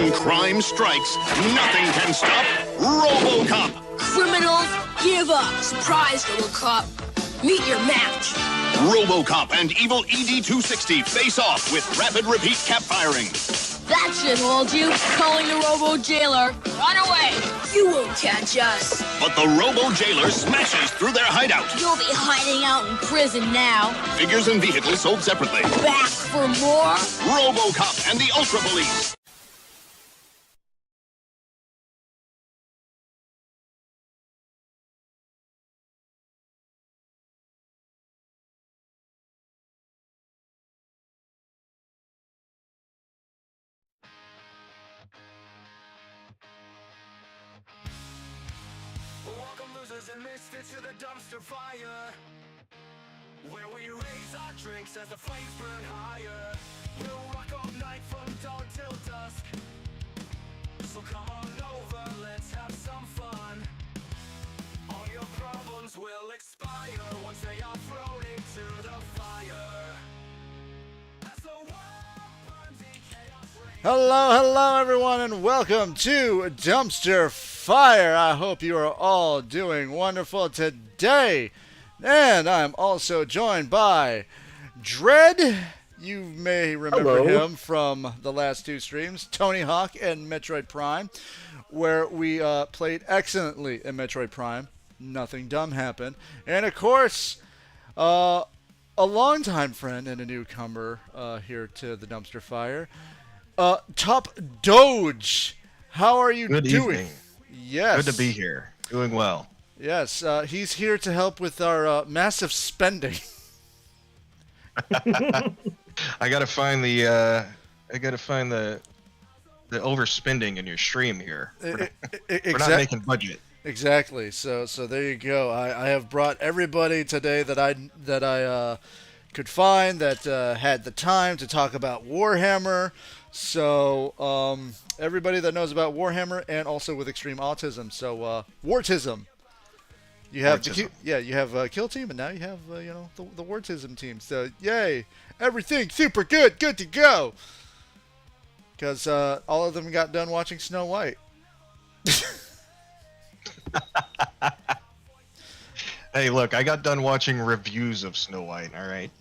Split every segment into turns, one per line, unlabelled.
When crime strikes, nothing can stop RoboCop.
Criminals, give up. Surprise, little cop. Meet your match.
RoboCop and evil ED-260 face off with rapid repeat cap firing.
That should hold you. Calling the Robo Jailer. Run away. You won't catch us.
But the Robo Jailer smashes through their hideout.
You'll be hiding out in prison now.
Figures and vehicles sold separately.
Back for more?
RoboCop and the Ultra Police.
Welcome losers and misfits to the dumpster fire, where we raise our drinks as the flames burn higher. We'll rock all night from dawn till dusk, so come on over, let's have some fun. All your problems will expire once they are thrown into the fire. As the world burns in chaos reigns.
Hello everyone, and welcome to Dumpster Fire. I hope you are all doing wonderful today. And I'm also joined by Dread. You may remember him from the last two streams, Tony Hawk and Metroid Prime, where we played excellently in Metroid Prime. Nothing dumb happened. And of course, a longtime friend and a newcomer here to the Dumpster Fire, Top Doge. How are you doing?
Good evening.
Yes.
Good to be here. Doing well.
Yes, he's here to help with our massive spending.
I gotta find the overspending in your stream here. We're not making budget.
Exactly. So there you go. I have brought everybody today that I could find that had the time to talk about Warhammer. So everybody that knows about Warhammer and also with extreme autism. So Wartism. You have you have Kill Team, and now you have the Wartism team. So yay, everything super good to go. Because all of them got done watching Snow White.
Hey, look, I got done watching reviews of Snow White. All right.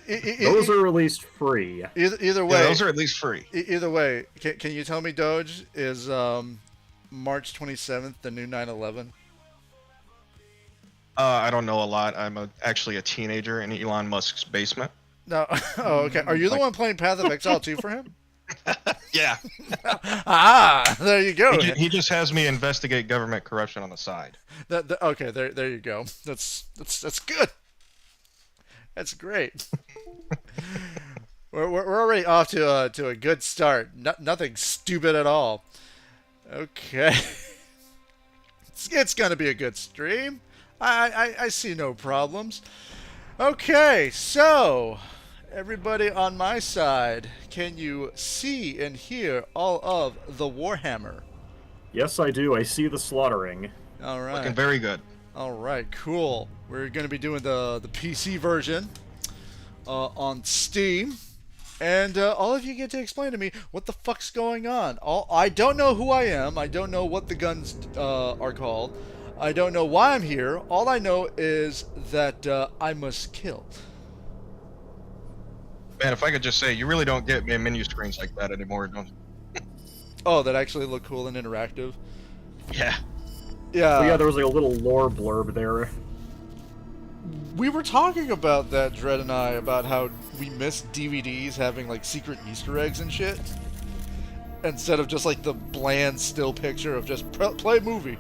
Those are released free.
Either way,
Yeah, those are at least free.
Either way, can you tell me, Doge, is March 27th the new 9/11?
I don't know a lot. I'm actually a teenager in Elon Musk's basement.
No. Oh, okay. Are you the one playing Path of Exile 2 for him?
Yeah.
There you go.
He just has me investigate government corruption on the side.
Okay, there you go. That's good. That's great. we're already off to a good start. Nothing stupid at all. Okay. It's gonna be a good stream. I see no problems. Okay, so everybody on my side, can you see and hear all of the Warhammer?
Yes, I do. I see the slaughtering.
All right.
Looking very good.
All right, cool. We're going to be doing the PC version on Steam. And all of you get to explain to me what the fuck's going on. I don't know who I am. I don't know what the guns are called. I don't know why I'm here. All I know is that I must kill.
Man, if I could just say, you really don't get menu screens like that anymore, don't you?
Oh, that actually look cool and interactive.
Yeah.
Yeah.
So yeah, there was like a little lore blurb there.
We were talking about that, Dread and I, about how we miss DVDs having like secret Easter eggs and shit, instead of just like the bland still picture of just play movie.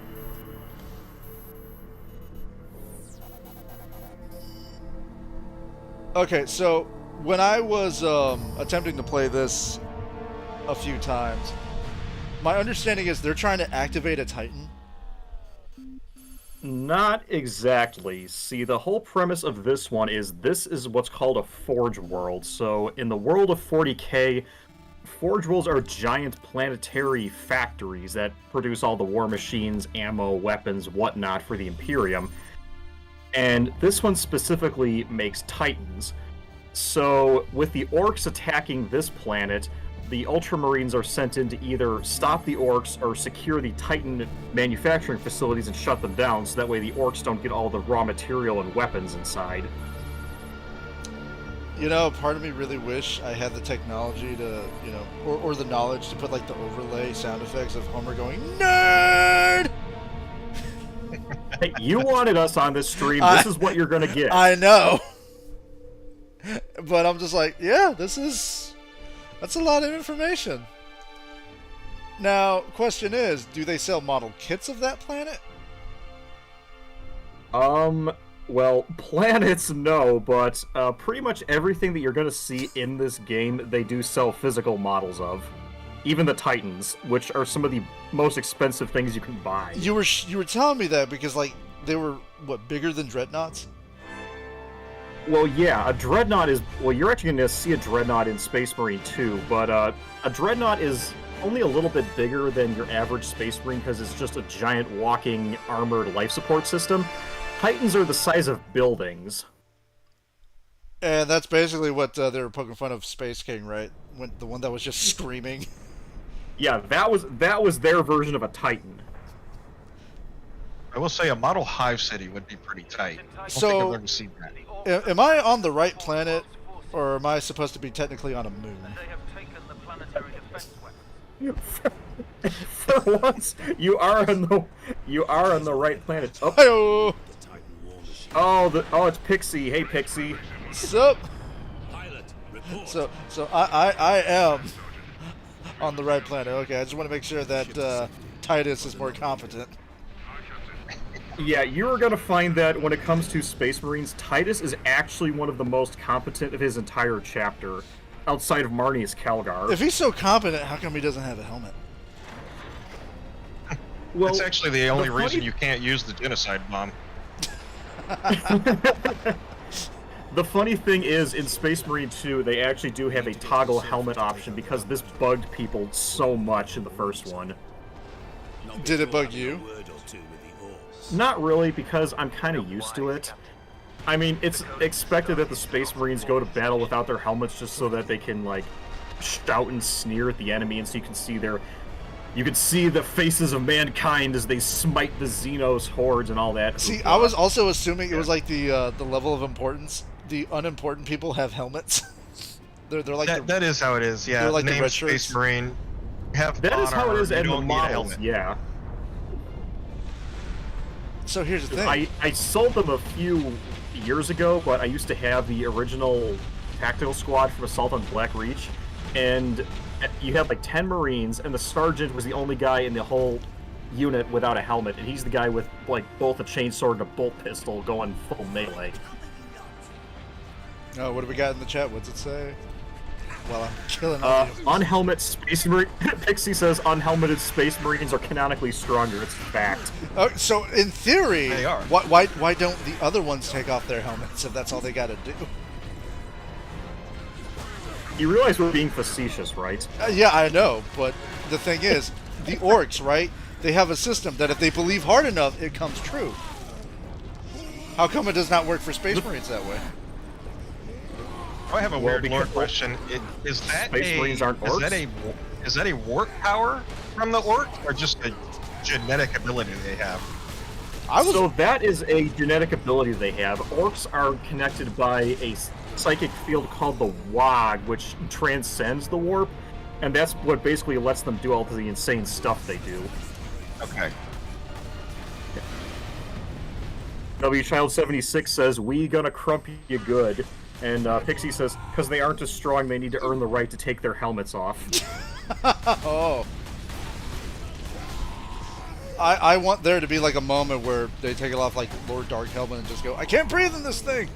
Okay, so when I was attempting to play this a few times, my understanding is they're trying to activate a Titan.
Not exactly. See, the whole premise of this one is what's called a Forge World. So in the world of 40K, Forge Worlds are giant planetary factories that produce all the war machines, ammo, weapons, whatnot for the Imperium. And this one specifically makes Titans. So with the orcs attacking this planet, the Ultramarines are sent in to either stop the Orcs or secure the Titan manufacturing facilities and shut them down, so that way the Orcs don't get all the raw material and weapons inside.
You know, part of me really wish I had the technology to, you know, or the knowledge to put like the overlay sound effects of Homer going, "Nerd!"
Hey, you wanted us on this stream, this is what you're gonna get.
I know. But I'm just like, yeah, that's a lot of information. Now, question is, do they sell model kits of that planet?
Well, planets, no, but pretty much everything that you're going to see in this game, they do sell physical models of. Even the Titans, which are some of the most expensive things you can buy.
You were telling me that because, like, they were, what, bigger than Dreadnoughts?
Well, yeah, a Dreadnought is... Well, you're actually going to see a Dreadnought in Space Marine 2, but a Dreadnought is only a little bit bigger than your average Space Marine because it's just a giant walking armored life support system. Titans are the size of buildings.
And that's basically what they were poking fun of Space King, right? The one that was just screaming.
Yeah, that was their version of a Titan.
I will say a model Hive City would be pretty tight. I don't
So-
think I've ever seen that.
Am I on the right planet, or am I supposed to be technically on a moon?
For once, you are on the right planet. Oh,
Hi-oh!
it's Pixie. Hey, Pixie.
Sup? So I am on the right planet. Okay, I just want to make sure that Titus is more competent.
Yeah, you're gonna find that when it comes to Space Marines, Titus is actually one of the most competent of his entire chapter, outside of Marnius Calgar.
If he's so competent, how come he doesn't have a helmet?
Well,
That's actually the only
funny-
reason you can't use the genocide bomb.
The funny thing is, in Space Marine 2, they actually do have a toggle helmet option because this bugged people so much in the first one.
Did it bug you?
Not really, because I'm kind of used to it. I mean, it's expected that the Space Marines go to battle without their helmets just so that they can, like, shout and sneer at the enemy, and so you can see the faces of mankind as they smite the Xenos hordes and all that.
See, I was also assuming it was like the level of importance. The unimportant people have helmets. they're like
That is how it is, yeah.
they're like the
Name
red
Space
shirts.
Marine. Have
That is how it
honor,
is
you
in the
don't need a
models,
helmet.
yeah.
So here's the thing.
I sold them a few years ago, but I used to have the original tactical squad from Assault on Black Reach, and you had like 10 Marines, and the Sergeant was the only guy in the whole unit without a helmet, and he's the guy with like both a chainsaw and a bolt pistol going full melee.
Oh, what do we got in the chat? What's it say? Well, I'm killing all you.
Unhelmeted Space Marine. Pixie says unhelmeted Space Marines are canonically stronger. It's fact.
So in theory,
They are.
why don't the other ones take off their helmets if that's all they got to do?
You realize we're being facetious, right?
Yeah, I know, but the thing is, the orcs, right? They have a system that if they believe hard enough, it comes true. How come it does not work for Space Marines that way?
I have a weird
because-
lore question. Is that
Space Marines aren't orcs?
Is that a warp power from the orc, or just a genetic ability they have?
So that is a genetic ability they have. Orcs are connected by a psychic field called the WOG, which transcends the warp, and that's what basically lets them do all the insane stuff they do.
Okay.
WChild76 says, "We gonna crump you good." And Pixie says, "Because they aren't as strong, they need to earn the right to take their helmets off."
Oh. I want there to be like a moment where they take it off like Lord Dark Helmet and just go, I can't breathe in this thing!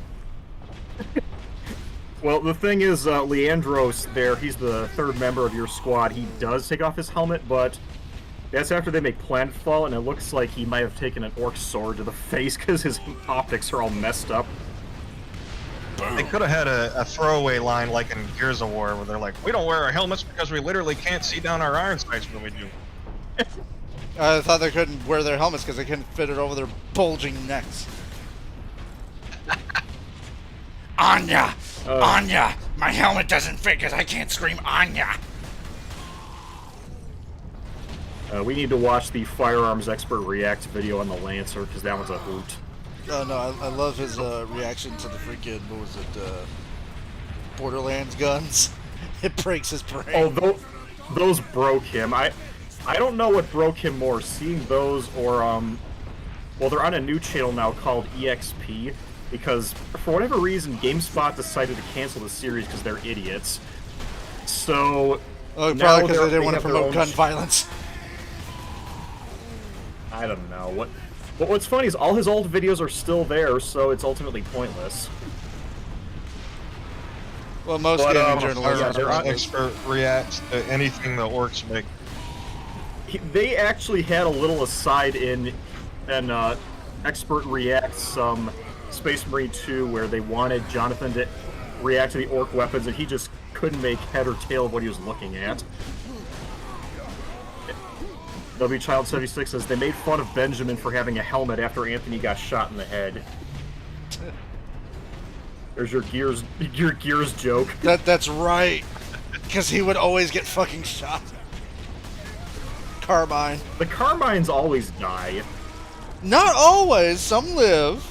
Well, the thing is, Leandros there, he's the third member of your squad. He does take off his helmet, but that's after they make planetfall, and it looks like he might have taken an orc sword to the face because his optics are all messed up.
They could have had a throwaway line like in Gears of War, where they're like, "We don't wear our helmets because we literally can't see down our iron sights when we do."
I thought they couldn't wear their helmets because they couldn't fit it over their bulging necks.
Anya! Anya! My helmet doesn't fit because I can't scream Anya!
We need to watch the Firearms Expert React video on the Lancer, because that one's a hoot.
Oh no, I love his reaction to the freaking, what was it, Borderlands guns. It breaks his brain.
Oh, those broke him. I don't know what broke him more, seeing those or, well, they're on a new channel now called EXP, because for whatever reason, GameSpot decided to cancel the series because they're idiots. So,
oh, probably because they didn't want to promote gun violence.
I don't know. What's funny is all his old videos are still there, so it's ultimately pointless.
Well, most gaming journalists
their expert reacts to anything the orcs make.
They actually had a little aside in an expert reacts Space Marine 2 where they wanted Jonathan to react to the orc weapons, and he just couldn't make head or tail of what he was looking at. WChild76 says they made fun of Benjamin for having a helmet after Anthony got shot in the head. There's your Gears joke.
That's right. Because he would always get fucking shot. Carbine.
The Carbines always die.
Not always. Some live.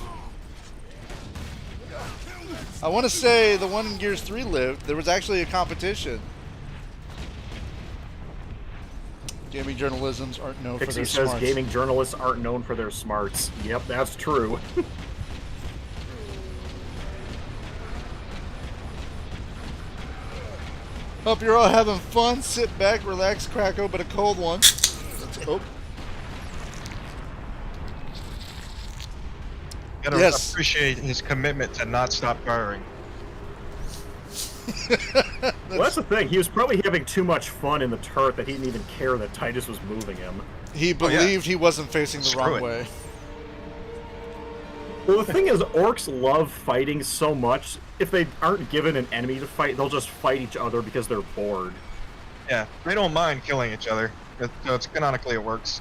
I want to say the one in Gears 3 lived. There was actually a competition. Gaming journalisms aren't known for their
Pixie says
smarts.
gaming journalists aren't known for their smarts. Yep, that's true.
Hope you're all having fun. Sit back, relax, crack open a cold one. Oh.
Gotta appreciate his commitment to not stop firing.
Well, that's the thing. He was probably having too much fun in the turret that he didn't even care that Titus was moving him.
He believed he wasn't facing the wrong way.
Well, the thing is, orcs love fighting so much. If they aren't given an enemy to fight, they'll just fight each other because they're bored.
Yeah, they don't mind killing each other. So it's canonically it works.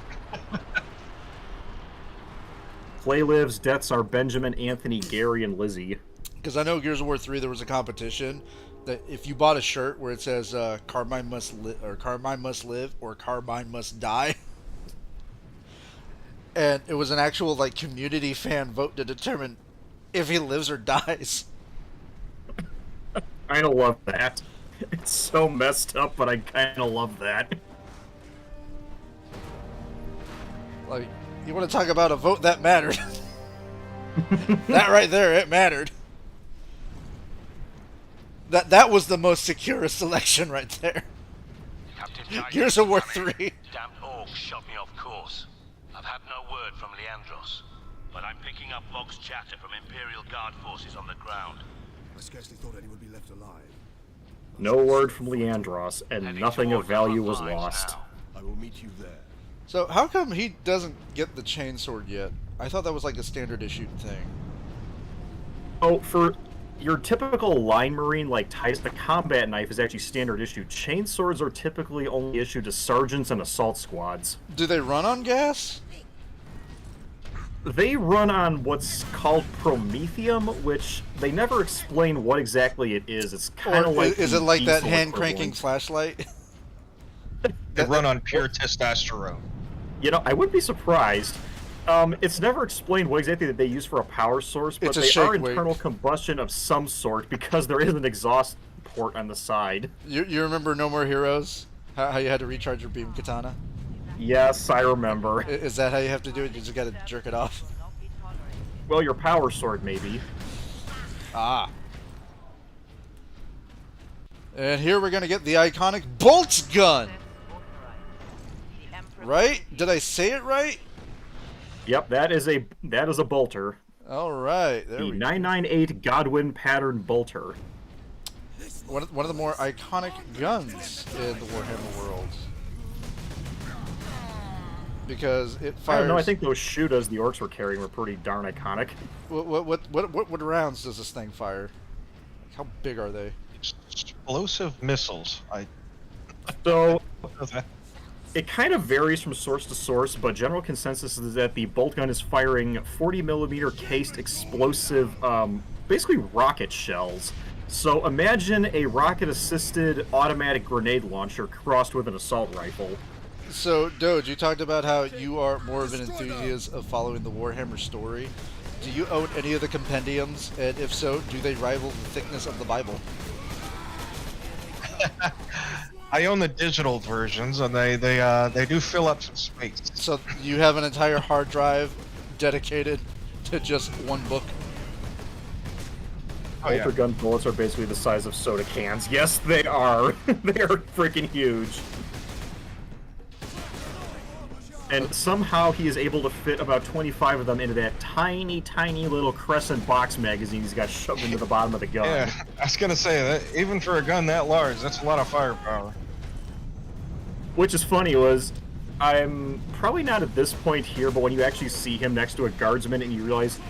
Clay lives. Deaths are Benjamin, Anthony, Gary, and Lizzie.
Because I know Gears of War 3 there was a competition that if you bought a shirt where it says Carbine must Carbine must live or Carbine must die, and it was an actual like community fan vote to determine if he lives or dies.
I don't love that. It's so messed up, but I kind of love that.
Like, you want to talk about a vote that mattered? That right there, it mattered. That was the most secure selection right there. Gears of War 3.
Damned orcs shot me off course. I've had no word from Leandros, but I'm picking up Vox chatter from Imperial Guard forces on the ground.
I scarcely thought anyone would be left alive.
No word from Leandros, and nothing of value was lost.
I will meet you there.
So how come he doesn't get the chainsword yet? I thought that was like a standard issued thing.
Oh, for your typical line marine like Titus, the combat knife is actually standard issue. Chainswords are typically only issued to sergeants and assault squads.
Do they run on gas?
They run on what's called promethium, which they never explain what exactly it is. It's kind of like
is it like that
diesel
hand cranking
equivalent.
flashlight?
They run on pure testosterone.
You know, I wouldn't be surprised. It's never explained what exactly that they use for a power source, but they are internal combustion of some sort because there is an exhaust port on the side.
You remember No More Heroes? How you had to recharge your beam katana?
Yes, I remember.
Is that how you have to do it? You just gotta jerk it off?
Well, your power sword, maybe.
Ah. And here we're gonna get the iconic Bolt Gun! Right? Did I say it right?
Yep, that is a bolter.
Alright, there we go.
998 Godwin pattern bolter.
One of the more iconic guns in the Warhammer world. Because it fires...
I don't know, I think those shooters the orcs were carrying were pretty darn iconic.
What rounds does this thing fire? Like, how big are they?
Explosive missiles.
So, it kind of varies from source to source, but general consensus is that the bolt gun is firing 40mm cased explosive, basically rocket shells. So imagine a rocket-assisted automatic grenade launcher crossed with an assault rifle.
So, Doge, you talked about how you are more of an enthusiast of following the Warhammer story. Do you own any of the compendiums? And if so, do they rival the thickness of the Bible?
I own the digital versions, and they do fill up some space.
So you have an entire hard drive dedicated to just one book?
Oh, yeah.
Bolter gun bullets are basically the size of soda cans. Yes, they are. They are freaking huge. And somehow he is able to fit about 25 of them into that tiny, tiny little crescent box magazine he's got shoved into the bottom of the gun.
Yeah, I was gonna say that even for a gun that large, that's a lot of firepower.
Which is funny was, I'm probably not at this point here, but when you actually see him next to a guardsman and you realize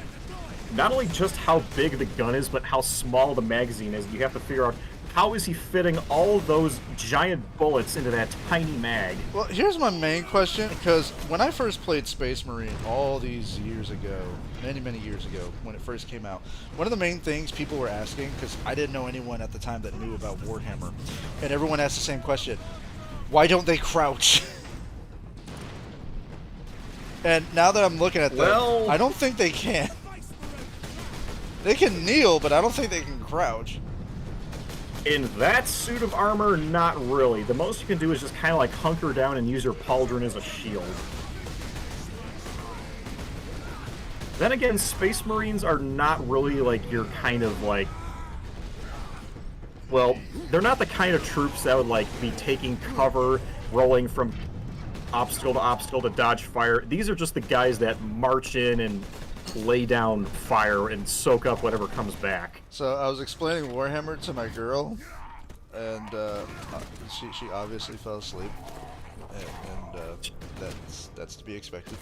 not only just how big the gun is, but how small the magazine is, you have to figure out how is he fitting all those giant bullets into that tiny mag?
Well, here's my main question, because when I first played Space Marine all these years ago, many, many years ago, when it first came out, one of the main things people were asking, because I didn't know anyone at the time that knew about Warhammer, and everyone asked the same question, why don't they crouch? And now that I'm looking at them,
Well,
I don't think they can. They can kneel, but I don't think they can crouch.
in that suit of armor, not really. The most you can do is just kind of like hunker down and use your pauldron as a shield. Then again, Space Marines are not really like your kind of like... Well, they're not the kind of troops that would like be taking cover, rolling from obstacle to dodge fire. These are just the guys that march in and lay down fire and soak up whatever comes back.
So I was explaining Warhammer to my girl, and she obviously fell asleep, and that's to be expected.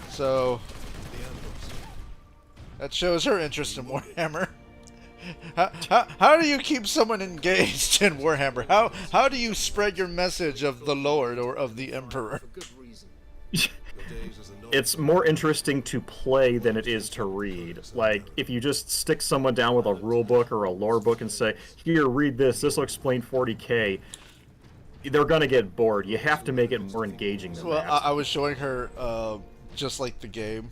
So that shows her interest in Warhammer. How do you keep someone engaged in Warhammer? How do you spread your message of the Lord or of the Emperor?
It's more interesting to play than it is to read. Like, if you just stick someone down with a rule book or a lore book and say, here, read this, this will explain 40k, they're gonna get bored. You have to make it more engaging than
Well,
that.
I was showing her just like the game,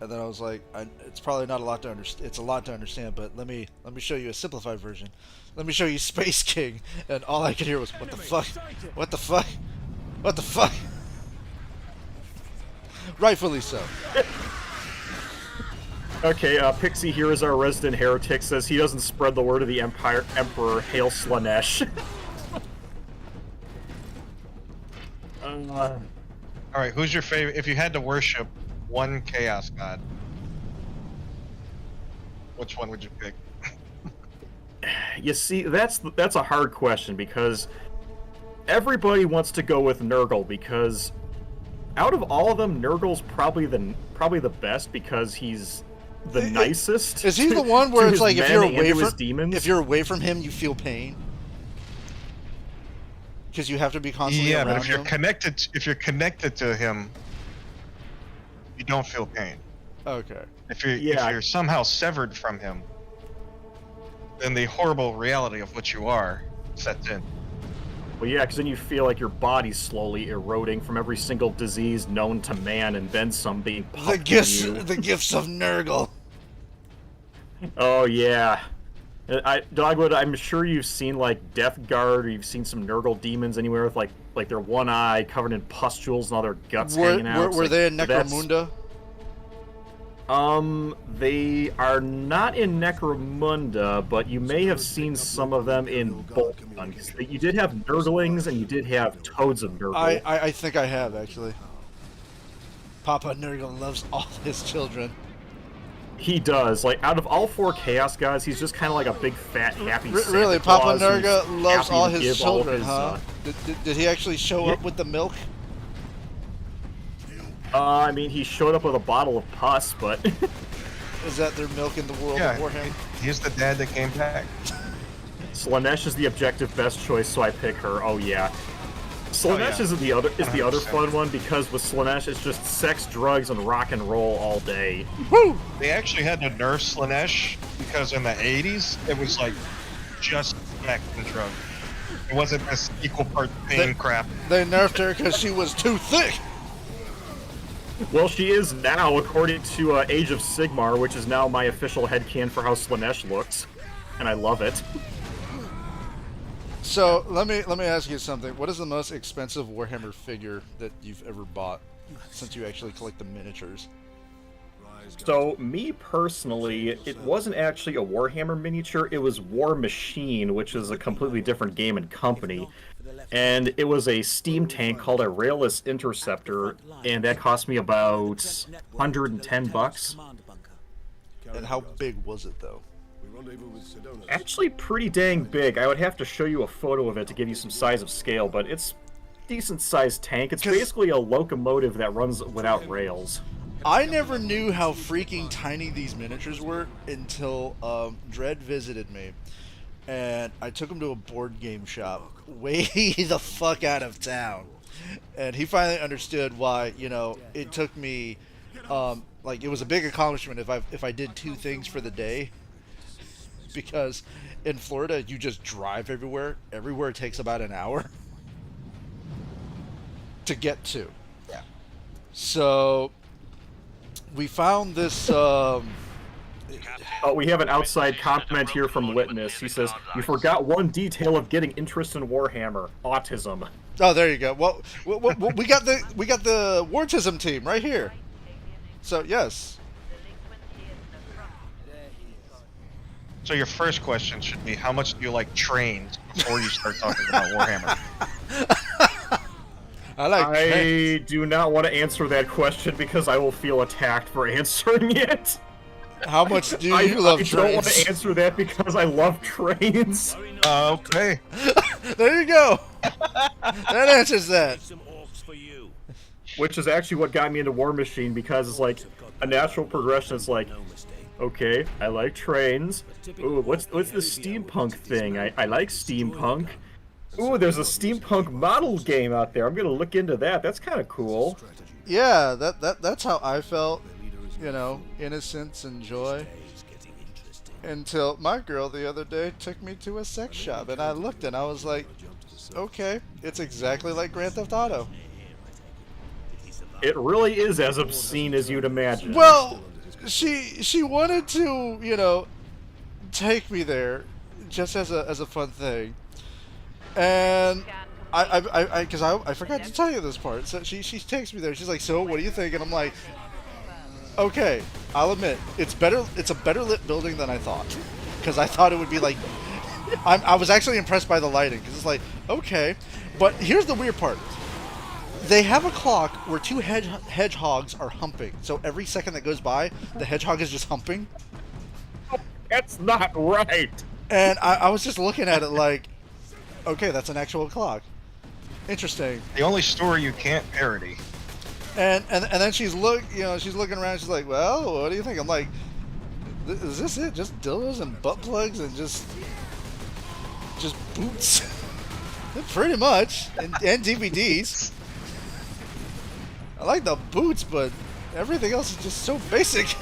and then I was like, it's probably not a lot to understand. It's a lot to understand, but let me show you a simplified version. Let me show you Space King, and all I could hear was, what the fuck? What the fuck? What the fuck? Rightfully so.
Okay, Pixie here is our resident heretic, says he doesn't spread the word of the Emperor. Hail Slanesh.
Alright, who's your favorite? If you had to worship one Chaos God, which one would you pick?
You see, that's a hard question, because everybody wants to go with Nurgle, because out of all of them, Nurgle's probably the best, because he's the nicest.
Is he the one where it's like if you're away from him, you feel pain? Because you have to be constantly around
but if you're connected to him, you don't feel pain.
Okay.
If you're somehow severed from him, then the horrible reality of what you are sets in.
Well, yeah, because then you feel like your body's slowly eroding from every single disease known to man, and then some being pumped in you.
The gifts of Nurgle.
Oh yeah, Dogwood. I'm sure you've seen like Death Guard, or you've seen some Nurgle demons anywhere with like their one eye covered in pustules and all their guts hanging out.
Were they in Necromunda?
They are not in Necromunda, but you may have seen some of them in Bolton. You did have Nurglings, and you did have Toads of Nurgle.
I think I have, actually. Papa Nurgle loves all his children.
He does. Like, out of all four Chaos Gods, he's just kind of like a big, fat, happy Santa
Really,
Claus
Papa
who's
Nurgle loves
happy
all
to
his
give all of
children,
his,
huh? Did he actually show up with the milk?
I mean, he showed up with a bottle of pus, but...
Is that their milk in the world of Warhammer?
He's the dad that came back.
Slanesh is the objective best choice, so I pick her. Oh yeah. Slanesh is the other fun one, because with Slanesh it's just sex, drugs, and rock and roll all day.
Woo!
They actually had to nerf Slanesh because in the 80s it was like just sex and drugs. It wasn't this equal part pain crap.
They nerfed her because she was too thick.
Well, she is now, according to Age of Sigmar, which is now my official headcanon for how Slaanesh looks, and I love it.
So let me ask you something. What is the most expensive Warhammer figure that you've ever bought, since you actually collect the miniatures?
So, me personally, it wasn't actually a Warhammer miniature, it was War Machine, which is a completely different game and company. And it was a steam tank called a Railless Interceptor, and that cost me about $110.
And how big was it, though?
Actually pretty dang big. I would have to show you a photo of it to give you some size of scale, but it's decent sized tank. It's basically a locomotive that runs without rails.
I never knew how freaking tiny these miniatures were until Dredd visited me, and I took him to a board game shop way the fuck out of town, and he finally understood why, you know, it took me, like, it was a big accomplishment if I did 2 things for the day, because in Florida you just drive everywhere. Everywhere takes about an hour to get to.
Yeah.
So we found this.
Oh, we have an outside comment here from Litmus. He says, "You forgot one detail of getting interest in Warhammer: autism."
Oh, there you go. Well, we got the Wartism team right here. So yes.
So your first question should be, how much do you like trains before you start talking about Warhammer?
I do not want to answer that question because I will feel attacked for answering it.
How much do you love trains?
I don't want to answer that because I love trains.
Okay.
There you go. That answers that.
Which is actually what got me into War Machine, because it's like a natural progression. It's like, okay, I like trains. Ooh, what's this steampunk thing? I like steampunk. Ooh, there's a steampunk model game out there. I'm gonna look into that. That's kind of cool.
Yeah, that's how I felt. You know, innocence and joy. Until my girl the other day took me to a sex shop, and I looked and I was like, okay, it's exactly like Grand Theft Auto.
It really is as obscene as you'd imagine.
Well, she wanted to, you know, take me there just as a fun thing. And I forgot to tell you this part. So she takes me there. She's like, "So, what do you think?" And I'm like, "Okay, I'll admit it's better. It's a better lit building than I thought, because I thought it would be like." I was actually impressed by the lighting, because it's like, okay, but here's the weird part. They have a clock where 2 hedgehogs are humping. So every second that goes by, the hedgehog is just humping.
That's not right.
And I was just looking at it like, okay, that's an actual clock. Interesting.
The only story you can't parody.
And then she's looking around. She's like, well, what do you think? I'm like, is this it? Just dildos and butt plugs and just boots? Pretty much. And DVDs. I like the boots, but everything else is just so basic.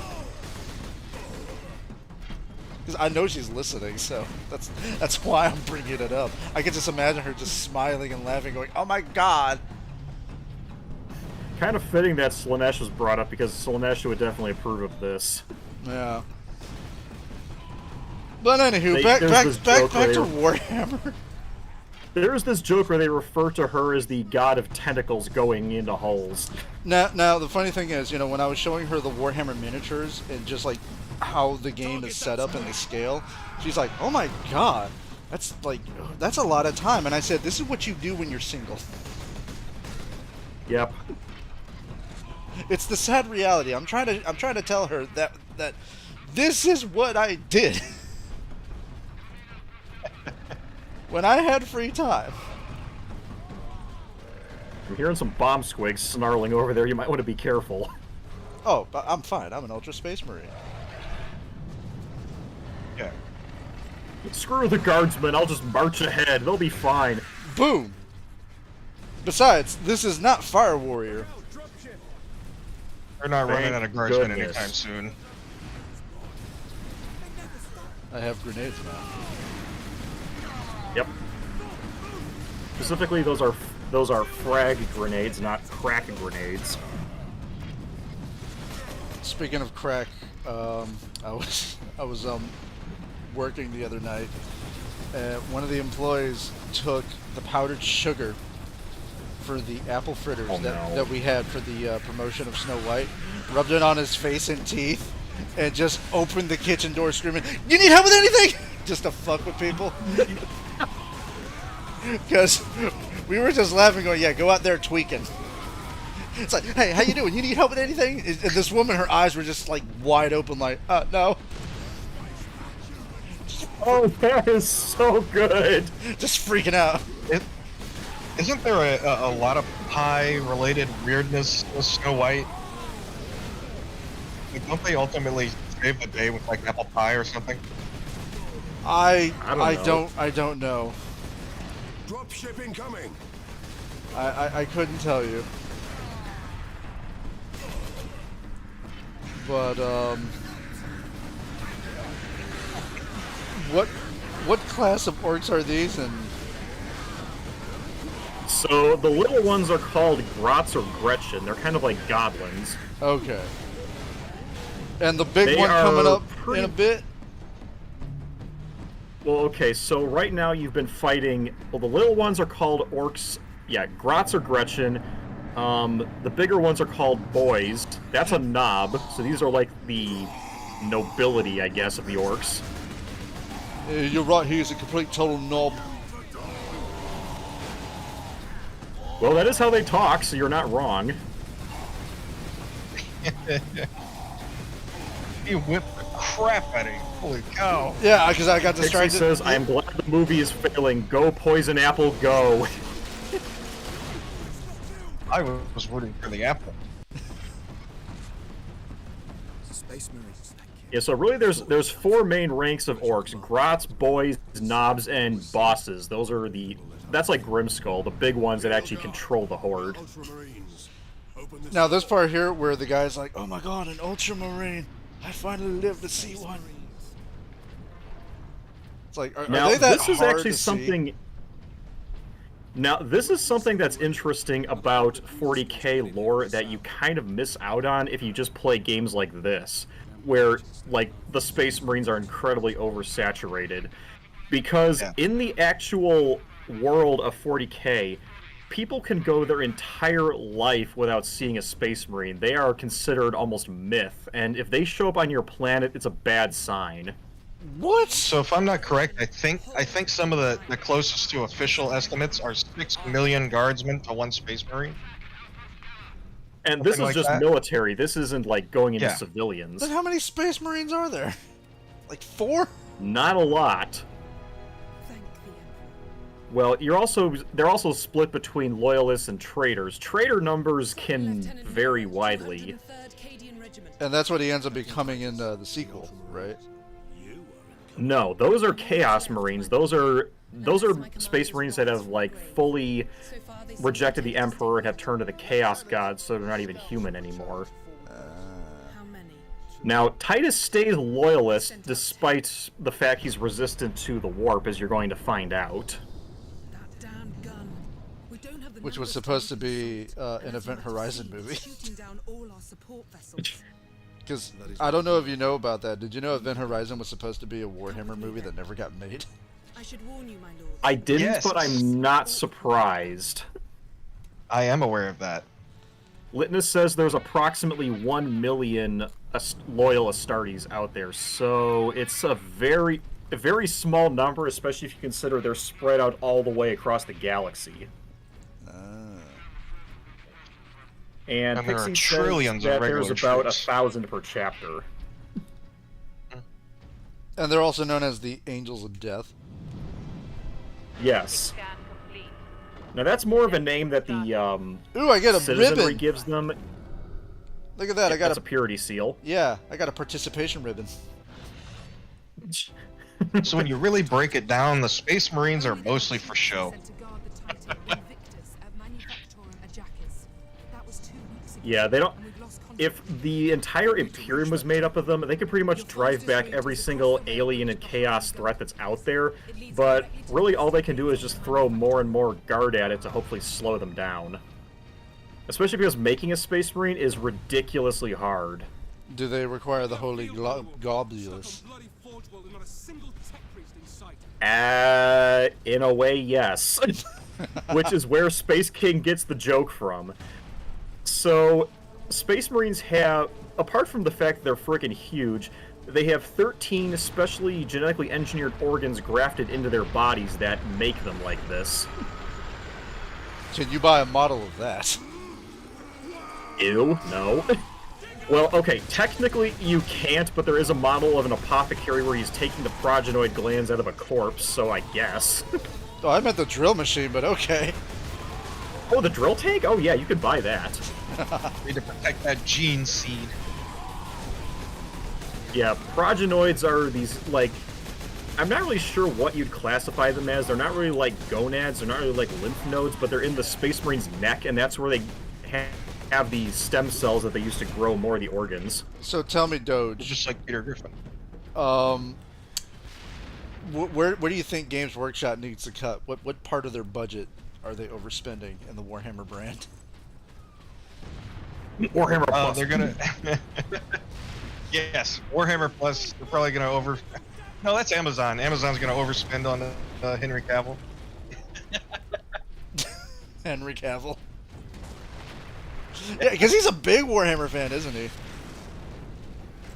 Because I know she's listening, so that's why I'm bringing it up. I can just imagine her just smiling and laughing, going, "Oh my god!"
Kind of fitting that Slaanesh was brought up, because Slaanesh would definitely approve of this.
Yeah. But anywho, back to Warhammer.
There's this joke where they refer to her as the god of tentacles going into holes.
Now the funny thing is, you know, when I was showing her the Warhammer miniatures and just like how the game is set up and the scale, she's like, "Oh my god, that's a lot of time." And I said, "This is what you do when you're single."
Yep.
It's the sad reality. I'm trying to tell her that this is what I did when I had free time.
I'm hearing some bomb squigs snarling over there. You might want to be careful.
Oh, but I'm fine. I'm an Ultra Space Marine.
Yeah.
Screw the guardsmen. I'll just march ahead. They'll be fine.
Boom. Besides, this is not Fire Warrior.
We're not running
Thank
out of guardsmen
goodness.
anytime soon.
I have grenades now.
Yep. Specifically, those are frag grenades, not crack grenades.
Speaking of crack, I was working the other night, and one of the employees took the powdered sugar for the apple fritters that we had for the promotion of Snow White, rubbed it on his face and teeth, and just opened the kitchen door screaming, "You need help with anything?" Just to fuck with people. Because we were just laughing, going, "Yeah, go out there tweaking." It's like, "Hey, how you doing? You need help with anything?" And this woman, her eyes were just like wide open, like, no."
Oh, that is so good.
Just freaking out.
Isn't there a lot of pie-related weirdness with Snow White? Like, don't they ultimately save the day with like apple pie or something?
I don't know.
Dropship incoming.
I couldn't tell you. But what class of orcs are these? And
so the little ones are called Grots or Gretchen. They're kind of like goblins.
okay. And the big
They
one coming
are
up in a bit.
Well, okay, so right now you've been fighting. Well, the little ones are called orcs. Yeah, Grots or Gretchen. The bigger ones are called boys. That's a knob. So these are like the nobility, I guess, of the orcs.
You're right. He is a complete total knob.
Well, that is how they talk, so you're not wrong.
He whipped the crap out of you. Holy cow.
Yeah, because I got
Pixie
distracted.
says, "I am glad the movie is failing. Go, Poison Apple, go."
I was rooting for the apple.
Space Marines.
Yeah, so really there's four main ranks of orcs: Grots, boys, knobs, and bosses. That's like Grimskull, the big ones that actually control the horde.
Ultramarines. Open the
Now this part here, where the guy's like, "Oh my god, an ultramarine! I finally lived to see one." It's like, are
Now
they that
this is
hard
actually
to see?
something. Now this is something that's interesting about 40K lore that you kind of miss out on if you just play games like this, where like the Space Marines are incredibly oversaturated, because in the actual world of 40K, people can go their entire life without seeing a Space Marine. They are considered almost myth, and if they show up on your planet, it's a bad sign.
What?
So if I'm not correct, I think some of the closest to official estimates are 6 million guardsmen to one Space Marine.
And this
Something
is
like
just
that?
military. This isn't like going into
Yeah.
civilians.
Then how many Space Marines are there? Like 4?
Not a lot. Well, they're also split between loyalists and traitors. Traitor numbers can vary widely.
And that's what he ends up becoming in the sequel, right?
No, those are Chaos Marines. Those are Space Marines that have like fully rejected the Emperor and have turned to the Chaos Gods, so they're not even human anymore. Now, Titus stays loyalist despite the fact he's resistant to the warp, as you're going to find out.
Which was supposed to be an Event Horizon movie. Because I don't know if you know about that. Did you know Event Horizon was supposed to be a Warhammer movie that never got made?
I didn't,
Yes.
but I'm not surprised.
I am aware of that.
Litness says there's approximately 1 million loyal Astartes out there, so it's a very small number, especially if you consider they're spread out all the way across the galaxy. And
And there are
Pixie
trillions
says
of
that there's
regular
about
troops.
1,000 per chapter.
And they're also known as the Angels of Death.
Yes. Now that's more of a name that the
Ooh, I get a
citizenry
ribbon!
gives them.
Look at that, I got
That's a purity seal.
Yeah, I got a participation ribbon.
So when you really break it down, the Space Marines are mostly for show.
Yeah, they don't... If the entire Imperium was made up of them, they could pretty much drive back every single alien and chaos threat that's out there, but really all they can do is just throw more and more guard at it to hopefully slow them down. Especially because making a Space Marine is ridiculously hard.
Do they require the Holy Globulus?
In a way, yes. Which is where Space King gets the joke from. So, Space Marines have, apart from the fact they're freaking huge, they have 13 specially genetically engineered organs grafted into their bodies that make them like this.
Can you buy a model of that?
Ew, no. Well, okay, technically you can't, but there is a model of an apothecary where he's taking the progenoid glands out of a corpse, so I guess.
Oh, I meant the drill machine, but okay.
Oh, the drill tank? Oh yeah, you could buy that.
Need to protect that gene seed.
Yeah, progenoids are these, like... I'm not really sure what you'd classify them as. They're not really like gonads, they're not really like lymph nodes, but they're in the Space Marine's neck, and that's where they have these stem cells that they use to grow more of the organs.
So tell me, Doge.
Just like Peter Griffin.
Where do you think Games Workshop needs to cut? What part of their budget are they overspending in the Warhammer brand?
Warhammer Plus.
They're gonna... Yes, Warhammer Plus, they're probably gonna over... No, that's Amazon. Amazon's gonna overspend on Henry Cavill.
Henry Cavill. Yeah, because he's a big Warhammer fan, isn't he?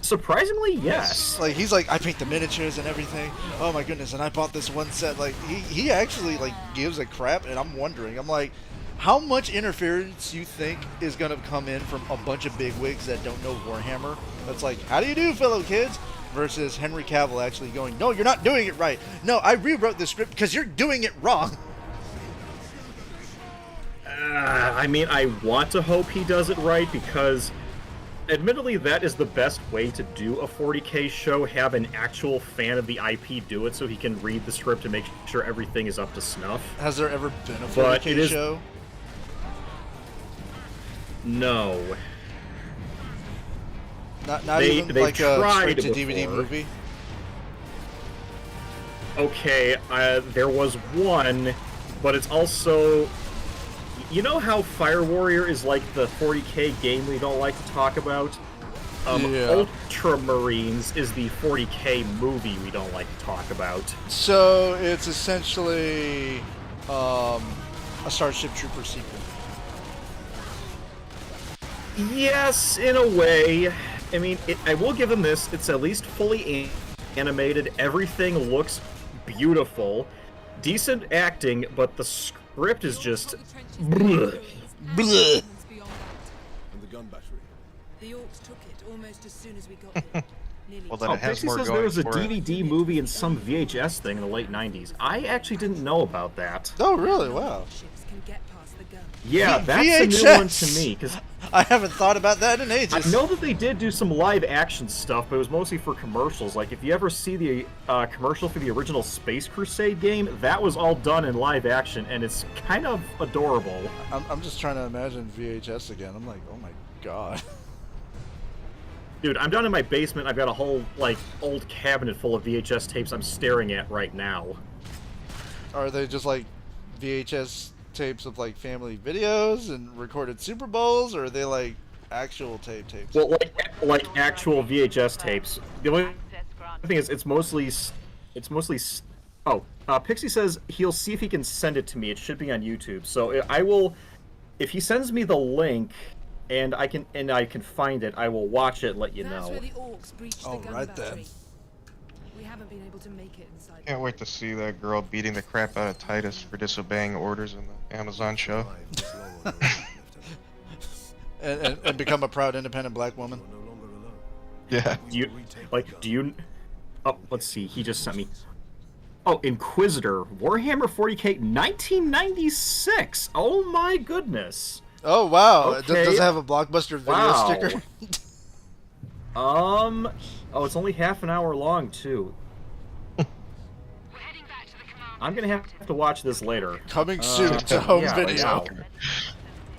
Surprisingly, yes.
Like, he's like, I paint the miniatures and everything. Oh my goodness, and I bought this one set. Like, he actually, like, gives a crap, and I'm wondering, I'm like, how much interference you think is going to come in from a bunch of bigwigs that don't know Warhammer? That's like, how do you do, fellow kids? Versus Henry Cavill actually going, no, you're not doing it right. No, I rewrote the script because you're doing it wrong.
I mean, I want to hope he does it right because, admittedly, that is the best way to do a 40K show, have an actual fan of the IP do it so he can read the script and make sure everything is up to snuff.
Has there ever been a 40K show?
No.
Not even like a straight-to-DVD movie?
Okay, there was one, but it's also... You know how Fire Warrior is like the 40K game we don't like to talk about?
Yeah.
Ultramarines is the 40K movie we don't like to talk about.
So it's essentially a Starship Trooper sequel.
Yes, in a way. I mean, I will give them this. It's at least fully animated. Everything looks beautiful. Decent acting, but the script is just... Bleh.
Bleh.
And the gun battery.
The Orcs took it almost as soon as we got there.
Well, then it has
Pixie
more
says
going
there was a
for it.
DVD movie and some VHS thing in the late 90s. I actually didn't know about that.
Oh, really? Wow.
Ships can get past the gun.
Yeah, that's
VHS.
a new one to me, because
I haven't thought about that in ages.
I know that they did do some live action stuff, but it was mostly for commercials. Like, if you ever see the commercial for the original Space Crusade game, that was all done in live action, and it's kind of adorable.
I'm just trying to imagine VHS again. I'm like, oh my god.
Dude, I'm down in my basement. I've got a whole, like, old cabinet full of VHS tapes I'm staring at right now.
Are they just like VHS tapes of like family videos and recorded Super Bowls, or are they like actual tapes?
Well, like actual VHS tapes. The only thing is, it's mostly. Oh, Pixie says he'll see if he can send it to me. It should be on YouTube. So I will, if he sends me the link, and I can find it, I will watch it and let you
That's
know.
where the Orcs breached the gun
right
battery.
then.
We haven't been able to make it inside.
Can't wait to see that girl beating the crap out of Titus for disobeying orders in the Amazon show.
and become a proud, independent black woman.
Yeah.
Do you? Oh, let's see. He just sent me. Oh, Inquisitor, Warhammer 40K, 1996. Oh my goodness.
Oh wow!
Okay.
Does it have a Blockbuster video
Wow.
sticker?
Oh, it's only half an hour long too. I'm gonna have to watch this later.
Coming soon to home
yeah,
video.
wow.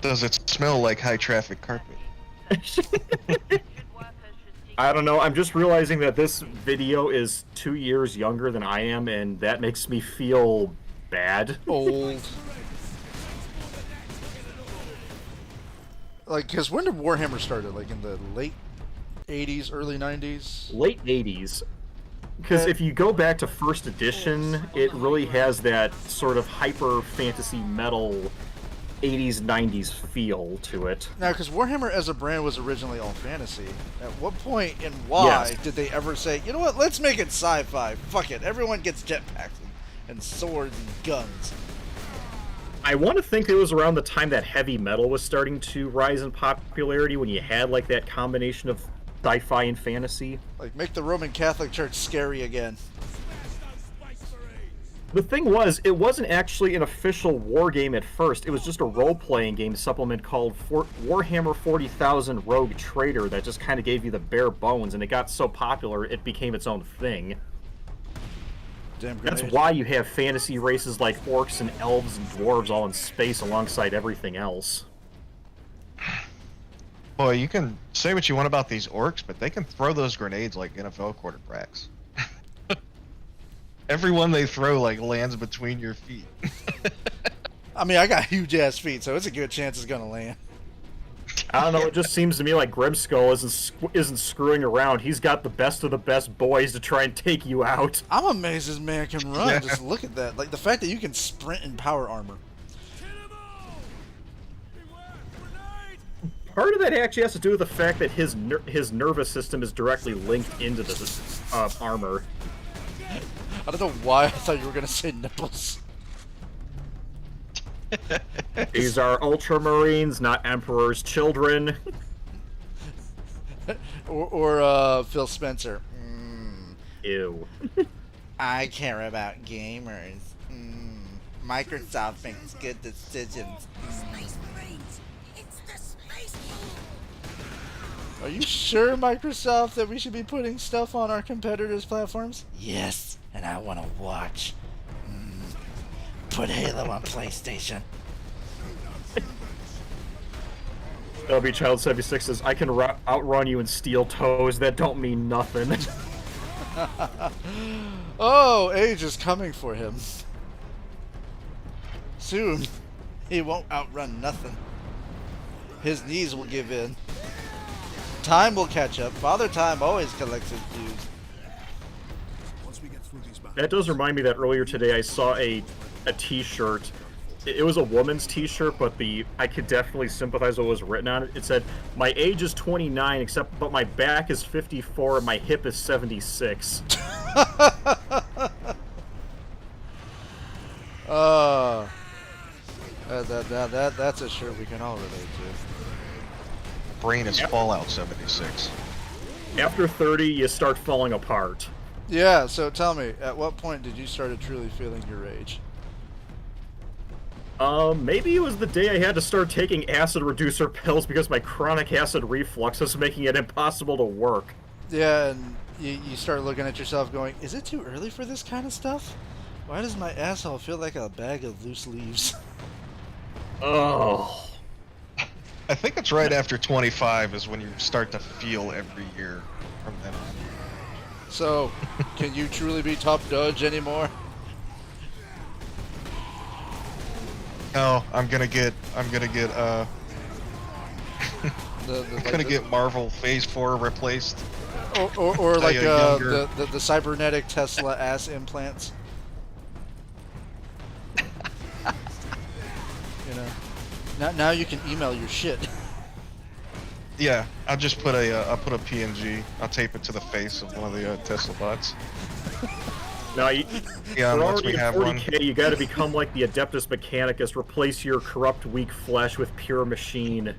Does it smell like high traffic carpet?
I don't know, I'm just realizing that this video is 2 years younger than I am, and that makes me feel bad.
Old. Like, because when did Warhammer started? Like in the late 80s, early 90s?
Late 80s. Because if you go back to first edition, it really has that sort of hyper fantasy metal 80s, 90s feel to it.
Now, because Warhammer as a brand was originally all fantasy, at what point and why did they ever say, you know what, let's make it sci-fi? Fuck it, everyone gets jetpacks and swords and guns.
I want to think it was around the time that heavy metal was starting to rise in popularity, when you had like that combination of sci-fi and fantasy.
Like, make the Roman Catholic Church scary again.
The thing was, it wasn't actually an official war game at first. It was just a role-playing game supplement called Warhammer 40,000 Rogue Trader that just kind of gave you the bare bones, and it got so popular it became its own thing.
Damn
That's
grenade.
why you have fantasy races like orcs and elves and dwarves all in space alongside everything else.
Boy, you can say what you want about these orcs, but they can throw those grenades like NFL quarterbacks. Everyone they throw like lands between your feet.
I mean, I got huge ass feet, so it's a good chance it's gonna land.
I don't know, it just seems to me like Grimskull isn't screwing around. He's got the best of the best boys to try and take you out.
I'm amazed this man can run. Just look at that. Like, the fact that you can sprint in power armor.
Part of that actually has to do with the fact that his nervous system is directly linked into the armor.
I don't know why I thought you were gonna say nipples.
These are Ultramarines, not Emperor's children.
or Phil Spencer.
Ew.
I care about gamers. Microsoft makes good decisions. Are you sure, Microsoft, that we should be putting stuff on our competitors' platforms? Yes, and I want to watch. Put Halo on PlayStation.
LB Child 76 says, I can outrun you in steel toes. That don't mean nothing.
Oh, age is coming for him. Soon, he won't outrun nothing. His knees will give in. Time will catch up. Father Time always collects his dues.
That does remind me that earlier today I saw a t-shirt. It was a woman's t-shirt, but I could definitely sympathize what was written on it. It said, my age is 29, but my back is 54 and my hip is 76.
That's a shirt we can all relate to.
Brain is Fallout 76.
After 30, you start falling apart.
Yeah, so tell me, at what point did you start truly feeling your age?
Maybe it was the day I had to start taking acid reducer pills because my chronic acid reflux was making it impossible to work.
Yeah, and you start looking at yourself going, is it too early for this kind of stuff? Why does my asshole feel like a bag of loose leaves?
Oh.
I think it's right after 25 is when you start to feel every year from then on.
So, can you truly be top Dodge anymore?
No, I'm gonna get Marvel Phase 4 replaced.
Or like the cybernetic Tesla ass implants. You know, now you can email your shit.
Yeah, I'll just put I'll put a PNG. I'll tape it to the face of one of the Tesla bots.
Now,
Yeah,
for
once
already
we have
40K,
one.
you got to become like the Adeptus Mechanicus. Replace your corrupt, weak flesh with pure machine.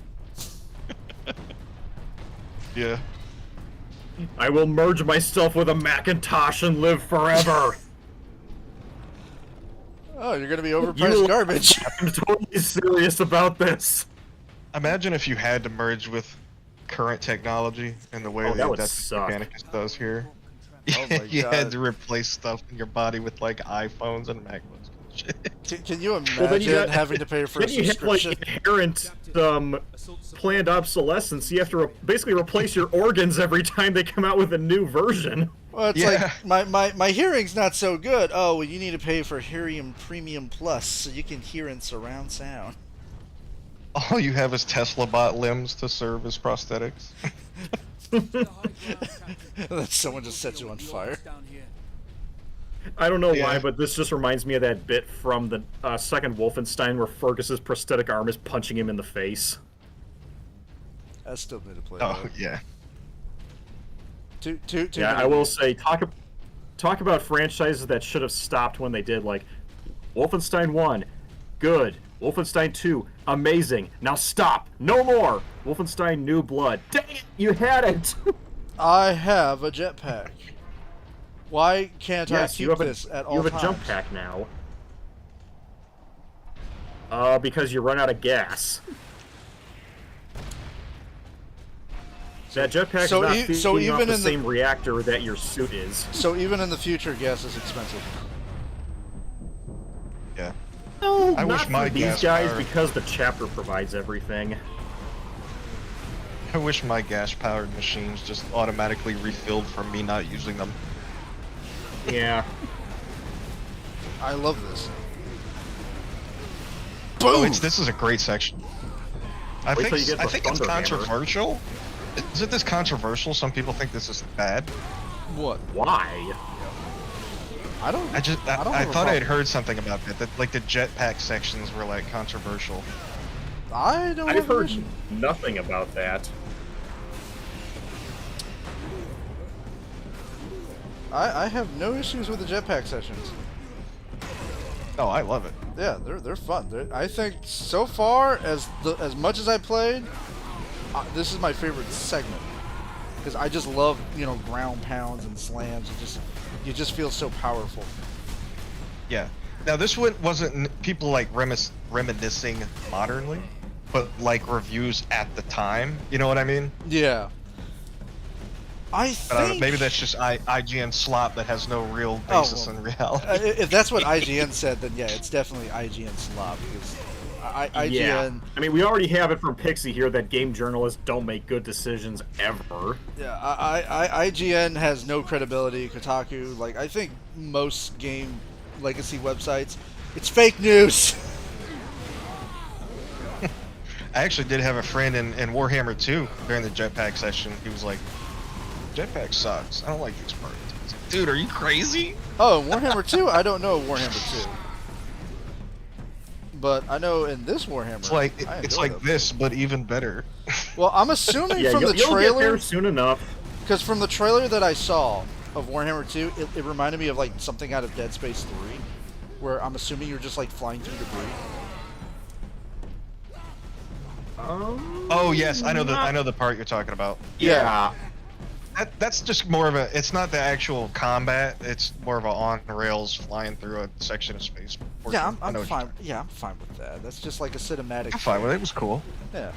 Yeah.
I will merge myself with a Macintosh and live forever.
Oh, you're gonna be overpriced garbage.
I'm totally serious about this.
Imagine if you had to merge with current technology in the way
Oh,
the
that would
Adeptus
suck.
Mechanicus does here.
Oh my
You
God.
had to replace stuff in your body with like iPhones and MacBooks.
Can you
Well, then you
imagine
got-
having to pay for a
Then you have like
subscription?
inherent planned obsolescence. You have to basically replace your organs every time they come out with a new version.
Well, it's
Yeah.
like my hearing's not so good. Oh, well, you need to pay for Hearing Premium Plus so you can hear in surround sound.
All you have is Tesla bot limbs to serve as prosthetics.
Someone just set you on fire.
I don't know
Yeah.
why, but this just reminds me of that bit from the second Wolfenstein where Fergus's prosthetic arm is punching him in the face.
I still need to play
Oh
that.
yeah.
Too
Yeah,
many-
I will say, talk about franchises that should have stopped when they did, like, Wolfenstein 1, good. Wolfenstein 2, amazing. Now stop! No more! Wolfenstein New Blood. Dang it! You had it!
I have a jetpack. Why can't I
Yes,
keep
you have
this at all
you have
times?
a jump pack now. Because you run out of gas. That jetpack
So
is not
e-
feeding
so
off
even
the
in the-
same reactor that your suit is.
So even in the future, gas is expensive.
Yeah.
No,
I
not
wish my
for these
gas
guys
power-
because the chapter provides everything.
I wish my gas-powered machines just automatically refilled from me not using them.
Yeah.
I love this.
Oh,
Boom!
this is a great section. I
Wait
think
till you get
I
the
think it's
Thunder Hammer.
controversial. Isn't this controversial? Some people think this is bad.
What?
Why?
I don't.
I
don't have a
thought I had
problem.
heard something about that like the jetpack sections were like controversial.
I don't.
I've
have an
heard
issue.
nothing about that.
I have no issues with the jetpack sessions.
Oh, I love it.
Yeah, they're fun. I think so far as much as I played, this is my favorite segment because I just love ground pounds and slams. You just feel so powerful.
Yeah. Now this one wasn't people like reminiscing modernly, but like reviews at the time. You know what I mean?
Yeah. I
But I don't know,
think
maybe that's just IGN slop that has no real basis in reality.
if that's what IGN said, then yeah, it's definitely IGN slop because IGN.
Yeah. I mean, we already have it from Pixie here that game journalists don't make good decisions ever.
Yeah, IGN has no credibility. Kotaku, like I think most game legacy websites, it's fake news.
I actually did have a friend in Warhammer 2 during the jetpack session. He was like, "Jetpack sucks. I don't like these parts." I was like, "Dude, are you crazy?"
Oh, Warhammer 2? I don't know Warhammer 2. But I know in this Warhammer,
It's like
I
it's
enjoy
like
them.
this, but even better.
Well, I'm assuming
Yeah,
from the
you'll get there
trailer,
soon enough.
because from the trailer that I saw of Warhammer 2, it reminded me of like something out of Dead Space 3, where I'm assuming you're just like flying through debris.
Oh yes, I know the part you're talking about.
Yeah.
That's just more of a. It's not the actual combat. It's more of a on rails flying through a section of space.
Yeah,
I
I'm
know what you're
fine. Yeah, I'm fine with that. That's just like a cinematic.
I'm fine with it. It was cool.
Yeah.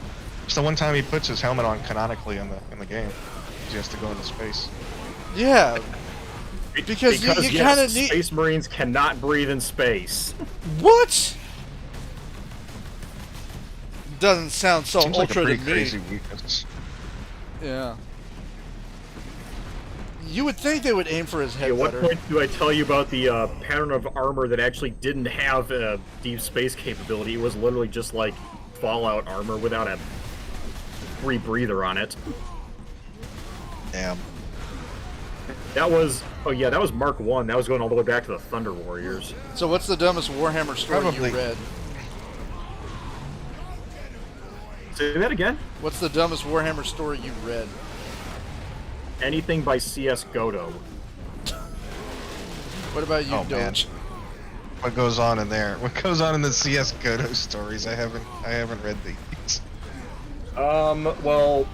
It's the one time he puts his helmet on canonically in the game. He has to go into space.
Yeah. Because you
yes,
kinda need-
Space Marines cannot breathe in space.
What? Doesn't sound so
Seems like a
ultra
pretty
to me.
crazy weakness.
Yeah. You would think they would aim for his head
At what
better.
point do I tell you about the pattern of armor that actually didn't have deep space capability? It was literally just like Fallout armor without a rebreather on it.
Damn.
That was that was Mark 1. That was going all the way back to the Thunder Warriors.
So what's the dumbest Warhammer story
Probably.
you read?
Say that again?
What's the dumbest Warhammer story you read?
Anything by C.S. Godot.
What about you,
Oh, man.
Doge?
What goes on in there? What goes on in the CS Godot stories? I haven't read these.
Well,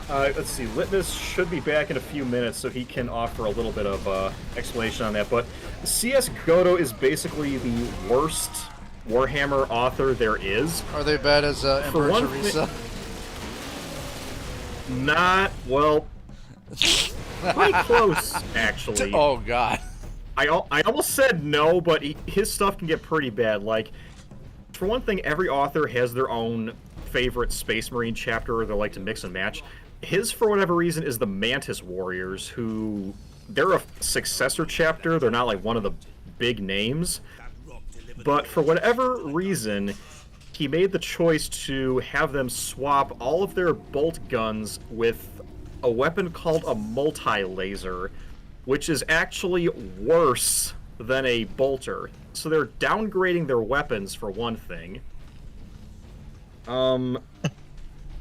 let's see. Litmus should be back in a few minutes, so he can offer a little bit of explanation on that. But C.S. Godot is basically the worst Warhammer author there is.
Are they bad as Emperor
one
Teresa?
Not, well, pretty close, actually.
Oh, God.
I almost said no, but his stuff can get pretty bad. Like, for one thing, every author has their own favorite Space Marine chapter or they like to mix and match. His, for whatever reason, is the Mantis Warriors, who they're a successor chapter. They're not like one of the big names, but for whatever reason, he made the choice to have them swap all of their bolt guns with a weapon called a multi-laser, which is actually worse than a bolter. So they're downgrading their weapons for one thing.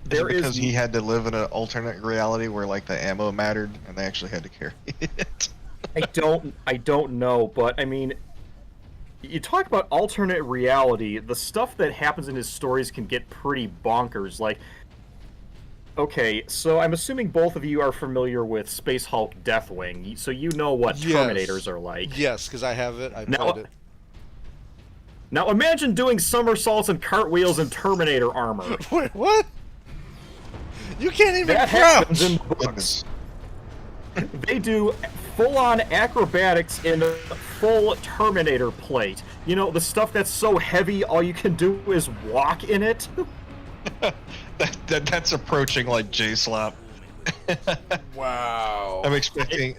Because he had to live in an alternate reality where like the ammo mattered and they actually had to carry it.
I don't know, but I mean, you talk about alternate reality, the stuff that happens in his stories can get pretty bonkers. Like, okay, so I'm assuming both of you are familiar with Space Hulk Deathwing, so you know what Terminators are like.
Yes, because I have it. I played it.
Now imagine doing somersaults and cartwheels in Terminator armor.
Wait, what? You can't even
that
crouch!
Happens in the books. They do full-on acrobatics in a full Terminator plate. You know, the stuff that's so heavy, all you can do is walk in it.
That's approaching like J-Slop.
Wow.
I'm expecting...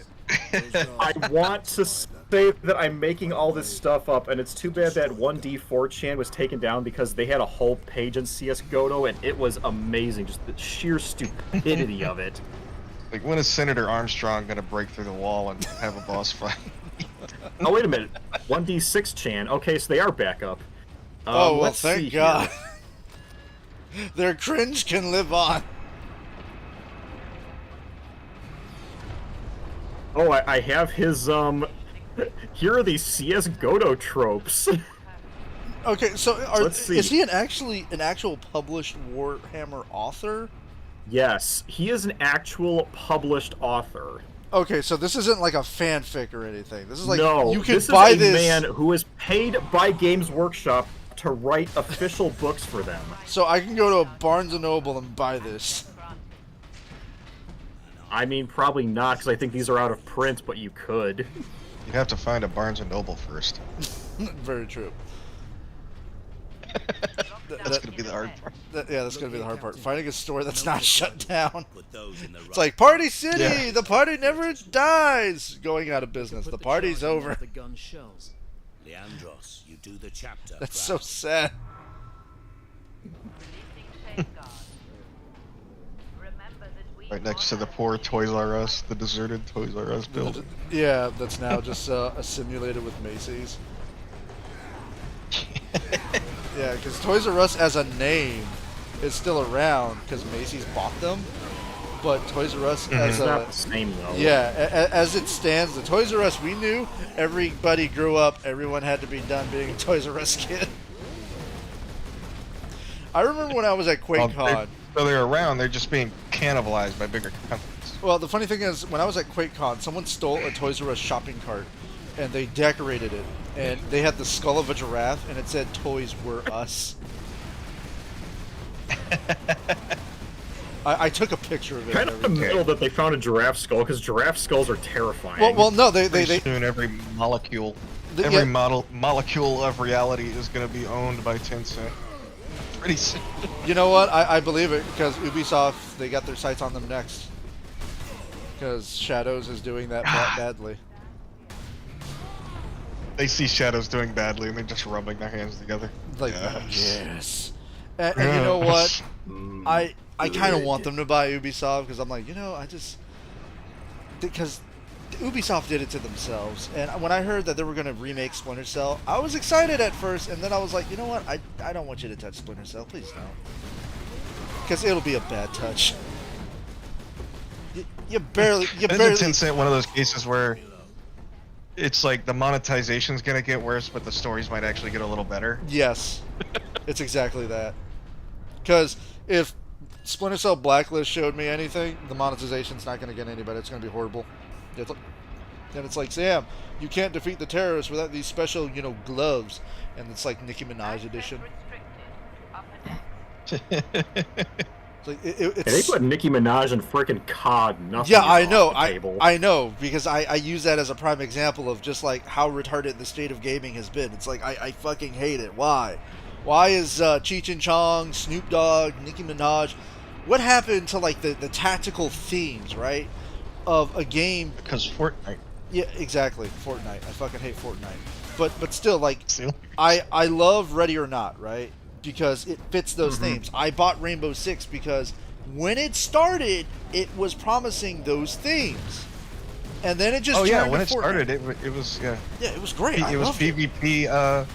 I want to say that I'm making all this stuff up, and it's too bad that 1D4chan was taken down because they had a whole page in CSGO, and it was amazing. Just the sheer stupidity of it.
Like, when is Senator Armstrong gonna break through the wall and have a boss fight?
Oh, wait a minute. 1D6chan. Okay, so they are back up.
Oh, well,
let's see
thank
here.
God. Their cringe can live on.
Oh, I have his, here are these CSGO tropes.
Okay, so
let's see.
Is he an actual published Warhammer author?
Yes, he is an actual published author.
Okay, so this isn't like a fanfic or anything. This is like,
no,
you can
this
buy
is a
this.
man who is paid by Games Workshop to write official books for them.
So I can go to a Barnes & Noble and buy this.
I mean, probably not, because I think these are out of print, but you could.
You have to find a Barnes & Noble first.
Very true.
That's gonna be the hard part.
Yeah, that's gonna be the hard part. Finding a store that's not shut down. It's like Party City.
Yeah.
The party never dies. Going out of business. The party's over.
The gun shells. Leandros, you do the chapter.
That's so sad.
Right next to the poor Toys R Us, the deserted Toys R Us building.
Yeah, that's now just assimilated with Macy's. Yeah, because Toys R Us as a name is still around because Macy's bought them. But Toys R Us as
It's not the same, though.
Yeah, as it stands, the Toys R Us we knew, everybody grew up, everyone had to be done being a Toys R Us kid. I remember when I was at QuakeCon.
So they're around, they're just being cannibalized by bigger companies.
Well, the funny thing is, when I was at QuakeCon, someone stole a Toys R Us shopping cart, and they decorated it, and they had the skull of a giraffe, and it said "Toys Were Us." I took a picture of it.
Kind of the middle that they found a giraffe skull, because giraffe skulls are terrifying.
Well, no, they
soon every molecule, molecule of reality is going to be owned by Tencent. Pretty soon.
You know what? I believe it, because Ubisoft, they got their sights on them next. Because Shadows is doing that badly.
They see Shadows doing badly and they're just rubbing their hands together.
Like, yes. And you know what? I kind of want them to buy Ubisoft, because I'm like, you know, because Ubisoft did it to themselves. And when I heard that they were going to remake Splinter Cell, I was excited at first, and then I was like, you know what? I don't want you to touch Splinter Cell. Please don't. Because it'll be a bad touch. You barely...
Isn't Tencent one of those cases where it's like the monetization's going to get worse, but the stories might actually get a little better?
Yes. It's exactly that. Because if Splinter Cell Blacklist showed me anything, the monetization's not going to get any better. It's going to be horrible. Then it's like, Sam, you can't defeat the terrorists without these special, gloves. And it's like Nicki Minaj edition. It's like
And they put Nicki Minaj and frickin' COD. Nothing.
Yeah, I know.
I
know because I use that as a prime example of just like how retarded the state of gaming has been. It's like I fucking hate it. Why? Why is Cheech and Chong, Snoop Dogg, Nicki Minaj? What happened to like the tactical themes, right, of a game?
Because Fortnite.
Yeah, exactly. Fortnite. I fucking hate Fortnite. But still, like, I love Ready or Not, right? Because it fits those themes. I bought Rainbow Six because when it started, it was promising those themes, and then it just turned
when
to
it
Fortnite.
started, it was
it was great.
It was PvP.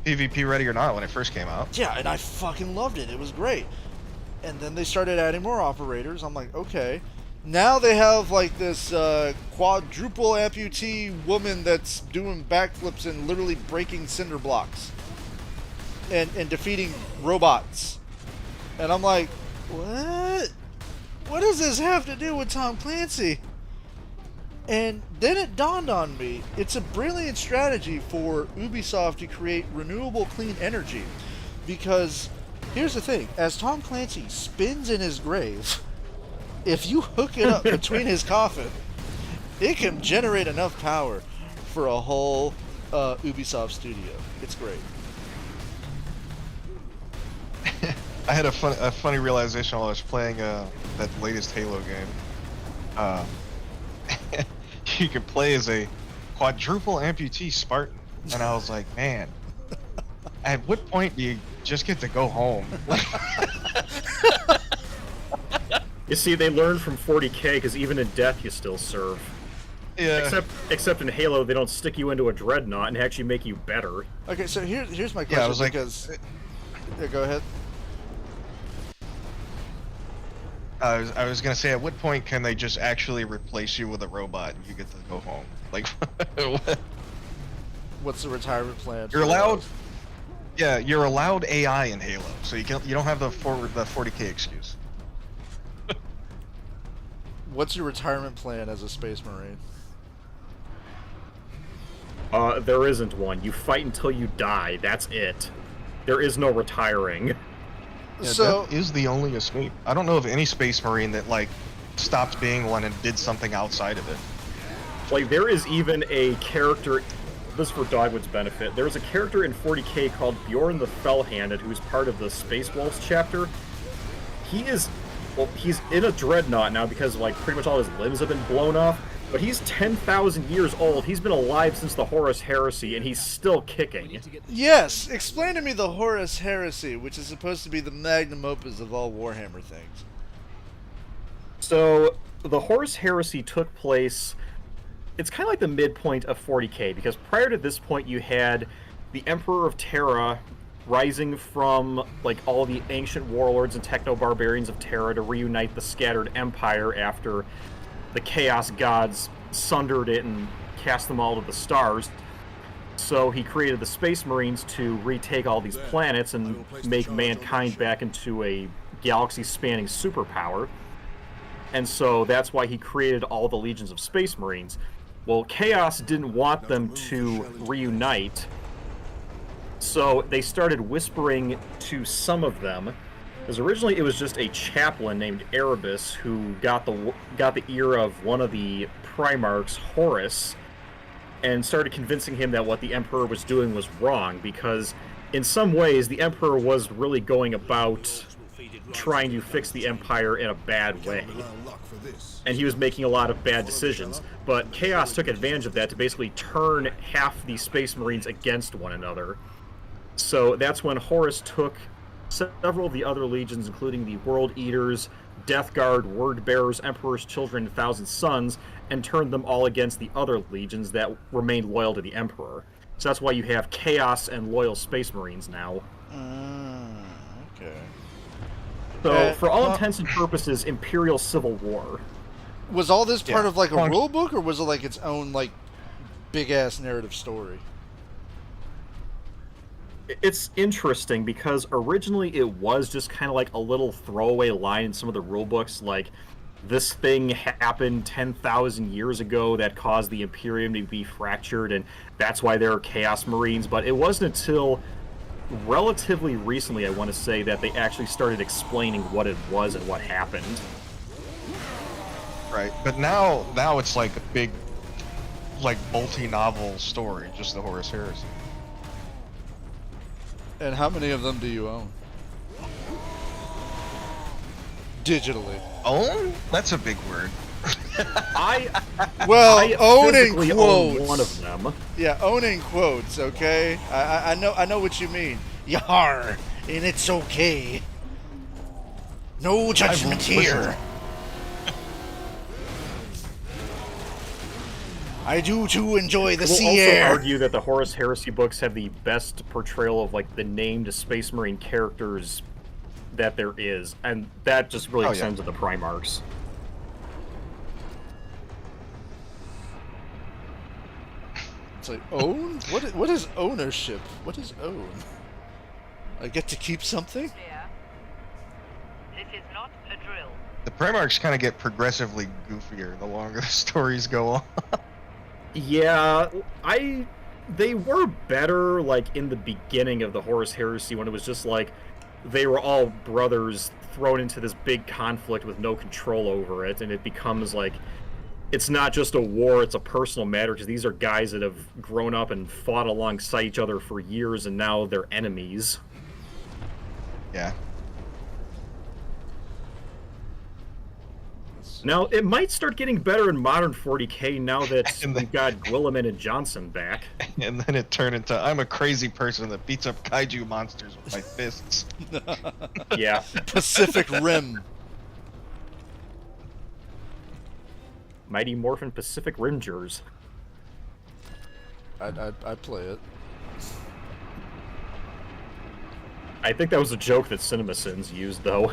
PvP Ready or Not when it first came out.
Yeah, and I fucking loved it. It was great. And then they started adding more operators. I'm like, okay. Now they have like this quadruple amputee woman that's doing backflips and literally breaking cinder blocks and defeating robots. And I'm like, what? What does this have to do with Tom Clancy? And then it dawned on me, it's a brilliant strategy for Ubisoft to create renewable clean energy. Because here's the thing, as Tom Clancy spins in his grave, if you hook it up between his coffin, it can generate enough power for a whole Ubisoft studio. It's great.
I had a funny realization while I was playing that latest Halo game. You can play as a quadruple amputee Spartan, and I was like, man, at what point do you just get to go home?
You see, they learned from 40K because even in death you still serve.
Yeah.
Except in Halo, they don't stick you into a dreadnought and actually make you better.
Okay, so here's my question.
Yeah, I was like,
yeah, go ahead.
I was gonna say, at what point can they just actually replace you with a robot and you get to go home? Like, what?
What's the retirement plan?
You're allowed. Yeah, you're allowed AI in Halo, so you don't have the 40K excuse.
What's your retirement plan as a Space Marine?
There isn't one. You fight until you die. That's it. There is no retiring.
Yeah,
so
that is the only escape. I don't know of any Space Marine that like stopped being one and did something outside of it.
Like, there is even a character, this is for Dogwood's benefit, there's a character in 40K called Bjorn the Fell-Handed who's part of the Space Wolves chapter. He's in a dreadnought now because, like, pretty much all his limbs have been blown off, but he's 10,000 years old. He's been alive since the Horus Heresy, and he's still kicking.
Yes, explain to me the Horus Heresy, which is supposed to be the magnum opus of all Warhammer things.
So, the Horus Heresy took place, it's kind of like the midpoint of 40K, because prior to this point you had the Emperor of Terra rising from, like, all the ancient warlords and techno-barbarians of Terra to reunite the scattered empire after the Chaos Gods sundered it and cast them all to the stars. So he created the Space Marines to retake all these planets and make mankind back into a galaxy-spanning superpower. And so that's why he created all the legions of Space Marines. Well, Chaos didn't want them to reunite, so they started whispering to some of them, because originally it was just a chaplain named Erebus who got the ear of one of the Primarchs, Horus, and started convincing him that what the Emperor was doing was wrong, because in some ways the Emperor was really going about trying to fix the Empire in a bad way. And he was making a lot of bad decisions. But Chaos took advantage of that to basically turn half the Space Marines against one another. So that's when Horus took several of the other legions, including the World Eaters, Death Guard, Word Bearers, Emperor's Children, and Thousand Sons, and turned them all against the other legions that remained loyal to the Emperor. So that's why you have Chaos and loyal Space Marines now.
Okay.
So, for all intents and purposes, Imperial Civil War.
Was all this part of, like, a rule book, or was it, like, its own, like, big-ass narrative story?
It's interesting because originally it was just kind of like a little throwaway line in some of the rule books, like, this thing happened 10,000 years ago that caused the Imperium to be fractured, and that's why there are Chaos Marines. But it wasn't until relatively recently, I want to say, that they actually started explaining what it was and what happened.
Right, but now it's like a big, like multi-novel story, just the Horus Heresy.
And how many of them do you own? Digitally.
Own? That's a big word.
Well,
I
owning
physically
quotes.
own one of them.
Yeah, owning quotes. Okay, I know what you mean. Yar, and it's okay. No judgment here. I do too enjoy the sea
We'll also
air.
argue that the Horus Heresy books have the best portrayal of like the named Space Marine characters that there is, and that just really extends to the Primarchs.
It's like, own? What is ownership? What is own? I get to keep something?
This is not a drill.
The Primarchs kind of get progressively goofier the longer the stories go on.
Yeah, they were better like in the beginning of the Horus Heresy when it was just like they were all brothers thrown into this big conflict with no control over it, and it becomes like it's not just a war, it's a personal matter, because these are guys that have grown up and fought alongside each other for years, and now they're enemies.
Yeah.
Now, it might start getting better in modern 40k now that we've got Gwilliman and Johnson back.
And then it turned into, I'm a crazy person that beats up kaiju monsters with my fists.
Yeah.
Pacific Rim.
Mighty Morphin Pacific Rimgers.
I'd play it.
I think that was a joke that CinemaSins used, though.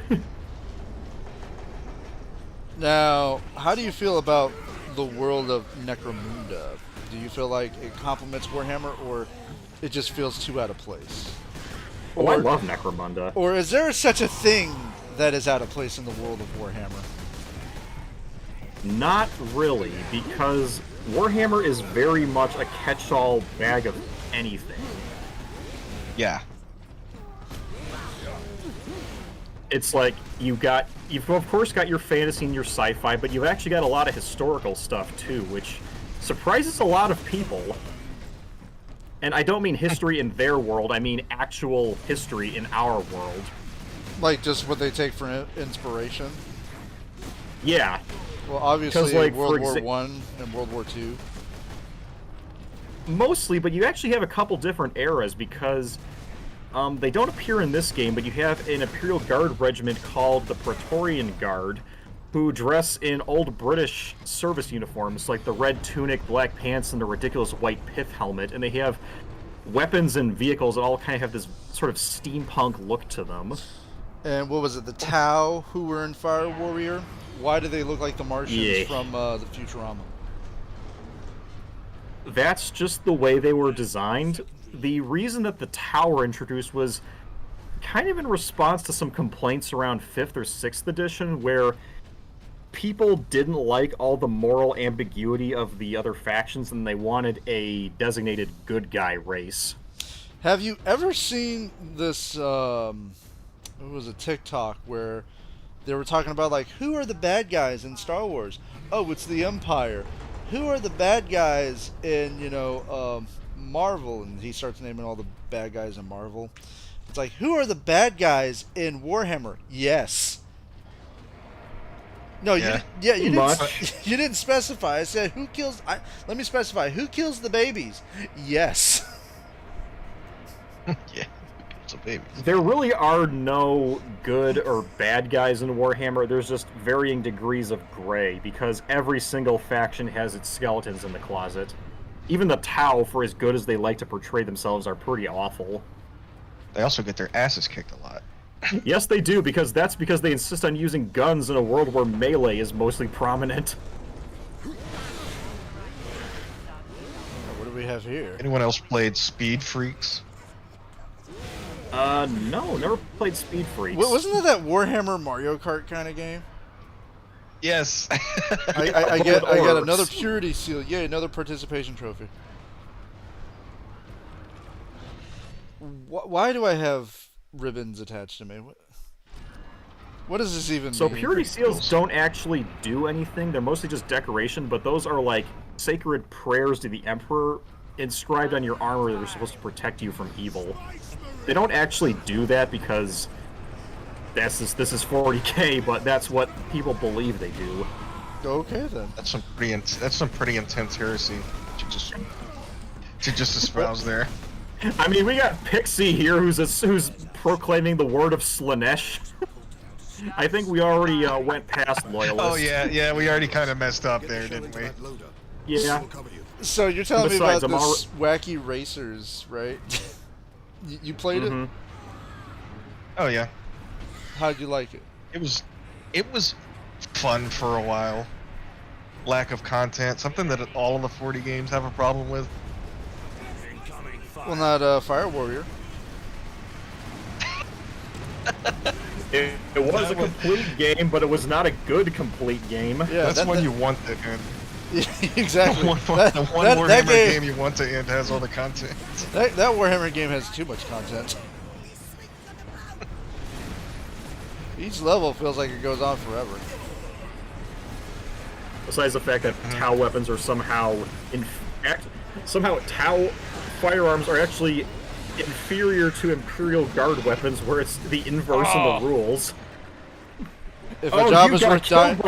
Now, how do you feel about the world of Necromunda? Do you feel like it complements Warhammer, or it just feels too out of place?
Oh, I love Necromunda.
Or is there such a thing that is out of place in the world of Warhammer?
Not really, because Warhammer is very much a catch-all bag of anything.
Yeah.
It's like you've of course got your fantasy and your sci-fi, but you've actually got a lot of historical stuff too, which surprises a lot of people. And I don't mean history in their world, I mean actual history in our world.
Like just what they take for inspiration?
Yeah.
Well, obviously
like,
World War I and World War II.
Mostly, but you actually have a couple different eras because they don't appear in this game, but you have an Imperial Guard regiment called the Praetorian Guard, who dress in old British service uniforms, like the red tunic, black pants, and the ridiculous white pith helmet, and they have weapons and vehicles that all kind of have this sort of steampunk look to them.
And what was it, the Tau who were in Fire Warrior? Why do they look like the Martians from the Futurama?
That's just the way they were designed. The reason that the Tau were introduced was kind of in response to some complaints around 5th or 6th edition, where people didn't like all the moral ambiguity of the other factions, and they wanted a designated good guy race.
Have you ever seen this, it was a TikTok where they were talking about, like, who are the bad guys in Star Wars? Oh, it's the Empire. Who are the bad guys in, Marvel? And he starts naming all the bad guys in Marvel. It's like, who are the bad guys in Warhammer? Yes. No, you didn't specify. I said, who kills... let me specify. Who kills the babies? Yes.
Yeah. Babies.
There really are no good or bad guys in Warhammer. There's just varying degrees of gray, because every single faction has its skeletons in the closet. Even the Tau, for as good as they like to portray themselves, are pretty awful.
They also get their asses kicked a lot.
Yes, they do, because they insist on using guns in a world where melee is mostly prominent.
What do we have here?
Anyone else played Speed Freaks?
No, never played Speed Freaks.
Wasn't it that Warhammer Mario Kart kind of game?
Yes.
I get another purity seal. Yeah, another participation trophy. Why do I have ribbons attached to me? What does this even
So
mean?
purity seals don't actually do anything. They're mostly just decoration, but those are like sacred prayers to the Emperor inscribed on your armor that are supposed to protect you from evil. They don't actually do that because this is 40K, but that's what people believe they do.
Okay then.
That's some pretty intense heresy to just espouse there.
I mean, we got Pixie here who's proclaiming the word of Slanesh. I think we already went past loyalists.
Oh yeah, we already kind of messed up there, didn't we?
Yeah.
So you're telling me
Besides,
about this wacky racers, right? You played it?
Oh yeah.
How'd you like it?
It was fun for a while. Lack of content, something that all of the 40 games have a problem with.
Well, not Fire Warrior.
It was a complete game, but it was not a good complete game.
Yeah,
that's when you want to end.
Exactly.
The one Warhammer game you want to end has all the content.
That Warhammer game has too much content. Each level feels like it goes on forever.
Besides the fact that Tau weapons are somehow Tau firearms are actually inferior to Imperial Guard weapons, where it's the inverse in the rules.
If a job is worth dying,
if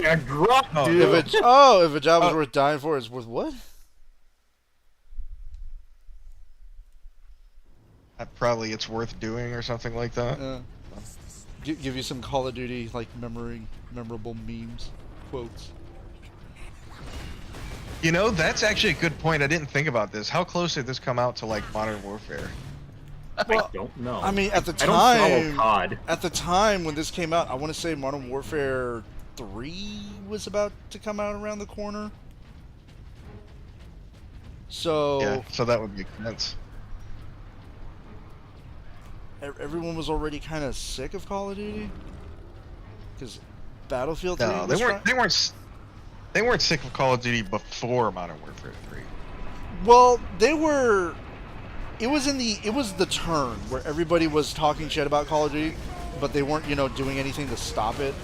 a job is worth dying for, it's worth what?
Probably it's worth doing or something like that.
Give you some Call of Duty like memorable memes, quotes.
You know, that's actually a good point. I didn't think about this. How close did this come out to like Modern Warfare?
Well,
I don't know.
I mean, at the
I don't follow
time,
COD.
at the time when this came out, I want to say Modern Warfare 3 was about to come out around the corner. So
yeah, so that would make sense.
Everyone was already kind of sick of Call of Duty because Battlefield 3
No, they weren't sick of Call of Duty before Modern Warfare 3.
Well, they were. It was the turn where everybody was talking shit about Call of Duty, but they weren't, doing anything to stop it.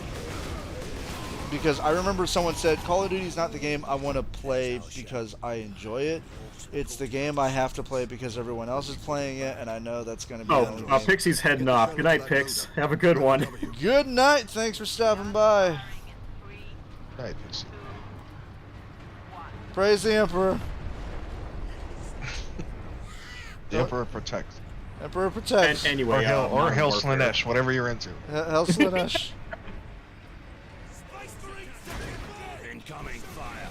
Because I remember someone said, Call of Duty is not the game I want to play because I enjoy it. It's the game I have to play because everyone else is playing it, and I know that's going to be the only game.
Pixie's heading off. Good night, Pix. Have a good one.
Good night. Thanks for stopping by.
Good night, Pixie.
Praise the Emperor.
The Emperor protects.
Emperor protects.
And anyway,
or Hail Slanesh, whatever you're into.
Hail Slanesh.
Incoming fire.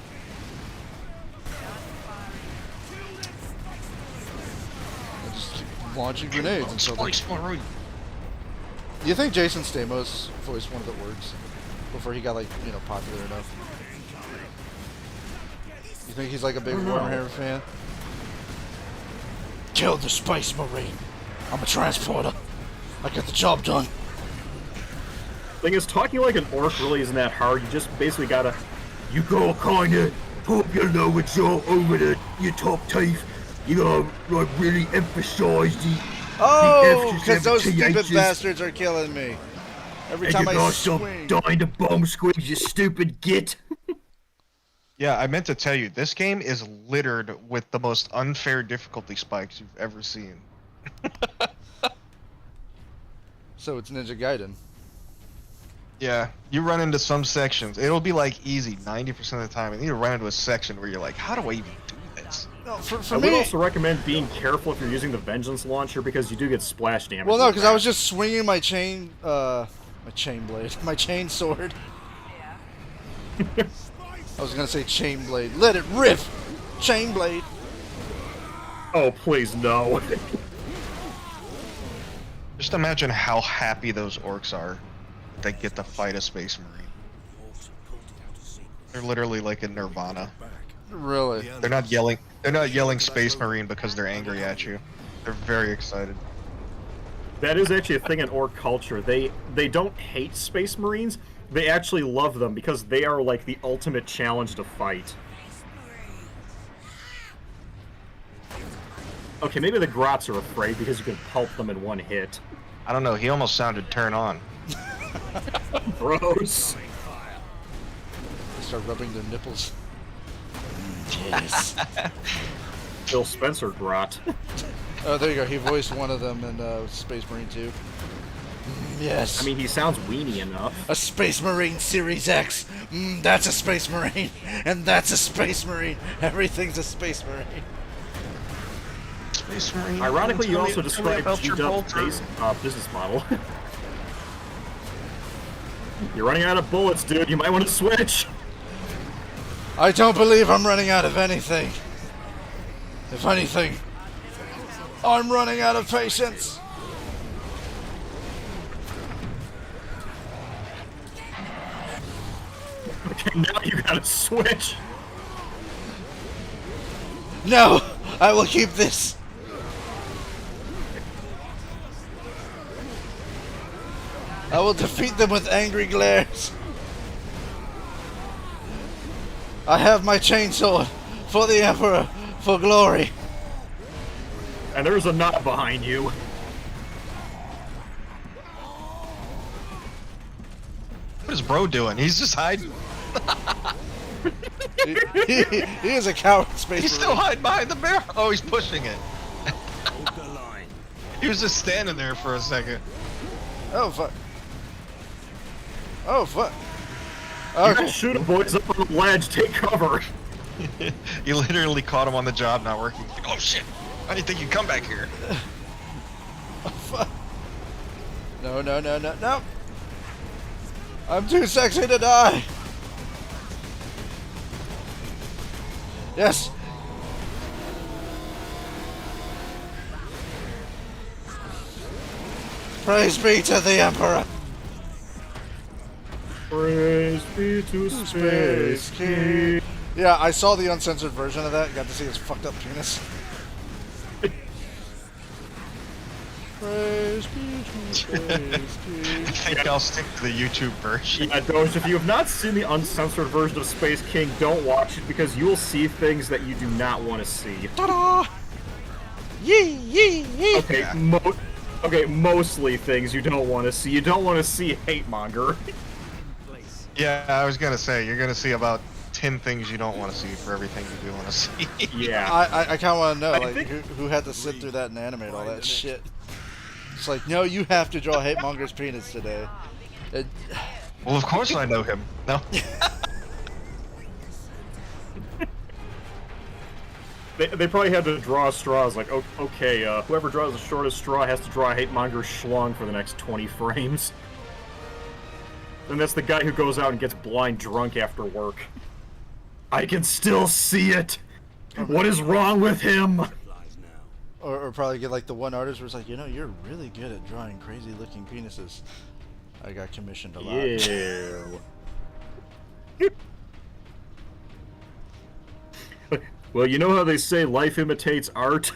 I just keep launching grenades until
Spice Marine.
Do you think Jason Stamos voiced one of the words before he got popular enough? You think he's like a big Warhammer fan? Kill the Space Marine. I'm a transporter. I get the job done.
Thing is, talking like an orc really isn't that hard. You just basically gotta... You gotta kinda pop your lower jaw over your top teeth. You gotta really emphasize the...
Oh, because those stupid bastards are killing me. Every time I swing.
Dying to bomb squeeze, you stupid git.
Yeah, I meant to tell you, this game is littered with the most unfair difficulty spikes you've ever seen.
So it's Ninja Gaiden.
Yeah, you run into some sections. It'll be like easy 90% of the time, and you run into a section where you're like, how do I even do this?
No, for
I
me,
would also recommend being careful if you're using the Vengeance Launcher because you do get splash damage.
well, no, because I was just swinging my chain blade, my chain sword. I was gonna say chain blade. Let it rip! Chain blade!
Oh, please, no.
Just imagine how happy those orcs are that they get to fight a space marine. They're literally like in Nirvana.
Really?
They're not yelling space marine because they're angry at you. They're very excited.
That is actually a thing in orc culture. They don't hate Space Marines. They actually love them because they are like the ultimate challenge to fight. Okay, maybe the Grots are afraid because you can pulp them in one hit.
I don't know. He almost sounded turn on.
Gross.
They start rubbing their nipples. Yes.
Phil Spencer Grot.
Oh, there you go. He voiced one of them in Space Marine 2. Yes.
I mean, he sounds weenie enough.
A Space Marine Series X. That's a Space Marine. And that's a Space Marine. Everything's a Space Marine.
Space Marine.
Ironically, you also
Tell me
described
about your
G-Dub's
bolter.
business model. You're running out of bullets, dude. You might want to switch.
I don't believe I'm running out of anything. If anything, I'm running out of patience.
Okay, now you gotta switch.
No, I will keep this. I will defeat them with angry glares. I have my chainsaw for the Emperor, for glory.
And there's a knot behind you.
What is bro doing? He's just hiding.
He is a coward, Space
He's still
Marine.
hiding behind the barrel. Oh, he's pushing it. He was just standing there for a second.
Oh fuck. Oh fuck.
You
Okay.
gotta shoot him, boys, up on the ledge. Take cover.
You literally caught him on the job not working. He's like, oh shit! I didn't think you'd come back here.
Oh, fuck. No, no, no, no, no. I'm too sexy to die. Yes. Praise be to the Emperor.
Praise be to Space King.
Yeah, I saw the uncensored version of that. Got to see his fucked up penis. Praise be to Space King.
I think I'll stick to the YouTube version.
Yeah, Doge, if you have not seen the uncensored version of Space King, don't watch it because you will see things that you do not want to see.
Ta-da! Yee, yee, yee.
Okay, okay, mostly things you don't want to see. You don't want to see hate monger.
Yeah, I was gonna say you're gonna see about 10 things you don't want to see for everything you do want to see.
Yeah.
I kind of want to know, like,
think-
who had to sit through that and animate all that shit. It's like, no, you have to draw Hate Monger's penis today.
Well, of course I know him. No.
They probably had to draw straws. Like, okay, whoever draws the shortest straw has to draw hate monger schlong for the next 20 frames. And that's the guy who goes out and gets blind drunk after work. I can still see it! What is wrong with him?
Or probably get like the one artist where it's like, you know, you're really good at drawing crazy looking penises. I got commissioned a lot.
Ew. Well, you know how they say life imitates art?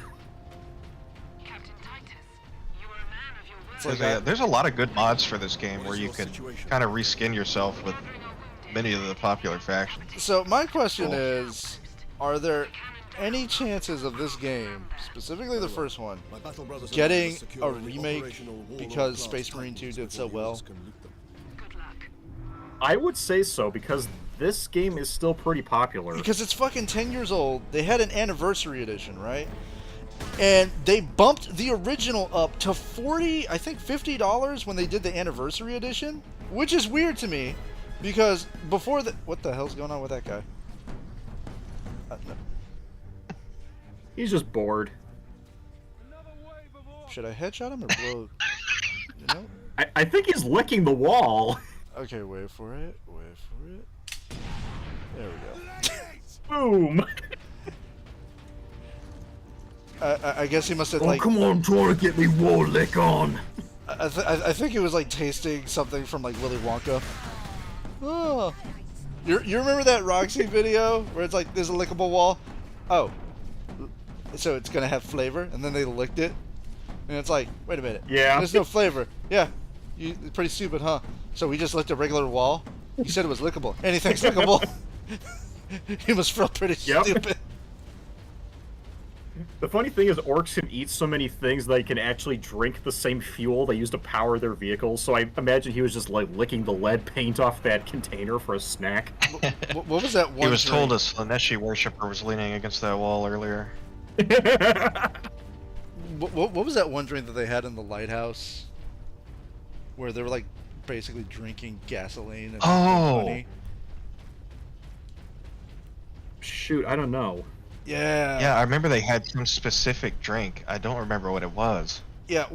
There's a lot of good mods for this game where you can kind of reskin yourself with many of the popular factions.
So my question is, are there any chances of this game, specifically the first one, getting a remake because Space Marine 2 did so well?
I would say so, because this game is still pretty popular.
Because it's fucking 10 years old. They had an anniversary edition, right? And they bumped the original up to $40, I think $50 when they did the anniversary edition, which is weird to me, because before the... What the hell's going on with that guy? No.
He's just bored.
Should I headshot him or blow? You know?
I think he's licking the wall.
Okay, wait for it. Wait for it. There we go.
Boom.
I guess he must have,
Oh,
like...
come on, try to get me wall lick on.
I think he was, like, tasting something from, like, Willy Wonka. Oh. You remember that Roxy video where it's like, there's a lickable wall? Oh. So it's gonna have flavor? And then they licked it? And it's like, wait a minute.
Yeah.
There's no flavor. Yeah. It's pretty stupid, huh? So we just licked a regular wall? You said it was lickable. Anything's lickable. He must feel pretty stupid.
The funny thing is, orcs can eat so many things they can actually drink the same fuel they use to power their vehicles. So I imagine he was just like licking the lead paint off that container for a snack.
What was that one?
He was told
drink?
a Slaneshi worshipper was leaning against that wall earlier.
What was that one drink that they had in the lighthouse? Where they were like basically drinking gasoline and honey.
Shoot, I don't know.
Yeah.
Yeah, I remember they had some specific drink. I don't remember what it was.
Yeah,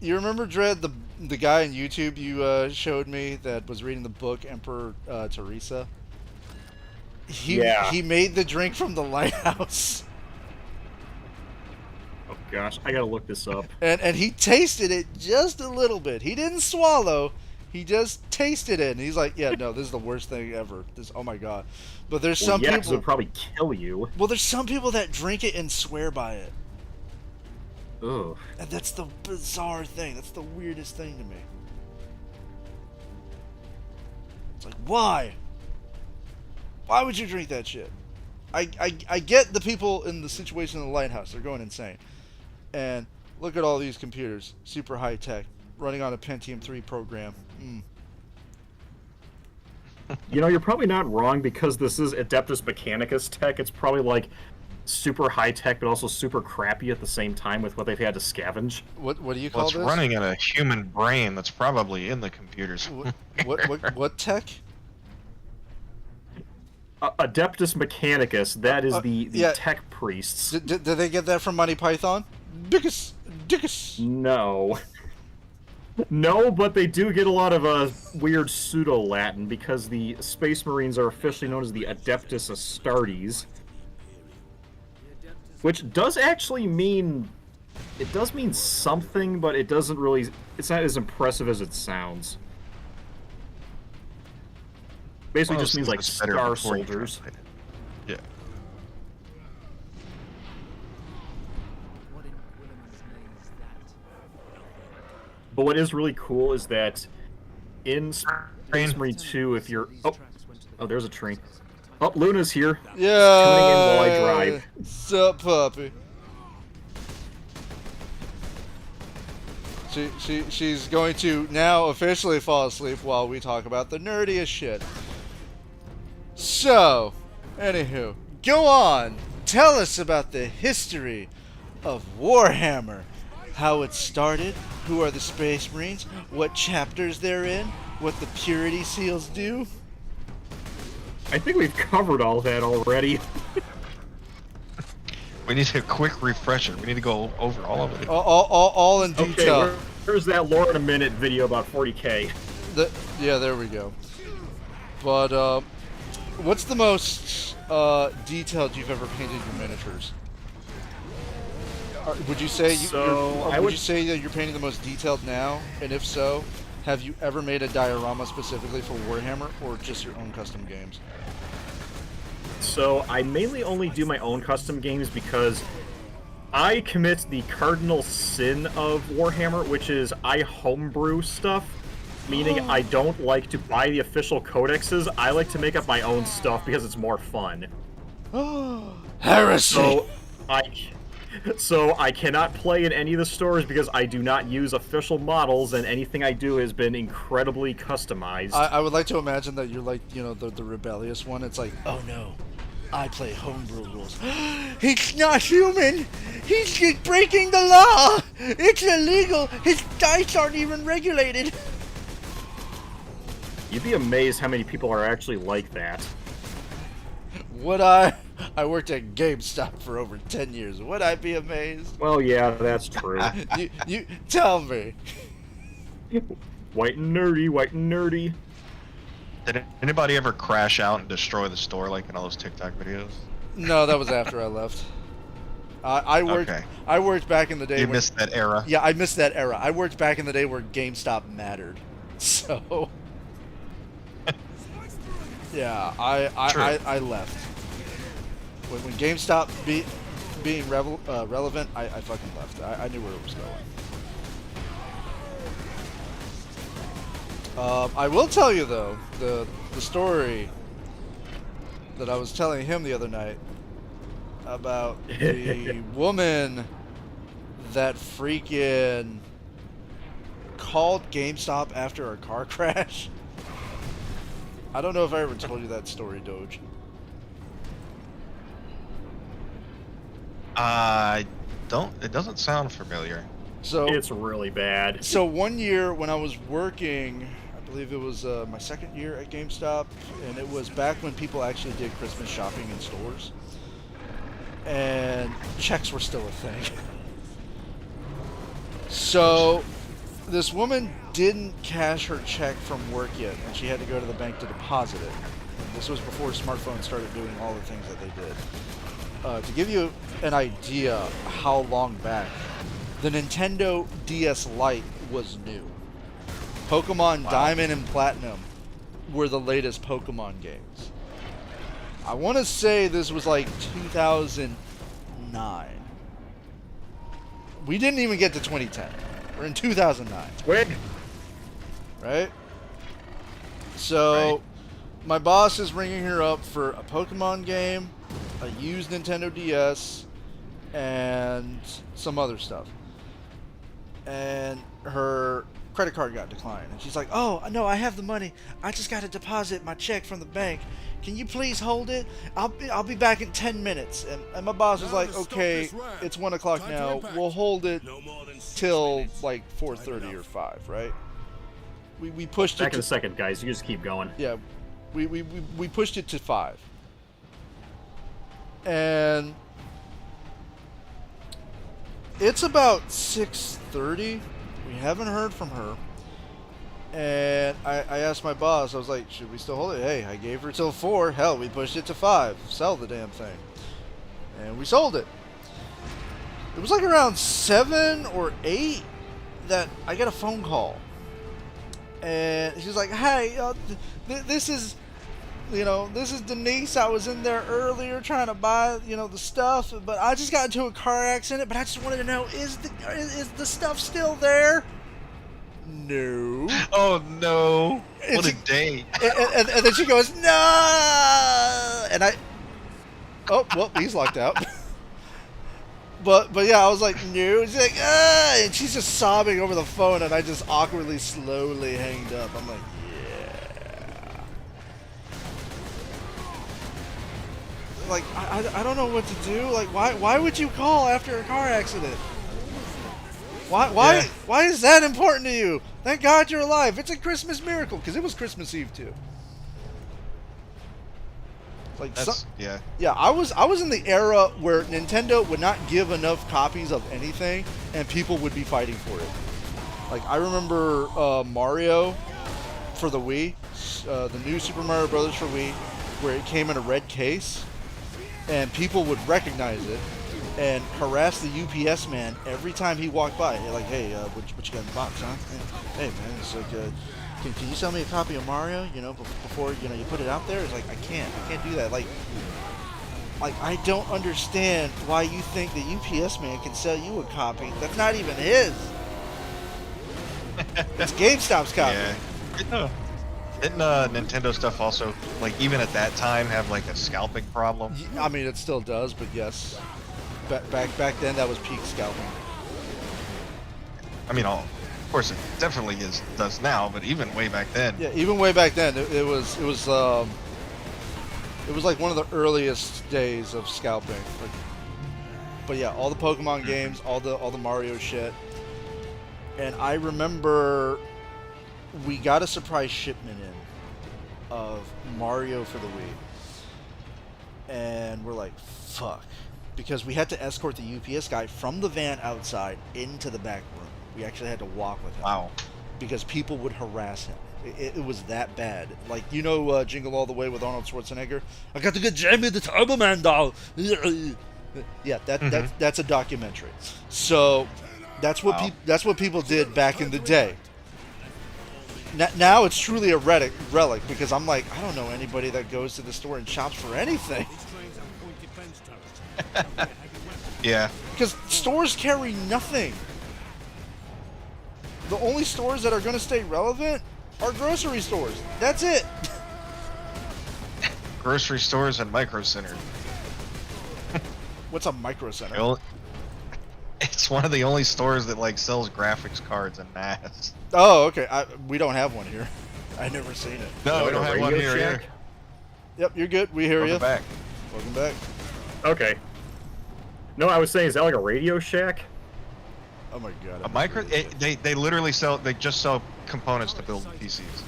you remember Dredd, the guy on YouTube you showed me that was reading the book Emperor Teresa? He made the drink from the lighthouse.
Oh gosh, I gotta look this up.
And he tasted it just a little bit. He didn't swallow. He just tasted it, and he's like, "Yeah, no, this is the worst thing ever. This, oh my god." But there's some
yeah, 'cause
people.
it'll probably kill you.
Well, there's some people that drink it and swear by it.
Ugh.
And that's the bizarre thing. That's the weirdest thing to me. It's like, why? Why would you drink that shit? I get the people in the situation in the lighthouse. They're going insane. And look at all these computers. Super high tech. Running on a Pentium 3 program.
You know, you're probably not wrong because this is Adeptus Mechanicus tech. It's probably like super high tech, but also super crappy at the same time with what they've had to scavenge.
What do you call
Well, it's
this?
running in a human brain that's probably in the computers.
What tech?
Adeptus Mechanicus. That is the
yeah.
tech priests.
Did they get that from Monty Python? Dickus.
No. No, but they do get a lot of weird pseudo-Latin because the Space Marines are officially known as the Adeptus Astartes. Which does actually mean... It does mean something, but it doesn't really... It's not as impressive as it sounds. Basically just means like Star Soldiers.
Yeah.
But what is really cool is that in Space Marine 2, if you're... Oh, there's a train. Oh, Luna's here.
Yeah.
Tuning in while I drive.
Sup, puppy? She's going to now officially fall asleep while we talk about the nerdiest shit. So, anywho, go on. Tell us about the history of Warhammer. How it started, who are the Space Marines, what chapters they're in, what the Purity Seals do.
I think we've covered all that already.
We need a quick refresher. We need to go over all of it.
All in detail.
Okay, where's that lore in a minute video about 40k?
Yeah, there we go. But, what's the most detailed you've ever painted your miniatures? Would you say would you say that you're painting the most detailed now? And if so, have you ever made a diorama specifically for Warhammer, or just your own custom games?
So I mainly only do my own custom games because I commit the cardinal sin of Warhammer, which is I homebrew stuff. Meaning I don't like to buy the official codexes. I like to make up my own stuff because it's more fun.
Heresy!
So I cannot play in any of the stores because I do not use official models, and anything I do has been incredibly customized.
I would like to imagine that you're like, you know, the rebellious one. It's like, oh no, I play homebrew rules. He's not human! He's just breaking the law! It's illegal! His dice aren't even regulated!
You'd be amazed how many people are actually like that.
Would I? I worked at GameStop for over 10 years. Would I be amazed?
Well, yeah, that's true.
you tell me.
White and nerdy, white and nerdy.
Did anybody ever crash out and destroy the store like in all those TikTok videos?
No, that was after I left. I worked. Okay. I worked back in the day.
You missed that era.
Yeah, I missed that era. I worked back in the day where GameStop mattered. So. Yeah, I left. When GameStop being relevant, I fucking left. I knew where it was going. I will tell you though, the story that I was telling him the other night about the woman that freaking called GameStop after a car crash? I don't know if I ever told you that story, Doge.
I don't. It doesn't sound familiar.
So
It's really bad.
So one year when I was working, I believe it was my second year at GameStop, and it was back when people actually did Christmas shopping in stores, and checks were still a thing. So this woman didn't cash her check from work yet, and she had to go to the bank to deposit it. And this was before smartphones started doing all the things that they did. To give you an idea how long back, the Nintendo DS Lite was new. Pokemon Diamond and Platinum were the latest Pokemon games. I want to say this was like 2009. We didn't even get to 2010. We're in 2009.
Wait.
Right? So, my boss is ringing her up for a Pokemon game, a used Nintendo DS, and some other stuff. And her credit card got declined. And she's like, oh, no, I have the money. I just got to deposit my check from the bank. Can you please hold it? I'll be back in 10 minutes. And my boss was like, okay, it's 1 o'clock now. We'll hold it till like 4:30 or 5, right? We pushed it
Back in a second, guys. You just keep going.
Yeah, we pushed it to 5. And it's about 6:30. We haven't heard from her. And I asked my boss, I was like, should we still hold it? Hey, I gave her till 4. Hell, we pushed it to 5. Sell the damn thing. And we sold it. It was like around 7 or 8 that I got a phone call. And she's like, hey, this is Denise. I was in there earlier trying to buy, the stuff, but I just got into a car accident, but I just wanted to know, is the stuff still there? No.
Oh no!
And
What a day!
And then she goes, no. And he's locked out. But yeah, I was like, no. She's like, and she's just sobbing over the phone, and I just awkwardly, slowly hanged up. I'm like, yeah. Like, I don't know what to do. Like, why would you call after a car accident? Why is that important to you? Thank God you're alive. It's a Christmas miracle, because it was Christmas Eve too. Like, yeah. I was in the era where Nintendo would not give enough copies of anything, and people would be fighting for it. Like, I remember Mario for the Wii, the new Super Mario Brothers for Wii, where it came in a red case, and people would recognize it and harass the UPS man every time he walked by. They're like, hey, what you got in the box, huh? Hey man, it's like, can you sell me a copy of Mario, before, you put it out there? It's like, I can't do that. Like, I don't understand why you think the UPS man can sell you a copy. That's not even his. It's GameStop's copy.
Yeah. Didn't Nintendo stuff also, like, even at that time, have like a scalping problem?
I mean, it still does, but yes. Back then, that was peak scalping.
I mean, of course, it definitely does now, but even way back then.
Yeah, even way back then, it was like one of the earliest days of scalping. But yeah, all the Pokemon games, all the Mario shit, and I remember we got a surprise shipment in of Mario for the Wii, and we're like, fuck. Because we had to escort the UPS guy from the van outside into the back room. We actually had to walk with him.
Wow.
Because people would harass him. It was that bad. Like, Jingle All the Way with Arnold Schwarzenegger? I got to get Jamie the Turbo Man doll. Yeah, that's a documentary. So that's what people did back in the day. Now it's truly a relic because I'm like, I don't know anybody that goes to the store and shops for anything.
Yeah.
Because stores carry nothing. The only stores that are going to stay relevant are grocery stores. That's it.
Grocery stores and Micro Center.
What's a micro center?
It's one of the only stores that like sells graphics cards en masse.
Oh, okay. We don't have one here. I've never seen it.
No, we don't have one
Radio
here.
Shack?
Yep, you're good. We hear you.
Welcome back.
Welcome back.
Okay. No, I was saying, is that like a Radio Shack?
Oh my god.
A micro? They literally sell. They just sell components to build PCs.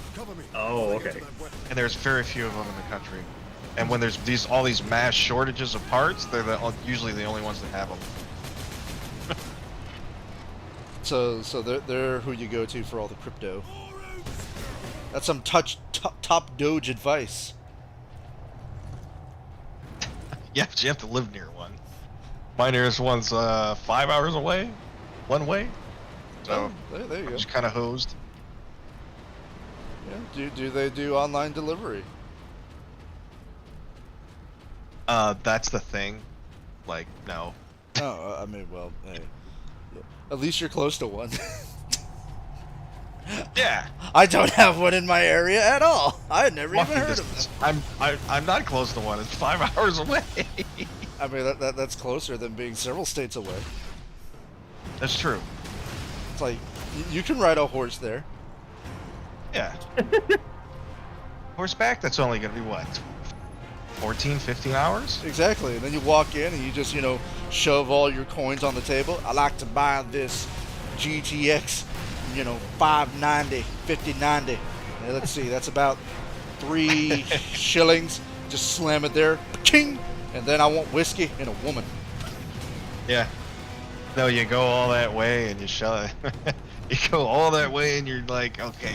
Oh, okay.
And there's very few of them in the country. And when there's all these mass shortages of parts, they're usually the only ones that have them.
So they're who you go to for all the crypto. That's some top Doge advice.
Yeah, but you have to live near one. My nearest one's 5 hours away, one way. So
there you go.
just kind of hosed.
Yeah. Do they do online delivery?
That's the thing. Like, no.
Oh, I mean, well, hey. Yeah. At least you're close to one.
Yeah.
I don't have one in my area at all. I had never even heard of this.
I'm not close to one. It's 5 hours away.
I mean, that's closer than being several states away.
That's true.
It's like, you can ride a horse there.
Yeah. Horseback, that's only going to be what? 14, 15 hours?
Exactly. And then you walk in and you just, shove all your coins on the table. I like to buy this GTX, 590, 5090. Now, let's see, that's about 3 shillings. Just slam it there. King! And then I want whiskey and a woman.
Yeah. No, you go all that way and you shove you go all that way and you're like, okay,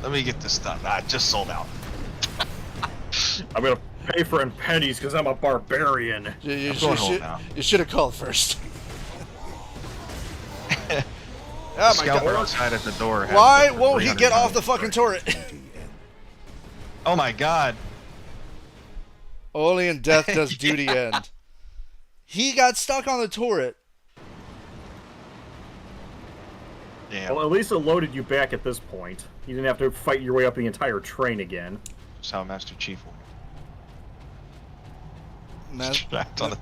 let me get this stuff. Ah, it just sold out.
I'm gonna pay for it in pennies because I'm a barbarian.
You should have called first. Oh my
Scalper
god.
outside at the door.
Why won't he get off the fucking turret?
Oh my god.
Only in death does duty end. He got stuck on the turret.
Yeah.
Well, at least it loaded you back at this point. You didn't have to fight your way up the entire train again.
That's how Master Chief went. Strapped on the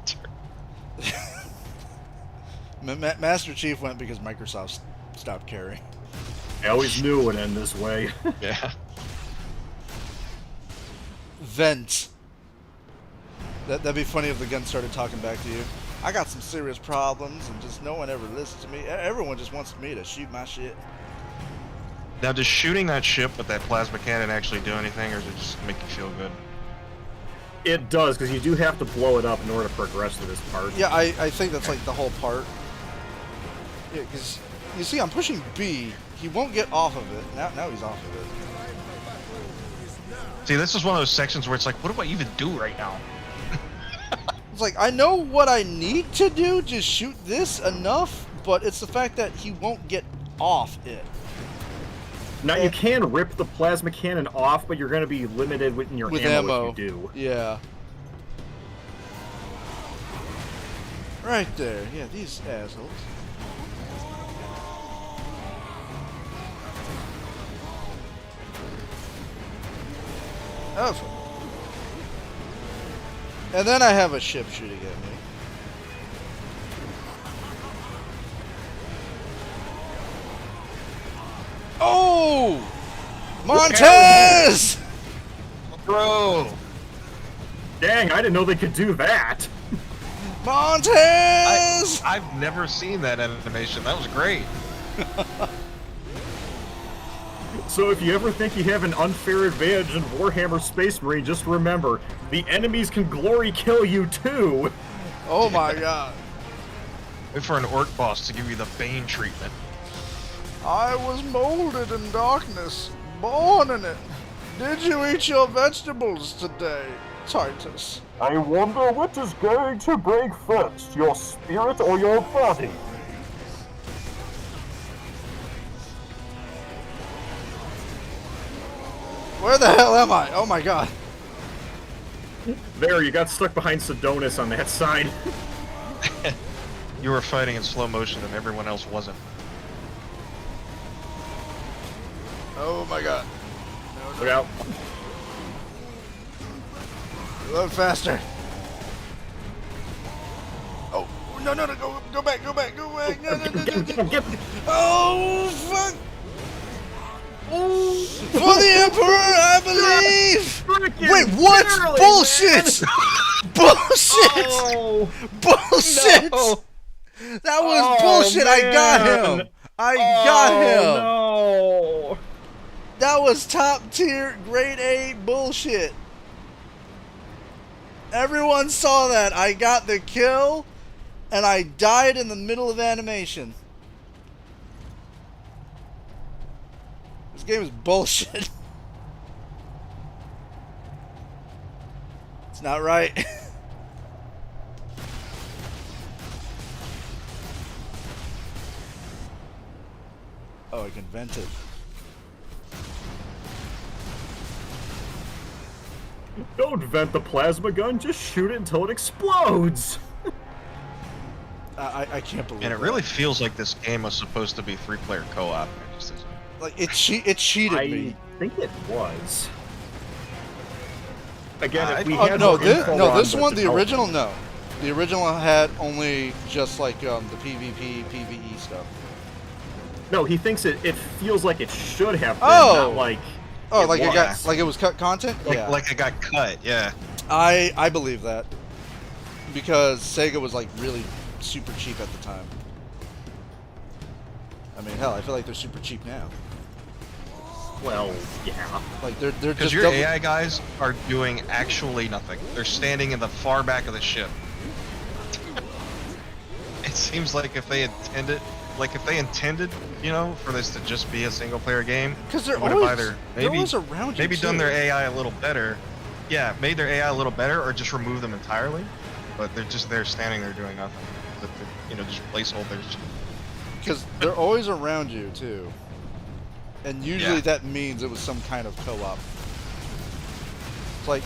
turret.
Master Chief went because Microsoft stopped caring.
I always knew it would end this way.
Yeah.
Vent. That'd be funny if the gun started talking back to you. I got some serious problems, and just no one ever listens to me. Everyone just wants me to shoot my shit.
Now, does shooting that ship with that plasma cannon actually do anything, or does it just make you feel good?
It does, because you do have to blow it up in order to progress to this part.
Yeah, I think that's like the whole part. Yeah, because you see, I'm pushing B. He won't get off of it. Now he's off of it.
See, this is one of those sections where it's like, what do I even do right now?
It's like, I know what I need to do, just shoot this enough, but it's the fact that he won't get off it.
Now, you can rip the plasma cannon off, but you're going to be limited with your ammo if you do.
Yeah. Right there. Yeah, these assholes. Oh. And then I have a ship shooting at me. Oh! Montez!
Bro!
Dang, I didn't know they could do that.
Montez!
I've never seen that animation. That was great.
So if you ever think you have an unfair advantage in Warhammer Space Marine, just remember, the enemies can glory kill you too!
Oh my god.
Wait for an orc boss to give you the Bane treatment.
I was molded in darkness, born in it. Did you eat your vegetables today, Titus?
I wonder which is going to break first, your spirit or your body?
Where the hell am I? Oh my god.
There, you got stuck behind Sidonis on that side.
You were fighting in slow motion and everyone else wasn't.
Oh my god. No,
Look out.
Load faster. go back. No.
Get him.
Oh, fuck. For the Emperor, I believe! Wait, what?
Barely,
Bullshit! Bullshit!
Oh,
Bullshit!
no.
That was bullshit! I got
man.
him! I got him!
No.
That was top tier, grade A bullshit. Everyone saw that. I got the kill, and I died in the middle of animation. This game is bullshit. It's not right. Oh, I can vent it.
Don't vent the plasma gun, just shoot it until it explodes.
I can't believe
And it
that.
really feels like this game was supposed to be 3-player co-op. It just isn't.
Like it cheated me.
I think it was. Again, if we
Oh,
had
no,
more info on
this one, the
development-
original, no. The original had only just like the PvP, PvE stuff.
No, he thinks it feels like it should have been,
Oh!
not like.
Oh, like
was.
it got like it was cut content? Yeah.
Like it got cut, yeah.
I believe that. Because Sega was like really super cheap at the time. I mean, hell, I feel like they're super cheap now.
Well, yeah.
Like they're
Because
just
your
double-
AI guys are doing actually nothing. They're standing in the far back of the ship. It seems like if they intended, you know, for this to just be a single-player game,
Because they're
would have
always,
either
they're always around you
maybe done
too.
their AI a little better. Yeah, made their AI a little better, or just remove them entirely. But they're just there standing there doing nothing. But you know, just placeholders.
Because they're always around you too. And usually
Yeah.
that means it was some kind of co-op. It's like,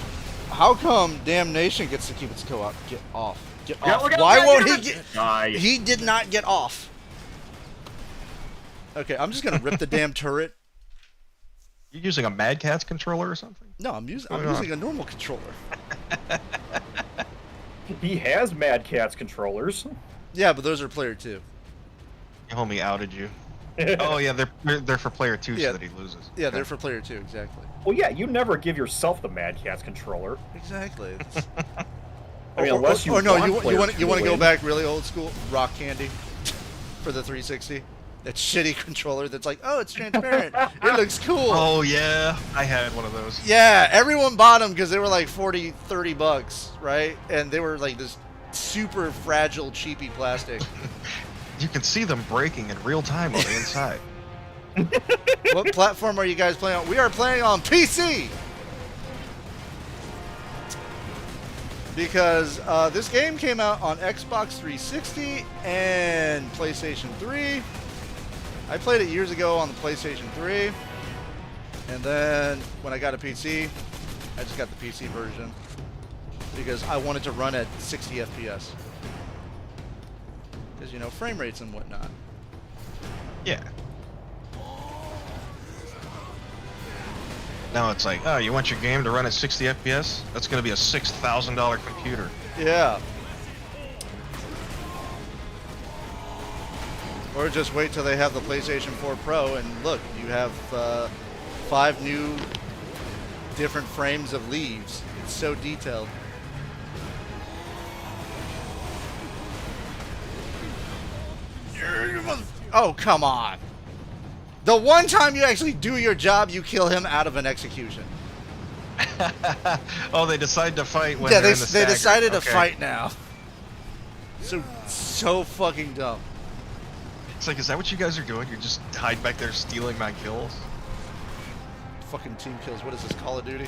how come Damnation gets to keep its co-op? Get off. Get
Yeah,
off.
look out,
Why
yeah,
won't
yeah,
he get...
Die.
He did not get off. Okay, I'm just gonna rip the damn turret.
You using a Mad Catz controller or something?
No, I'm using
What's going on?
a normal controller.
He has Mad Catz controllers.
Yeah, but those are player 2.
Your homie outed you. Oh yeah, they're for player 2
Yeah.
so that he loses.
Yeah,
Okay.
they're for player 2, exactly.
Well, yeah, you never give yourself the Mad Catz controller.
Exactly.
I mean, unless you
or no,
want
you
player
want
two
to go
win.
back really old school, rock candy for the 360. That shitty controller that's like, oh, it's transparent. It looks cool.
Oh yeah, I had one of those.
Yeah, everyone bought them because they were like 40, 30 bucks, right? And they were like this super fragile, cheapy plastic.
You can see them breaking in real time on the inside.
What platform are you guys playing on? We are playing on PC! Because this game came out on Xbox 360 and PlayStation 3. I played it years ago on the PlayStation 3. And then when I got a PC, I just got the PC version. Because I wanted to run at 60 FPS. Because, you know, frame rates and whatnot.
Yeah. Now it's like, oh, you want your game to run at 60 FPS? That's going to be a $6,000 computer.
Yeah. Or just wait till they have the PlayStation 4 Pro and look, you have 5 new different frames of leaves. It's so detailed. Oh, come on. The one time you actually do your job, you kill him out of an execution.
Oh, they decide to fight when
Yeah,
they're
they
in the stagger.
decided to
Okay.
fight now. So fucking dumb.
It's like, is that what you guys are doing? You're just hiding back there stealing my kills?
Fucking team kills. What is this, Call of Duty?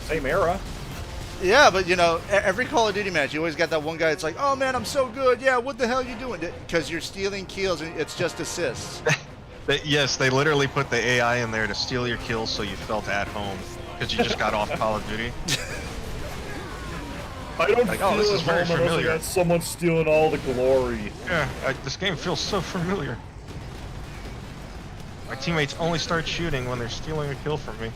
Same era.
Yeah, but you know, every Call of Duty match, you always got that one guy that's like, oh man, I'm so good. Yeah, what the hell are you doing? Because you're stealing kills and it's just assists.
Yes, they literally put the AI in there to steal your kills so you felt at home. Because you just got off Call of Duty.
I don't
Like,
feel
oh, this
at
is very
home unless I
familiar.
got someone stealing all the glory.
Yeah, this game feels so familiar. My teammates only start shooting when they're stealing a kill from me.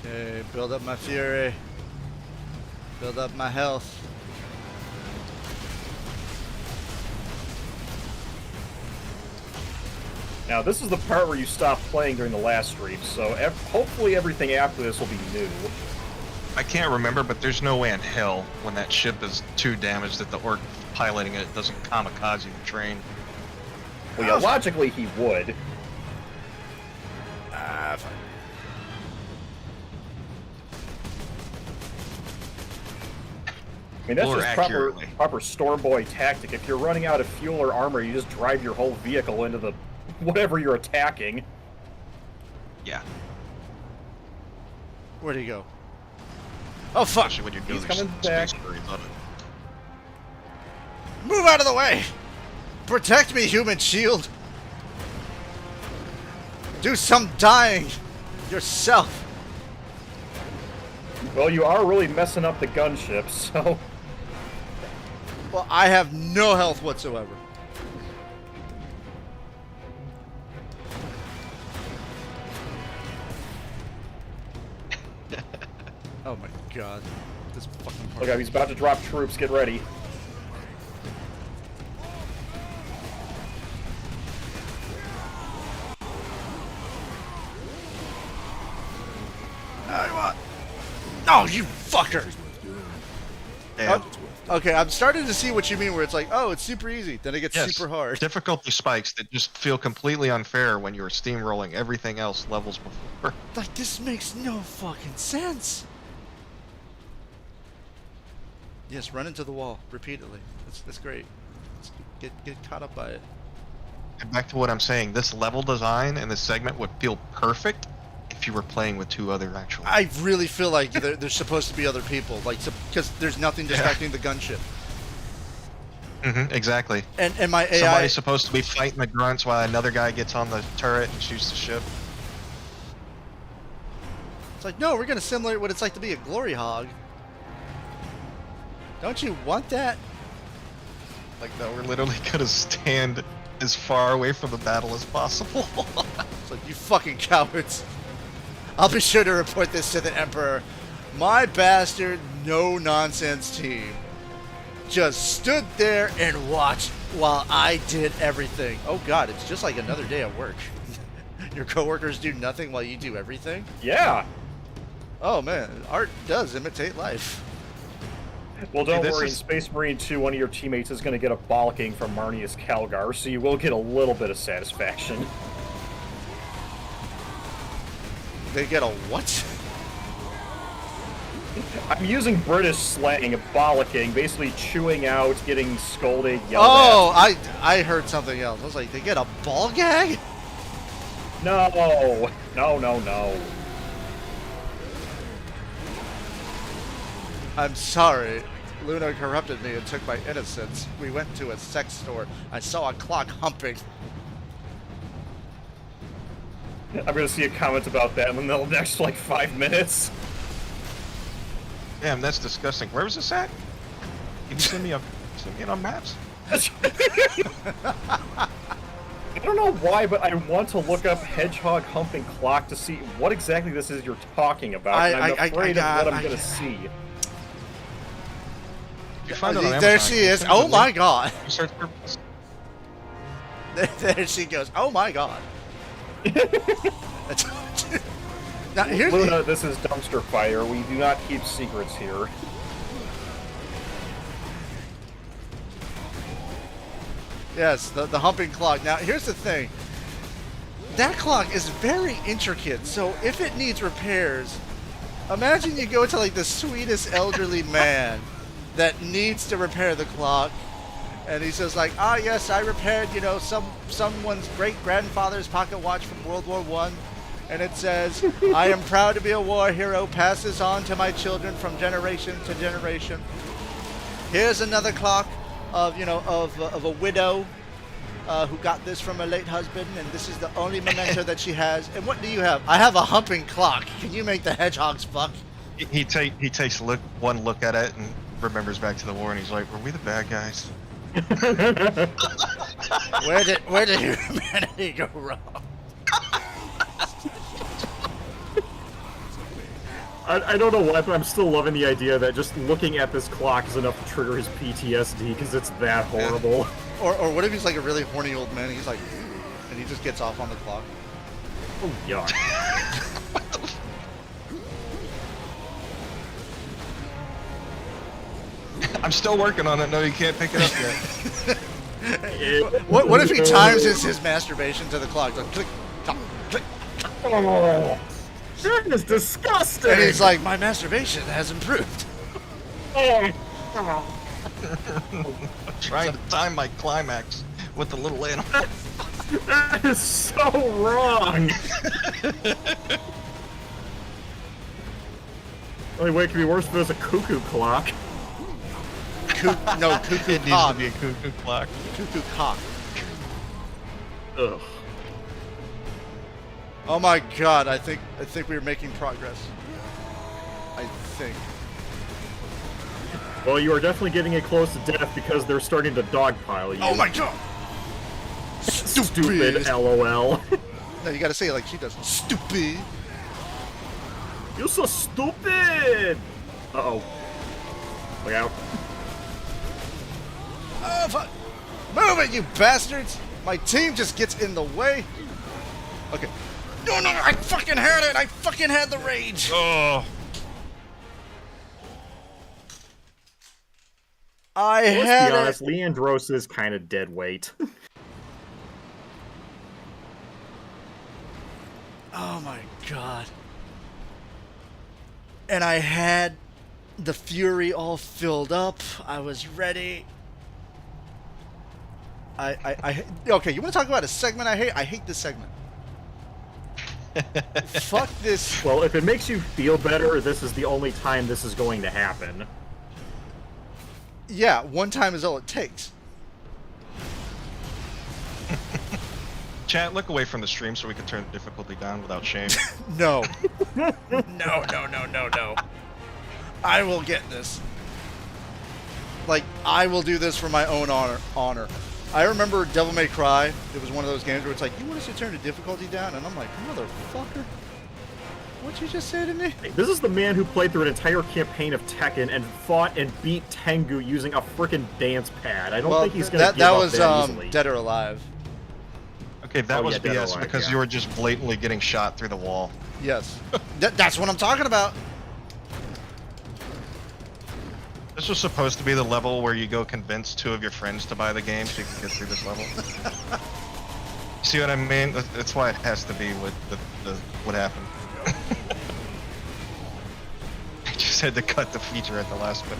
Okay, build up my fury. Build up my health.
Now, this is the part where you stopped playing during the last stream, so hopefully everything after this will be new.
I can't remember, but there's no way in hell when that ship is too damaged that the orc piloting it doesn't kamikaze the train.
Well, yeah, logically he would.
Fine.
I mean, that's
More
just
accurately.
proper Storm Boy tactic. If you're running out of fuel or armor, you just drive your whole vehicle into the whatever you're attacking.
Yeah.
Where'd he go? Oh, fuck!
Especially when you're doing
He's coming back.
space marines on it.
Move out of the way! Protect me, human shield! Do some dying yourself!
Well, you are really messing up the gunship, so...
Well, I have no health whatsoever. Oh my god. This fucking part.
Look out, he's about to drop troops, get ready.
Oh, you fucker!
Yeah.
Okay, I'm starting to see what you mean where it's like, oh, it's super easy, then it gets
Yes,
super hard.
difficulty spikes that just feel completely unfair when you're steamrolling everything else levels before.
Like, this makes no fucking sense. Yes, run into the wall repeatedly. That's great. Let's get caught up by it.
And back to what I'm saying, this level design and this segment would feel perfect if you were playing with two other actual.
I really feel like there's supposed to be other people, like, because there's nothing distracting the gunship.
Exactly.
And my AI.
Somebody's supposed to be fighting the grunts while another guy gets on the turret and shoots the ship.
It's like, no, we're gonna simulate what it's like to be a glory hog. Don't you want that?
Like, no, we're literally gonna stand as far away from the battle as possible.
It's like, you fucking cowards. I'll be sure to report this to the Emperor. My bastard, no-nonsense team just stood there and watched while I did everything. Oh god, it's just like another day at work. Your coworkers do nothing while you do everything?
Yeah!
Oh man, art does imitate life.
Well, don't
this
worry, in
is-
Space Marine 2, one of your teammates is going to get a bollocking from Marnius Calgar, so you will get a little bit of satisfaction.
They get a what?
I'm using British slang, bollocking, basically chewing out, getting scolded, yelled
Oh, I heard something else. I was like, they get a ball gag?
at. No! No.
I'm sorry. Luna corrupted me and took my innocence. We went to a sex store. I saw a clock humping.
I'm going to see a comment about that in the next, like, 5 minutes.
Damn, that's disgusting. Where was this at? Can you send me it on maps?
I don't know why, but I want to look up hedgehog humping clock to see what exactly this is you're talking about. And I'm afraid of what I'm going to see.
You find it on
There
Amazon.
she is. Oh my god.
You search purpose.
There she goes. Oh my god. Now, here's
Luna, this is Dumpster Fire. We do not keep secrets here.
Yes, the humping clock. Now, here's the thing. That clock is very intricate, so if it needs repairs, imagine you go to like the sweetest elderly man that needs to repair the clock, and he says like, ah yes, I repaired, you know, someone's great-grandfather's pocket watch from World War I, and it says, I am proud to be a war hero, passes on to my children from generation to generation. Here's another clock of, you know, of a widow who got this from her late husband, and this is the only memento that she has. And what do you have? I have a humping clock. Can you make the hedgehogs fuck?
He takes one look at it and remembers back to the war, and he's like, "Were we the bad guys?"
Where did humanity go wrong?
I don't know why, but I'm still loving the idea that just looking at this clock is enough to trigger his PTSD because it's that horrible.
Or what if he's like a really horny old man? And he's like, and he just gets off on the clock.
Oh, yuck.
I'm still working on it. No, you can't pick it up yet.
What if he times his masturbation to the clock? Like, click, clock, click.
Oh, that is disgusting.
And he's like, my masturbation has improved.
Oh.
I'm trying to time my climax with the little animal.
That is so wrong. Only way it could be worse if it was a cuckoo clock.
No, cuckoo
It needs
cock.
to be a cuckoo clock.
Cuckoo cock.
Ugh.
Oh my god, I think we're making progress. I think.
Well, you are definitely getting it close to death because they're starting to dogpile you.
Oh my god!
Stupid LOL.
No, you gotta say it like she does. Stupid!
You're so stupid! Uh-oh. Look out.
Oh fuck! Move it, you bastards! My team just gets in the way. Okay. No, I fucking had it! I fucking had the rage!
Oh.
Let's be honest, Leandros is kind of dead weight.
Oh my god. And I had the fury all filled up. I was ready. Okay, you want to talk about a segment I hate? I hate this segment. Fuck this.
Well, if it makes you feel better, this is the only time this is going to happen.
Yeah, one time is all it takes.
Chat, look away from the stream so we can turn the difficulty down without shame.
No. No. I will get this. Like, I will do this for my own honor. I remember Devil May Cry. It was one of those games where it's like, you want us to turn the difficulty down? And I'm like, motherfucker. What'd you just say to me?
This is the man who played through an entire campaign of Tekken and fought and beat Tengu using a frickin' dance pad. I don't think he's gonna give up that easily.
Dead or Alive.
Okay, that was
Dead or
BS
Alive,
because
yeah.
you were just blatantly getting shot through the wall.
Yes. That's what I'm talking about.
This was supposed to be the level where you go convince 2 of your friends to buy the game so you can get through this level. See what I mean? That's why it has to be with what happened. I just had to cut the feature at the last minute.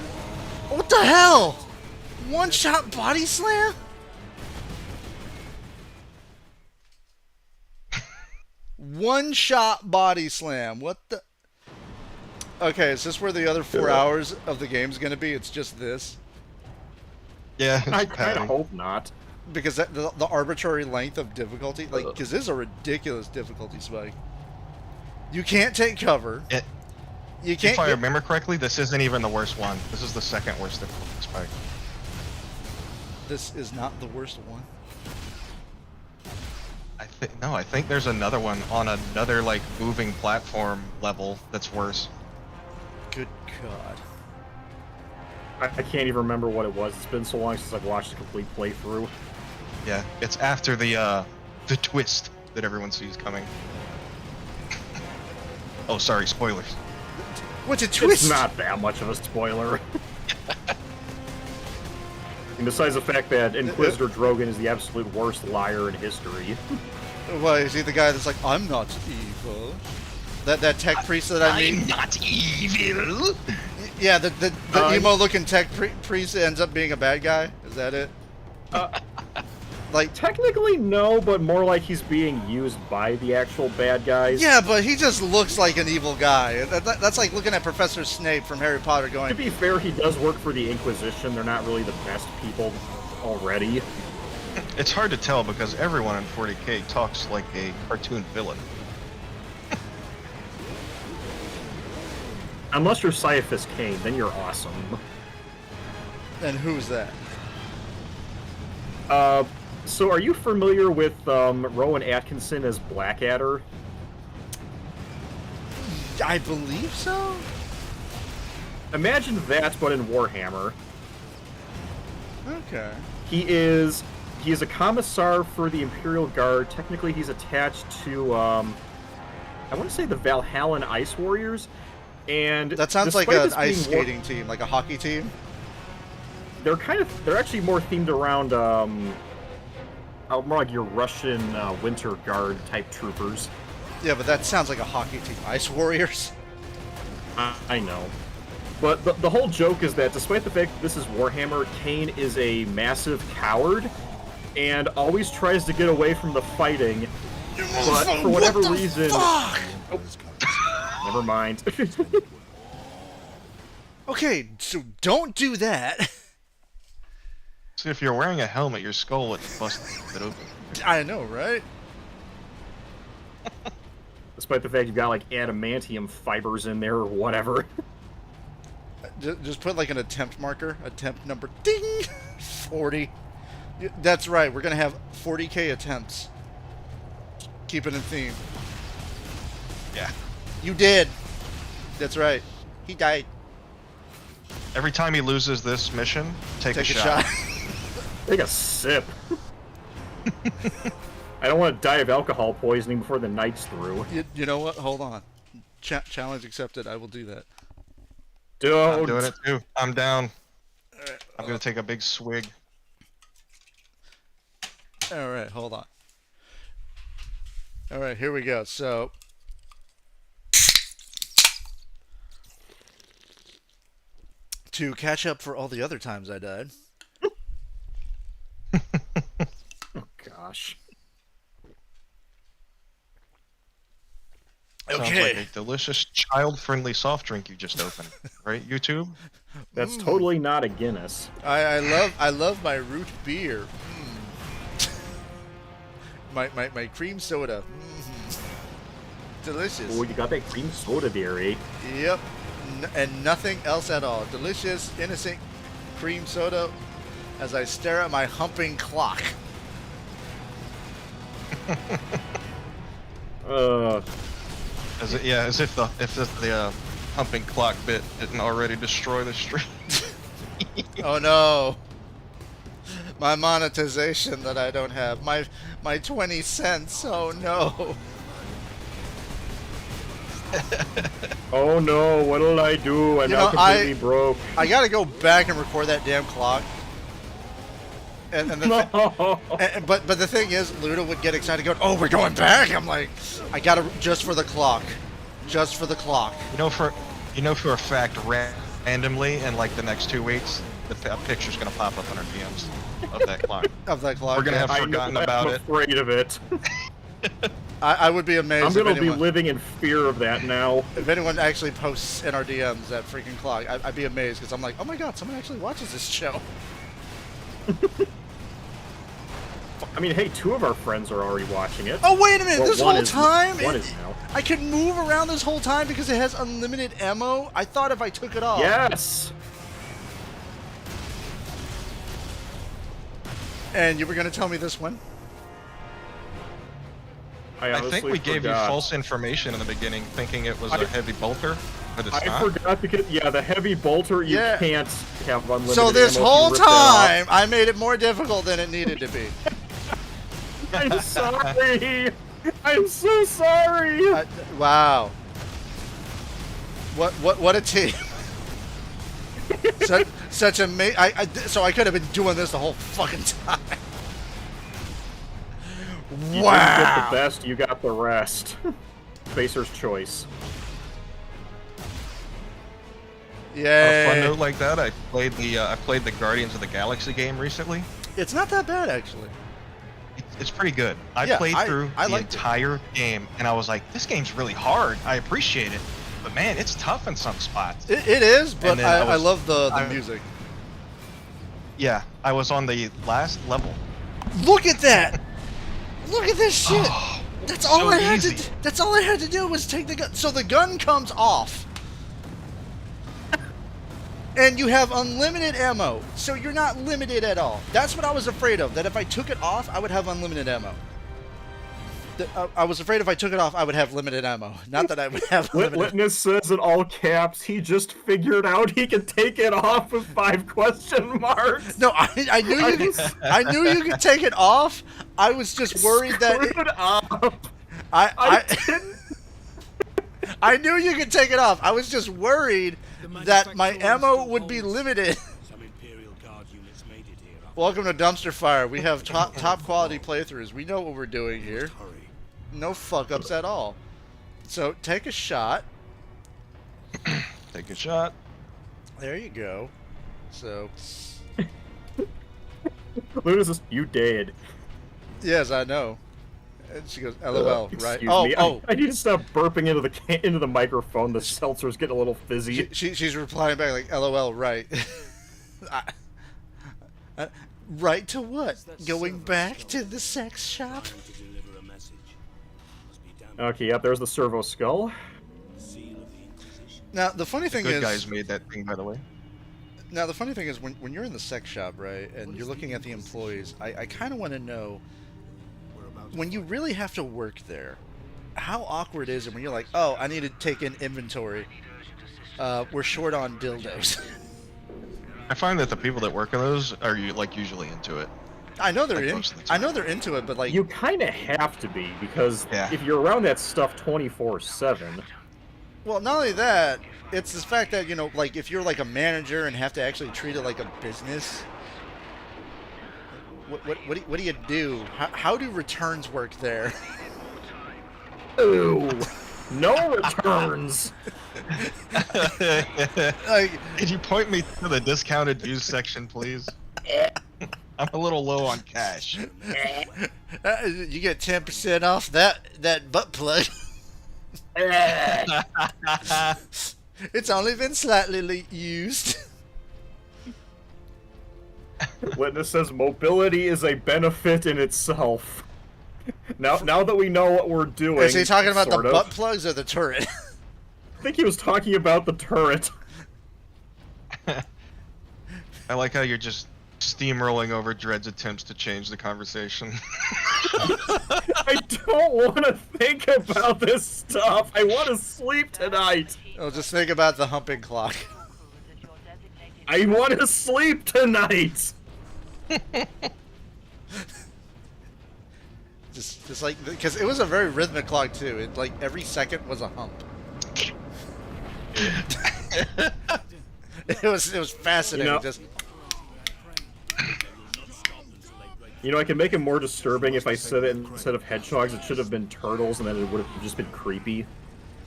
What the hell? One-shot body slam? One-shot body slam. What the... Okay, is this where the other 4 hours of the game's gonna be? It's just this?
Yeah,
I kind of hope not.
Because the arbitrary length of difficulty? Like, because this is a ridiculous difficulty spike. You can't take cover. You can't.
If I remember correctly, this isn't even the worst one. This is the second worst difficulty spike.
This is not the worst one.
I think there's another one on another like moving platform level that's worse.
Good God.
I can't even remember what it was. It's been so long since I've watched a complete playthrough.
Yeah, it's after the twist that everyone sees coming. Oh, sorry, spoilers.
What's a twist?
It's not that much of a spoiler. And besides the fact that Inquisitor Drogon is the absolute worst liar in history.
Why, is he the guy that's like, I'm not evil? That tech priest that I meet?
I'm not evil!
Yeah, the emo-looking tech priest ends up being a bad guy? Is that it? Like,
technically no, but more like he's being used by the actual bad guys.
Yeah, but he just looks like an evil guy. That's like looking at Professor Snape from Harry Potter going...
To be fair, he does work for the Inquisition. They're not really the best people already.
It's hard to tell because everyone in 40K talks like a cartoon villain.
Unless you're Caiaphas Cain, then you're awesome.
And who's that?
So are you familiar with Rowan Atkinson as Blackadder?
I believe so?
Imagine that, but in Warhammer.
Okay.
He is He's a commissar for the Imperial Guard. Technically, he's attached to, I want to say the Valhallan Ice Warriors. And
that sounds like an ice skating team, like a hockey team.
They're actually more themed around, more like your Russian Winter Guard type troopers.
Yeah, but that sounds like a hockey team. Ice Warriors?
I know. But the whole joke is that despite the fact that this is Warhammer, Kane is a massive coward and always tries to get away from the fighting. But for whatever reason...
Fuck?
Oh, never mind.
Okay, so don't do that.
See, if you're wearing a helmet, your skull would bust it open.
I know, right?
Despite the fact you've got like adamantium fibers in there or whatever.
Just put like an attempt marker. Attempt number ding 40. That's right. We're gonna have 40k attempts. Keep it in theme.
Yeah.
You did. That's right. He died.
Every time he loses this mission, take a shot.
Take a sip. I don't want to die of alcohol poisoning before the night's through.
You know what? Hold on. Challenge accepted. I will do that.
Don't.
I'm doing it too. I'm down. I'm gonna take a big swig.
All right, hold on. All right, here we go. So, to catch up for all the other times I died.
Oh gosh.
Sounds
Okay.
like a delicious child-friendly soft drink you just opened, right? YouTube.
That's totally not a Guinness.
I love my root beer. My cream soda. Delicious.
Oh, you got that cream soda there, eh?
Yep. And nothing else at all. Delicious, innocent cream soda as I stare at my humping clock.
As if the humping clock bit didn't already destroy the stream.
Oh no. My monetization that I don't have. My 20 cents. Oh no.
Oh no, what'll I do? I'm now completely broke.
I gotta go back and record that damn clock. And but the thing is, Luda would get excited going, oh, we're going back. I'm like, I gotta, just for the clock. Just for the clock.
You know for a fact, randomly in like the next 2 weeks, a picture's gonna pop up on our DMs of that clock.
Of that clock.
We're gonna have forgotten about it.
I'm afraid of it.
I would be amazed.
I'm gonna be living in fear of that now.
If anyone actually posts in our DMs that freaking clock, I'd be amazed because I'm like, oh my god, someone actually watches this show.
I mean, hey, 2 of our friends are already watching it.
Oh wait a minute!
Well,
this whole time,
one is now.
I can move around this whole time because it has unlimited ammo. I thought if I took it off.
Yes.
And you were gonna tell me this one?
I think we gave you false information in the beginning, thinking it was a heavy bolter, but it's not.
I forgot because the heavy bolter you can't have unlimited.
So this
ammo if
whole
you rip that
time, I made it more difficult than it needed to be.
I'm sorry. I'm so sorry.
Wow. What a team. such a so I could have been doing this the whole fucking time.
You
Wow.
didn't get the best, you got the rest. Facer's choice.
Yay.
On a fun note like that, I played the Guardians of the Galaxy game recently.
It's not that bad actually.
It's pretty good. I played through the entire game, and I was like, this game's really hard. I appreciate it, but man, it's tough in some spots.
It is, but I love the music.
Yeah, I was on the last level.
Look at that! Look at this shit! That's all
so
I had
easy.
to. That's all I had to do was take the gun. So the gun comes off, and you have unlimited ammo. So you're not limited at all. That's what I was afraid of. That if I took it off, I would have unlimited ammo. I was afraid if I took it off, I would have limited ammo. Not that I would have limited.
Witness says in all caps, he just figured out he could take it off with 5 question marks.
No, I knew you. I knew you could take it off. I was just worried that. I knew you could take it off. I was just worried that my ammo would be limited. Welcome to Dumpster Fire. We have top quality playthroughs. We know what we're doing here. No fuck ups at all. So take a shot.
Take a shot.
There you go. So.
Luna says, "You dead."
Yes, I know. And she goes, "LOL." Right?
Excuse
Oh,
me.
oh.
I need to stop burping into the microphone. The seltzer's getting a little fizzy.
She's replying back like, "LOL." Right. Right to what? Going back to the sex shop?
Okay, yep, there's the servo skull.
Now, the funny thing is...
Good guys made that thing, by the way.
Now, the funny thing is, when you're in the sex shop, right, and you're looking at the employees, I kind of want to know, when you really have to work there, how awkward is it when you're like, oh, I need to take in inventory. We're short on dildos.
I find that the people that work on those are usually into it.
I know they're I know they're into it, but like
you kind of have to be because if you're around that stuff 24/7.
Well, not only that, it's the fact that like if you're like a manager and have to actually treat it like a business. What do you do? How do returns work there?
Ooh, no returns.
Could you point me to the discounted used section, please? I'm a little low on cash.
You get 10% off that butt plug. It's only been slightly used.
Witness says mobility is a benefit in itself. Now that we know what we're doing...
Is he talking about the
sort of.
butt plugs or the turret?
I think he was talking about the turret.
I like how you're just steamrolling over Dred's attempts to change the conversation.
I don't want to think about this stuff. I want to sleep tonight.
Oh, just think about the humping clock.
I want to sleep tonight.
just like, because it was a very rhythmic clock too. It like every second was a hump. It was fascinating.
I can make it more disturbing if I said it instead of hedgehogs. It should have been turtles, and then it would have just been creepy.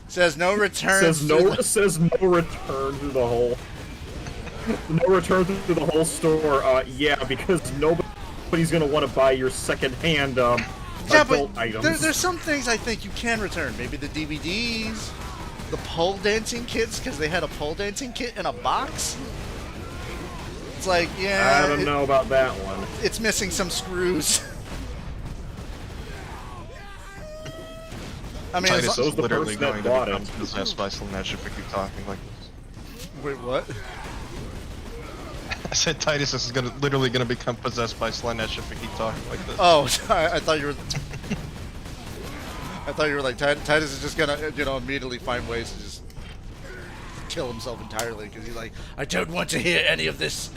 Says no return.
Says no return through the hole. No return through the whole store. Yeah, because nobody's gonna want to buy your second-hand adult items.
There's some things I think you can return. Maybe the DVDs, the pole dancing kits, because they had a pole dancing kit in a box. It's like, yeah.
I don't know about that one.
It's missing some screws. I mean,
Titus is
the
literally
person that
going to
bought
become
it.
possessed by Slanesh if we keep talking like this.
Wait, what?
I said Titus is literally going to become possessed by Slanesh if we keep talking like this.
Oh, I thought you were. I thought you were like Titus is just gonna, immediately find ways to just kill himself entirely because he's like, I don't want to hear any of this.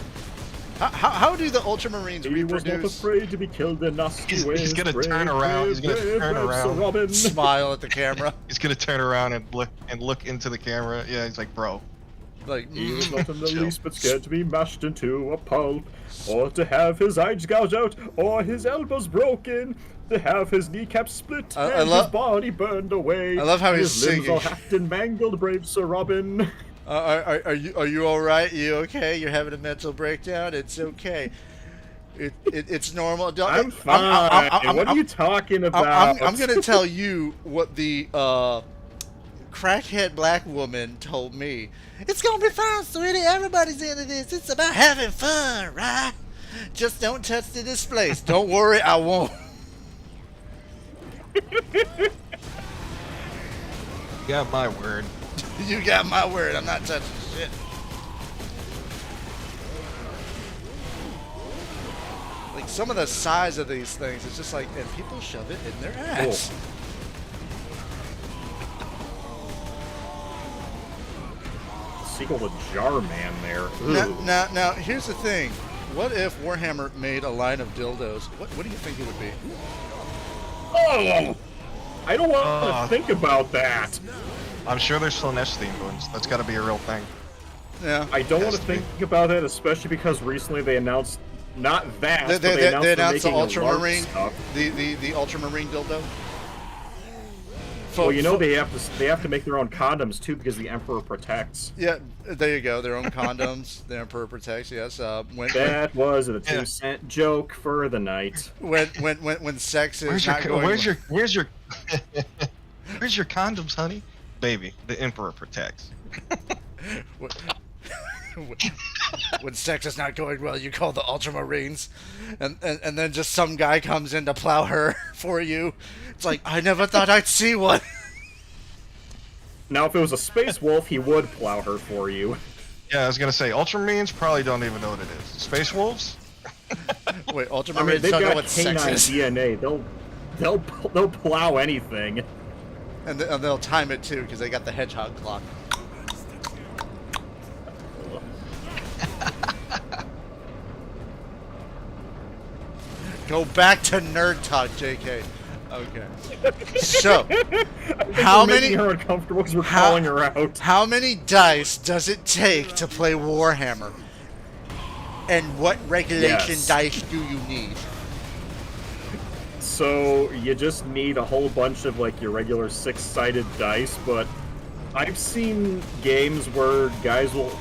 How do the Ultramarines reproduce?
He was not afraid to be killed in nasty ways.
He's gonna turn around. He's gonna turn around.
Smile at the camera.
He's gonna turn around and look into the camera. Yeah, he's like, bro.
Like,
he was not in the least bit scared to be mashed into a pulp, or to have his eyes gouged out, or his elbows broken, to have his kneecaps split, and his body burned away.
I love how he's
his limbs
singing.
all hacked and mangled, brave Sir Robin.
Are you all right? You okay? You're having a mental breakdown? It's okay. It's normal.
I'm fine. What are you talking about?
I'm gonna tell you what the crackhead black woman told me. It's gonna be fine, sweetie. Everybody's into this. It's about having fun, right? Just don't touch the displays. Don't worry, I won't.
You got my word.
You got my word. I'm not touching shit. like some of the size of these things, it's just like, and people shove it in their ass.
Sequel to Jar Man there.
Now, here's the thing. What if Warhammer made a line of dildos? What do you think it would be?
Oh! I don't want to think about that.
I'm sure there's Slanesh themed ones. That's got to be a real thing.
Yeah.
I don't want to think about that, especially because recently they announced not that, but they announced
the
the
ultramarine,
stuff.
the ultramarine dildo.
Well, you know they have to make their own condoms too because the Emperor protects.
Yeah, there you go. Their own condoms. The Emperor protects. Yes.
That was a 2-cent joke for the night.
When sex is
where's your where's your condoms, honey? Baby, the Emperor protects.
When sex is not going well, you call the Ultramarines, and then just some guy comes in to plow her for you. It's like, I never thought I'd see one.
Now, if it was a Space Wolf, he would plow her for you.
Yeah, I was gonna say, Ultramarines probably don't even know what it is. Space Wolves?
Wait, Ultramarines don't know what sex is.
DNA. They'll plow anything.
And they'll time it too, because they got the hedgehog clock. Go back to nerd talk, JK. Okay. So, how many?
Her uncomfortable because we're calling her out.
How many dice does it take to play Warhammer? And what regulation dice do you need?
So you just need a whole bunch of like your regular 6-sided dice, but I've seen games where guys will.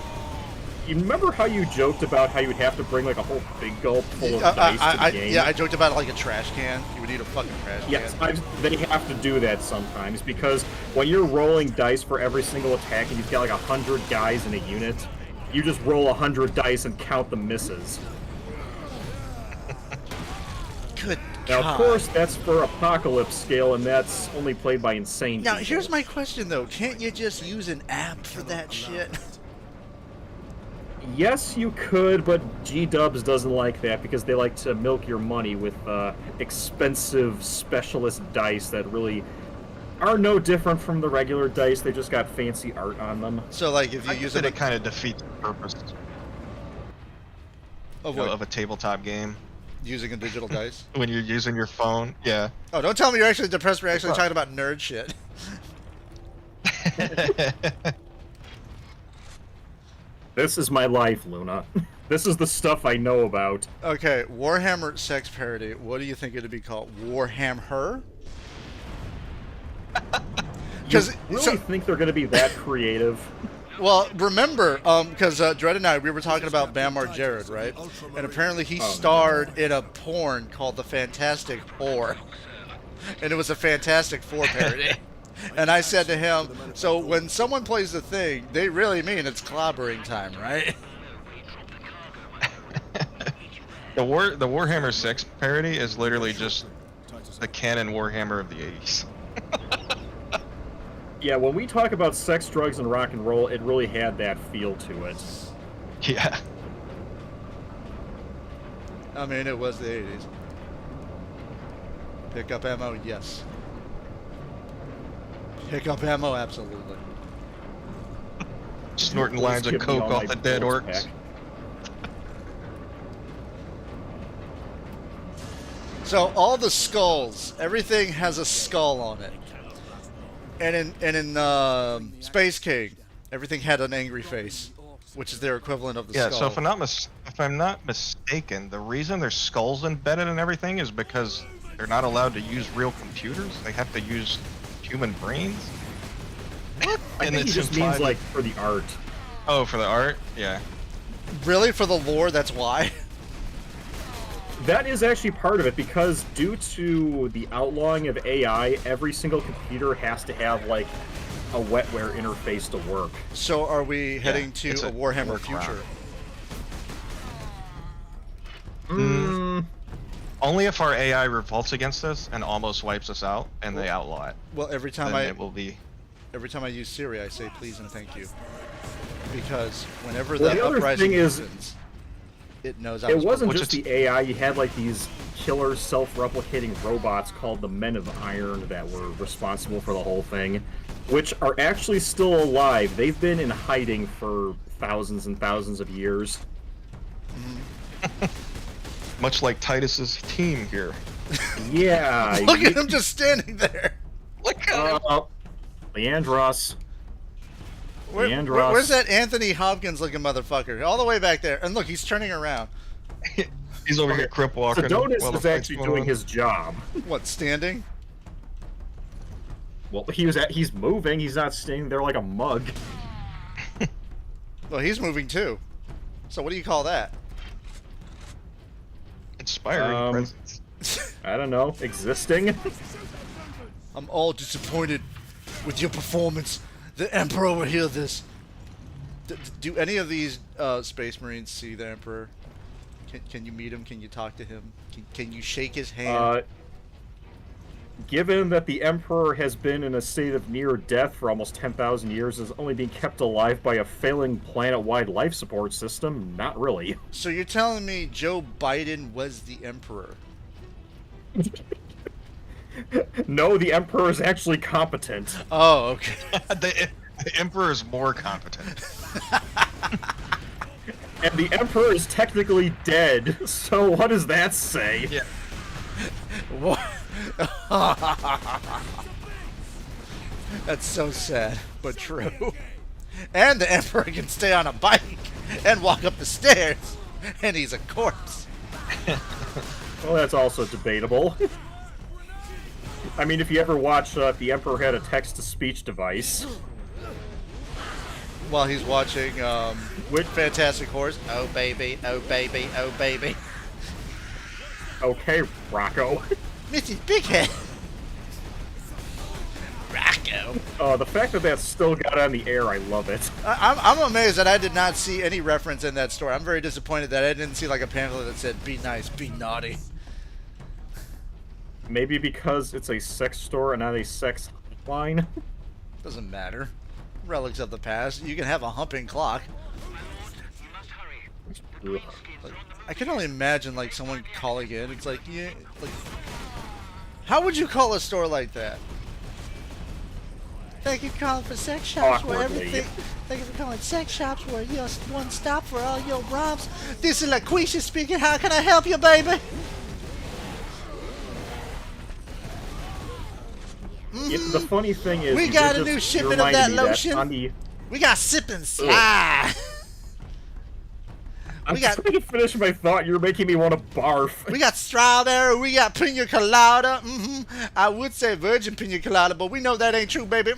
You remember how you joked about how you would have to bring like a whole big gulp full of dice to the game?
Yeah, I joked about it like a trash can. You would need a fucking trash can.
Yes, they have to do that sometimes because when you're rolling dice for every single attack and you've got like 100 guys in a unit, you just roll 100 dice and count the misses.
Good
Now,
God.
of course, that's for Apocalypse scale, and that's only played by insane
Now,
people.
here's my question though: can't you just use an app for that shit?
Yes, you could, but G-Dubs doesn't like that because they like to milk your money with expensive specialist dice that really are no different from the regular dice. They just got fancy art on them.
So, like, if you use it,
it kind of defeats the purpose
of
a tabletop game.
Using a digital dice?
When you're using your phone, yeah.
Oh, don't tell me you're actually depressed. We're actually talking about nerd shit.
This is my life, Luna. This is the stuff I know about.
Okay, Warhammer sex parody. What do you think it'd be called? Warhammer?
You really think they're going to be that creative?
Well, remember, because Dredd and I, we were talking about Bam Margera, right? And apparently he starred in a porn called The Fantastic Four. And it was a Fantastic Four parody. And I said to him, so when someone plays the thing, they really mean it's clobbering time, right?
The Warhammer 6 parody is literally just the canon Warhammer of the 80s.
Yeah, when we talk about sex, drugs, and rock and roll, it really had that feel to it.
Yeah.
I mean, it was the 80s. Pick up ammo, yes. Pick up ammo, absolutely.
Snorting lines of coke off the dead orcs.
So all the skulls, everything has a skull on it. And in Space King, everything had an angry face, which is their equivalent of the skull.
Yeah, so if I'm not mistaken, the reason there's skulls embedded in everything is because they're not allowed to use real computers. They have to use human brains.
What? I think it just means like for the art.
Oh, for the art? Yeah.
Really? For the lore, that's why?
That is actually part of it, because due to the outlawing of AI, every single computer has to have, like, a wetware interface to work.
So are we heading to a Warhammer future?
Only if our AI revolts against us and almost wipes us out, and they outlaw it.
Well, every time
it will be...
Every time I use Siri, I say please and thank you. Because whenever
well,
that
the other
uprising
thing is,
happens... it knows I
It
was
wasn't
born.
just the AI. You had like these killer self-replicating robots called the Men of Iron that were responsible for the whole thing, which are actually still alive. They've been in hiding for thousands and thousands of years.
Much like Titus's team here.
Yeah.
Look at him just standing there.
Look at him.
Leandros.
Where's that Anthony Hopkins looking motherfucker? All the way back there. And look, he's turning around.
He's over here crip walking.
Sedonis
while the
is
fight's
actually
going
doing
on.
his job.
What, standing?
Well, he's moving. He's not standing there like a mug.
Well, he's moving too. So what do you call that?
Inspiring presence.
I don't know. Existing?
I'm all disappointed with your performance. The Emperor will hear this. Do any of these Space Marines see the Emperor? Can you meet him? Can you talk to him? Can you shake his hand?
Given that the Emperor has been in a state of near death for almost 10,000 years, is only being kept alive by a failing planet-wide life support system, not really.
So you're telling me Joe Biden was the Emperor?
No, the Emperor is actually competent.
Oh, okay.
The Emperor is more competent.
And the Emperor is technically dead, so what does that say?
Yeah.
What? That's so sad, but true. And the Emperor can stay on a bike and walk up the stairs, and he's a corpse.
Well, that's also debatable. I mean, if you ever watch if the Emperor had a text-to-speech device.
While he's watching with Fantastic Horse. Oh baby, oh baby, oh baby.
Okay, Rocco.
Mrs. Bighead. Rocco.
The fact that that's still got on the air, I love it.
I'm amazed that I did not see any reference in that story. I'm very disappointed that I didn't see like a pamphlet that said, be nice, be naughty.
Maybe because it's a sex store and not a sex line.
Doesn't matter. Relics of the past. You can have a humping clock. Like, I can only imagine like someone calling in. It's like, yeah, like, how would you call a store like that? Thank you for calling for sex shops where everything. Thank you for calling sex shops where you're one stop for all your romps. This is LaQuisha speaking. How can I help you, baby?
The funny thing is,
we got a new shipment of that lotion. We got sip and slide.
I'm trying to finish my thought. You're making me want to barf.
We got strawberry. We got pina colada. I would say virgin pina colada, but we know that ain't true, baby.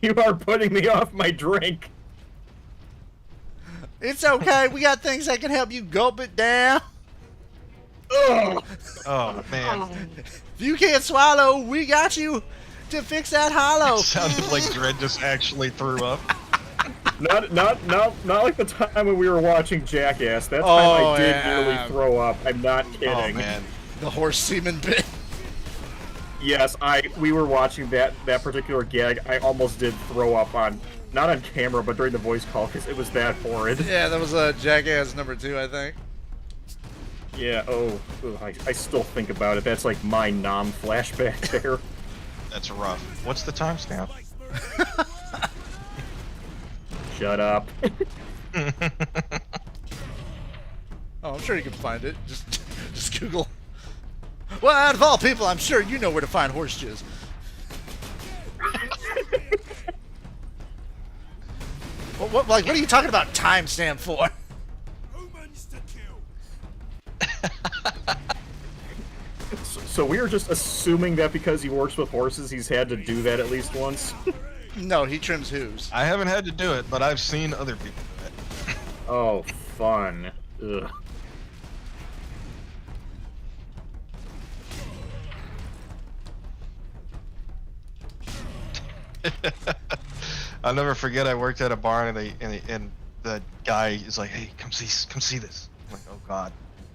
You are putting me off my drink.
It's okay. We got things that can help you gulp it down.
Ugh.
Oh man.
If you can't swallow, we got you to fix that hollow.
It sounded like Dredd just actually threw up.
Not like the time when we were watching Jackass. That time I did nearly throw up. I'm not kidding.
Oh man.
The horse semen bit.
Yes, we were watching that particular gag. I almost did throw up not on camera, but during the voice call because it was that horrid.
Yeah, that was Jackass #2, I think.
Yeah. Oh, I still think about it. That's like my nom flashback there.
That's rough. What's the timestamp?
Shut up.
Oh, I'm sure you can find it. Just Google. Well, out of all people, I'm sure you know where to find horse jizz. What are you talking about timestamp for?
So we are just assuming that because he works with horses, he's had to do that at least once?
No, he trims hooves.
I haven't had to do it, but I've seen other people do it.
Oh, fun. Ugh.
I'll never forget. I worked at a barn, and the guy is like, "Hey, come see this." I'm like, "Oh God!"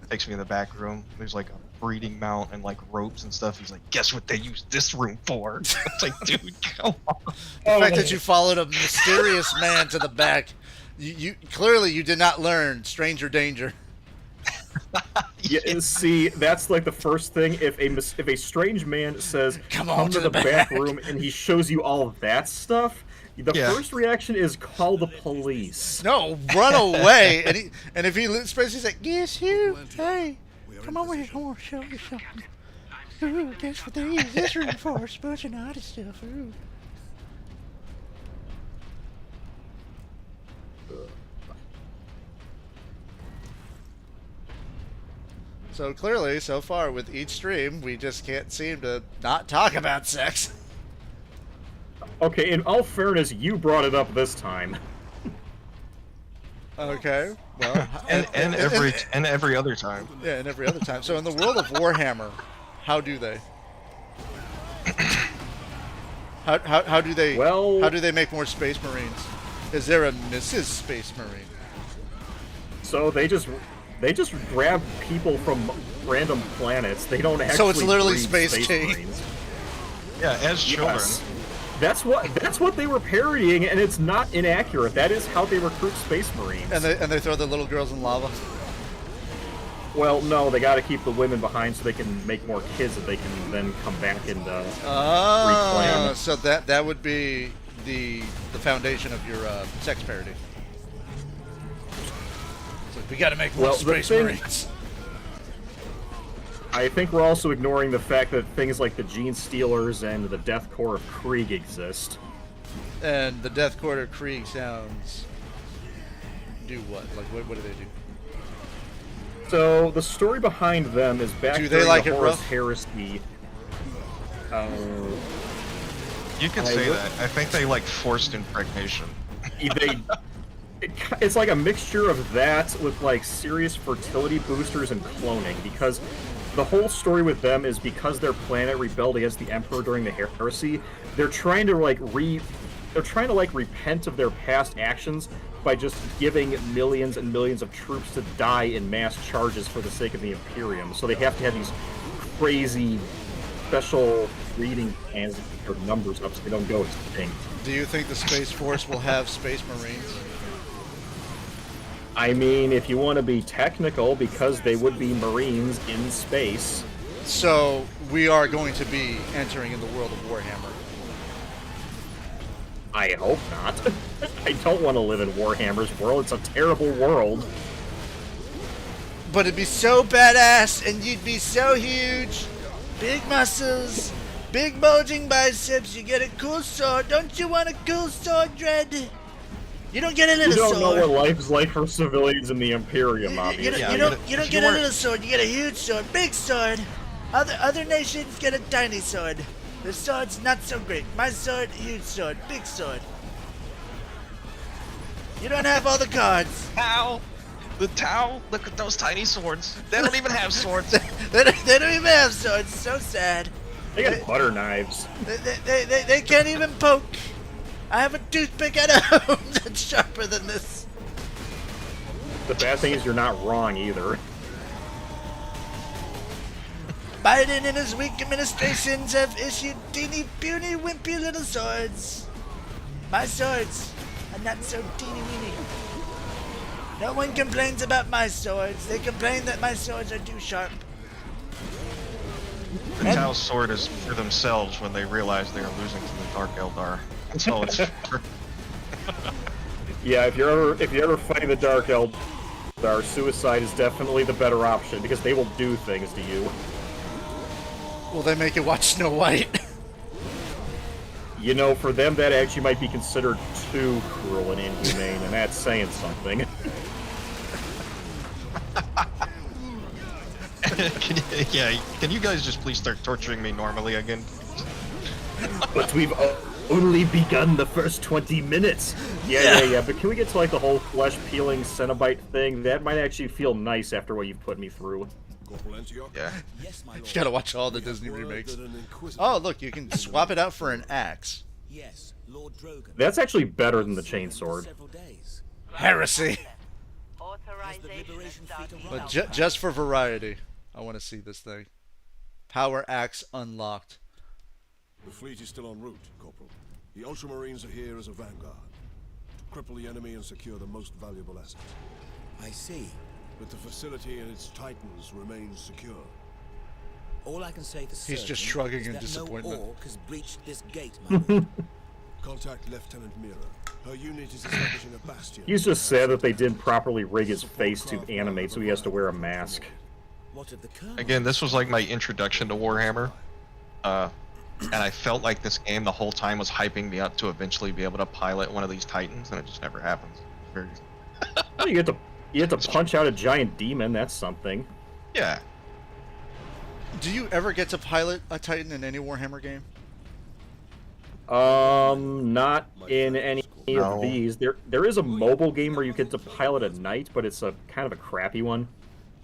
Takes me in the back room. There's like a breeding mount and like ropes and stuff. He's like, "Guess what they use this room for?" It's like, dude, come on.
The fact that you followed a mysterious man to the back You clearly you did not learn stranger danger.
Yeah, and see, that's like the first thing. If a strange man says,
Come
to the back room," and he shows you all of that stuff, the first reaction is call the police.
No, run away. And if he loses space, he's like, "Guess who? Hey, come over here. Come on, show me something. Ooh, guess what they use this room for? A bunch of naughty stuff. Ooh." So clearly, so far with each stream, we just can't seem to not talk about sex.
Okay, in all fairness, you brought it up this time.
Okay, well,
and every other time.
Yeah, and every other time. So in the world of Warhammer, how do they? How do they?
Well,
how do they make more Space Marines? Is there a Mrs. Space Marine?
So they just grab people from random planets. They don't actually.
So it's literally
breed
Space
Marines.
Yeah, as children.
Yes. That's what they were parodying, and it's not inaccurate. That is how they recruit Space Marines.
And they throw the little girls in lava.
Well, no, they got to keep the women behind so they can make more kids that they can then come back and reclaim.
So that would be the foundation of your sex parody. It's like, we got to make more Space Marines.
I think we're also ignoring the fact that things like the Gene Stealers and the Death Corps of Krieg exist.
And the Death Corps of Krieg sounds do what? Like what do they do?
So the story behind them is back
do they
during
like
the
it
Horus
rough?
Heresy.
You can say that. I think they like forced impregnation.
It's like a mixture of that with like serious fertility boosters and cloning, because the whole story with them is because their planet rebelled against the Emperor during the Heresy. They're trying to repent of their past actions by just giving millions and millions of troops to die in mass charges for the sake of the Imperium. So they have to have these crazy special reading plans to keep their numbers up so they don't go extinct.
Do you think the Space Force will have Space Marines?
I mean, if you want to be technical, because they would be Marines in space.
So we are going to be entering in the world of Warhammer.
I hope not. I don't want to live in Warhammer's world. It's a terrible world.
But it'd be so badass, and you'd be so huge. Big muscles, big bulging biceps. You get a cool sword. Don't you want a cool sword, Dread? You don't get a little sword.
You don't know what life's like for civilians in the Imperium, obviously.
You don't get a little sword. You get a huge sword, big sword. Other nations get a tiny sword. The sword's not so great. My sword, huge sword, big sword. You don't have all the cards.
Tau! The Tau! Look at those tiny swords. They don't even have swords.
They don't even have swords. So sad.
They got butter knives.
They can't even poke. I have a toothpick at home that's sharper than this.
The bad thing is you're not wrong either.
Biden and his weak administrations have issued teeny puny wimpy little swords. My swords are not so teeny weeny. No one complains about my swords. They complain that my swords are too sharp.
The Tau's sword is for themselves when they realize they are losing to the Dark Eldar. That's all it's for.
Yeah, if you're ever fighting the Dark Eldar, suicide is definitely the better option, because they will do things to you.
Will they make you watch Snow White?
You know, for them that actually might be considered too cruel and inhumane, and that's saying something.
Can you guys just please start torturing me normally again?
But we've only begun the first 20 minutes. Yeah, but can we get to like the whole flesh-peeling Cenobite thing? That might actually feel nice after what you've put me through.
Yeah.
You gotta watch all the Disney remakes. Oh, look, you can swap it out for an axe.
That's actually better than the chainsword.
Heresy!
Authorization
But just for variety, I want to see this thing. Power axe unlocked.
The fleet is still en route, Corporal. The Ultramarines are here as a vanguard. To cripple the enemy and secure the most valuable assets.
I see.
But the facility and its titans remain secure.
All I can say for
He's
certain
just shrugging
is
in
that
disappointment.
No orc has breached this gate, my lord.
Contact Lieutenant Mira. Her unit is establishing a bastion.
He's just sad that they didn't properly rig his face to animate, so he has to wear a mask.
What of the colonel?
Again, this was like my introduction to Warhammer. And I felt like this game the whole time was hyping me up to eventually be able to pilot one of these titans, and it just never happens. Very...
Well, you get to punch out a giant demon. That's something.
Yeah.
Do you ever get to pilot a Titan in any Warhammer game?
Not in any
No.
of these. There is a mobile game where you get to pilot a knight, but it's a kind of a crappy one.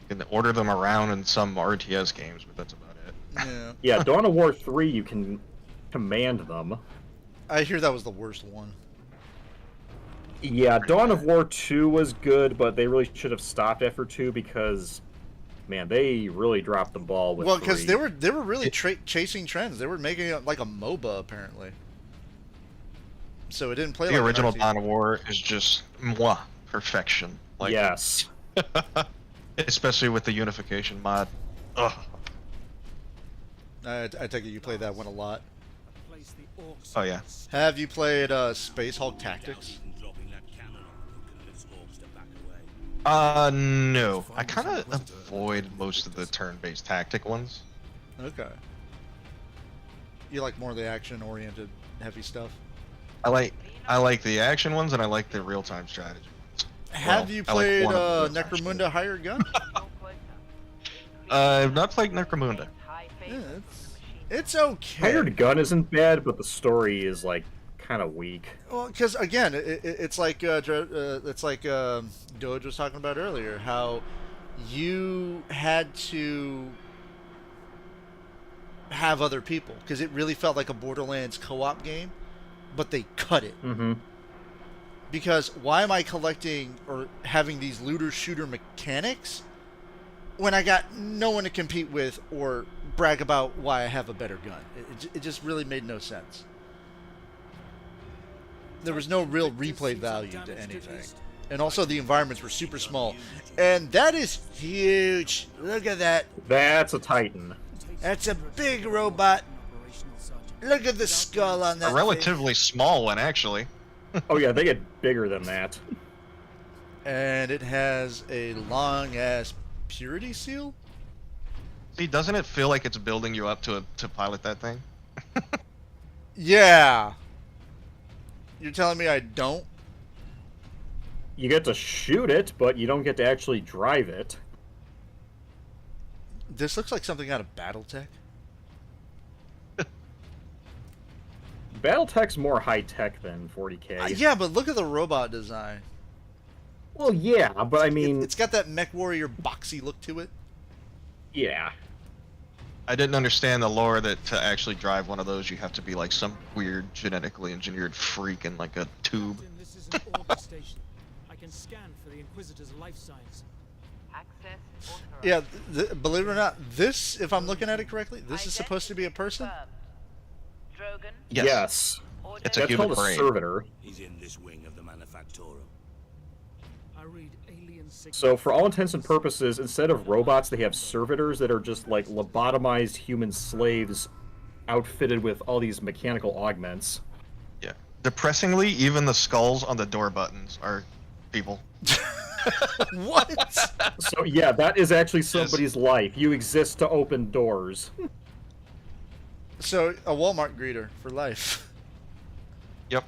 You can order them around in some RTS games, but that's about it.
Yeah.
Yeah, Dawn of War 3, you can command them.
I hear that was the worst one.
Yeah, Dawn of War 2 was good, but they really should have stopped after 2 because, man, they really dropped the ball with
Well, because
3.
they were really chasing trends. They were making it like a MOBA apparently. So it didn't play
The
like
original
an RPG.
Dawn of War is just mwah, perfection. Like,
yes.
especially with the unification mod. Ugh.
I take it you play that one a lot.
Oh yeah.
Have you played Space Hulk Tactics?
No. I kind of avoid most of the turn-based tactic ones.
Okay. You like more of the action-oriented, heavy stuff?
I like the action ones, and I like the real-time strategy ones.
Have you
I like
played
one of the real-time
Necromunda Hired Gun?
I've not played Necromunda.
Yeah, it's okay.
Hired Gun isn't bad, but the story is, like, kind of weak.
Well, because again, it's like Doge was talking about earlier, how you had to have other people because it really felt like a Borderlands co-op game, but they cut it.
Mm-hmm.
Because why am I collecting or having these looter shooter mechanics when I got no one to compete with or brag about why I have a better gun? It just really made no sense. There was no real replay value to anything. And also the environments were super small. And that is huge. Look at that.
That's a Titan.
That's a big robot. Look at the skull on that
A relatively small one, actually.
Oh yeah, they get bigger than that.
And it has a long-ass purity seal?
See, doesn't it feel like it's building you up to pilot that thing?
Yeah. You're telling me I don't?
You get to shoot it, but you don't get to actually drive it.
This looks like something out of BattleTech.
BattleTech's more high-tech than 40K.
Yeah, but look at the robot design.
Well, yeah, but I mean...
It's got that Mech Warrior boxy look to it.
Yeah.
I didn't understand the lore that to actually drive one of those you have to be like some weird genetically engineered freak in like a tube.
This is an order station. I can scan for the Inquisitor's life signs.
Access authorized.
Yeah, believe it or not, this, if I'm looking at it correctly, this is supposed to be a person?
Drogon.
Yes.
It's a
That's
human
called a
brain.
servitor.
He's in this wing of the Manufactorum.
I read alien signals.
So for all intents and purposes, instead of robots, they have servitors that are just like lobotomized human slaves outfitted with all these mechanical augments.
Yeah. Depressingly, even the skulls on the door buttons are people.
What?
So yeah, that is actually somebody's life. You exist to open doors.
So, a Walmart greeter for life.
Yep.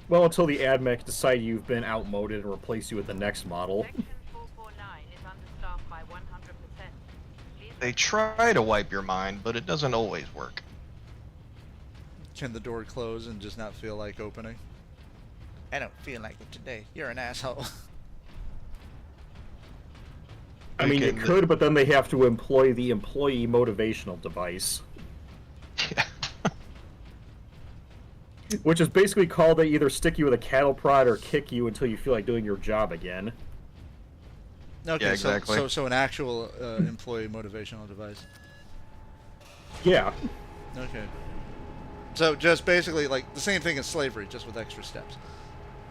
Well, until the AdMech decide you've been outmoded and replace you with the next model.
Section 449 is understaffed by 100%. Please
They try to wipe your mind, but it doesn't always work.
Can the door close and just not feel like opening? I don't feel like it today. You're an asshole.
I mean, you
Okay.
could, but then they have to employ the employee motivational device.
Yeah.
Which is basically called they either stick you with a cattle prod or kick you until you feel like doing your job again.
Okay,
Yeah, exactly.
so an actual employee motivational device.
Yeah.
Okay. So just basically like the same thing as slavery, just with extra steps.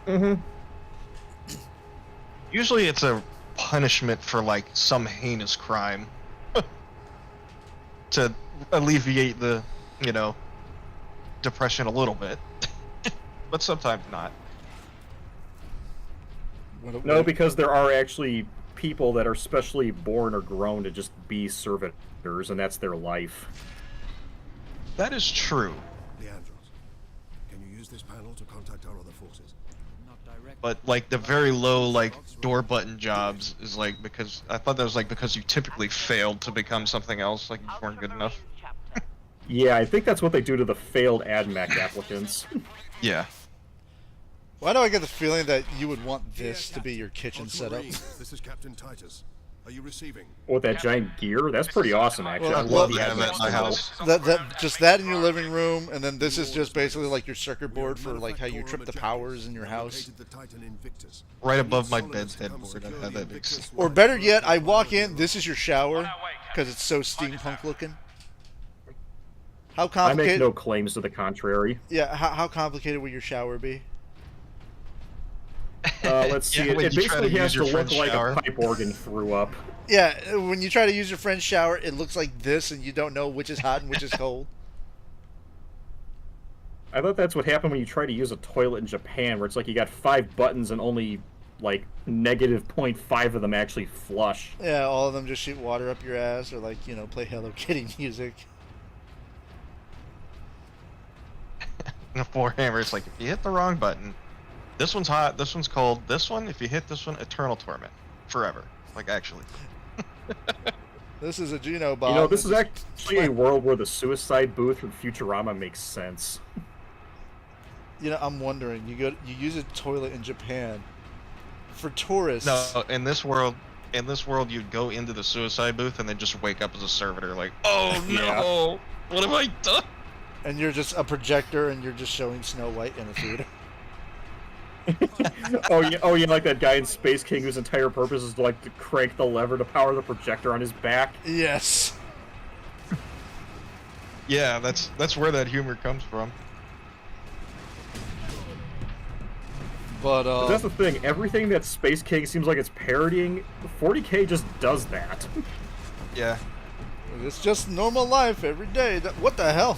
Mm-hmm.
Usually it's a punishment for like some heinous crime to alleviate the, you know, depression a little bit, but sometimes not.
No, because there are actually people that are specially born or grown to just be servitors, and that's their life.
That is true.
Leandros, can you use this panel to contact our other forces?
But like the very low like door button jobs is like because I thought that was like because you typically failed to become something else, like you weren't good enough.
Yeah, I think that's what they do to the failed AdMech applicants.
Yeah.
Why do I get the feeling that you would want this to be your kitchen setup?
This is Captain Titus. Are you receiving?
With that giant gear? That's pretty awesome, actually.
Well,
I love
yeah,
that.
that's my house.
Just that in your living room, and then this is just basically like your circuit board for like how you trip the powers in your house.
Right above my bed's headboard, I have that mix.
Or better yet, I walk in, this is your shower, because it's so steampunk looking. How
I
complicated?
make no claims to the contrary.
Yeah, how complicated would your shower be?
Let's see.
Yeah,
It basically has to look
friend's
like
shower.
a pipe organ threw up.
Yeah, when you try to use your friend's shower, it looks like this, and you don't know which is hot and which is cold.
I thought that's what happened when you try to use a toilet in Japan, where it's like you got 5 buttons and only like negative 0.5 of them actually flush.
Yeah, all of them just shoot water up your ass, or like, you know, play Hello Kitty music.
Warhammer, it's like if you hit the wrong button, this one's hot, this one's cold, this one, if you hit this one, eternal torment. Forever. Like, actually.
This is a Genobot.
You know, this is actually a world where the suicide booth from Futurama makes sense.
You know, I'm wondering, you use a toilet in Japan for tourists.
No, in this world, you'd go into the suicide booth and then just wake up as a servitor, like, oh no, what have I done?
And you're just a projector, and you're just showing Snow White in a theater.
Oh yeah, like that guy in Space King whose entire purpose is to like to crank the lever to power the projector on his back.
Yes.
Yeah, that's where that humor comes from.
But
that's the thing. Everything that Space King seems like it's parodying, 40K just does that.
Yeah.
It's just normal life every day. What the hell?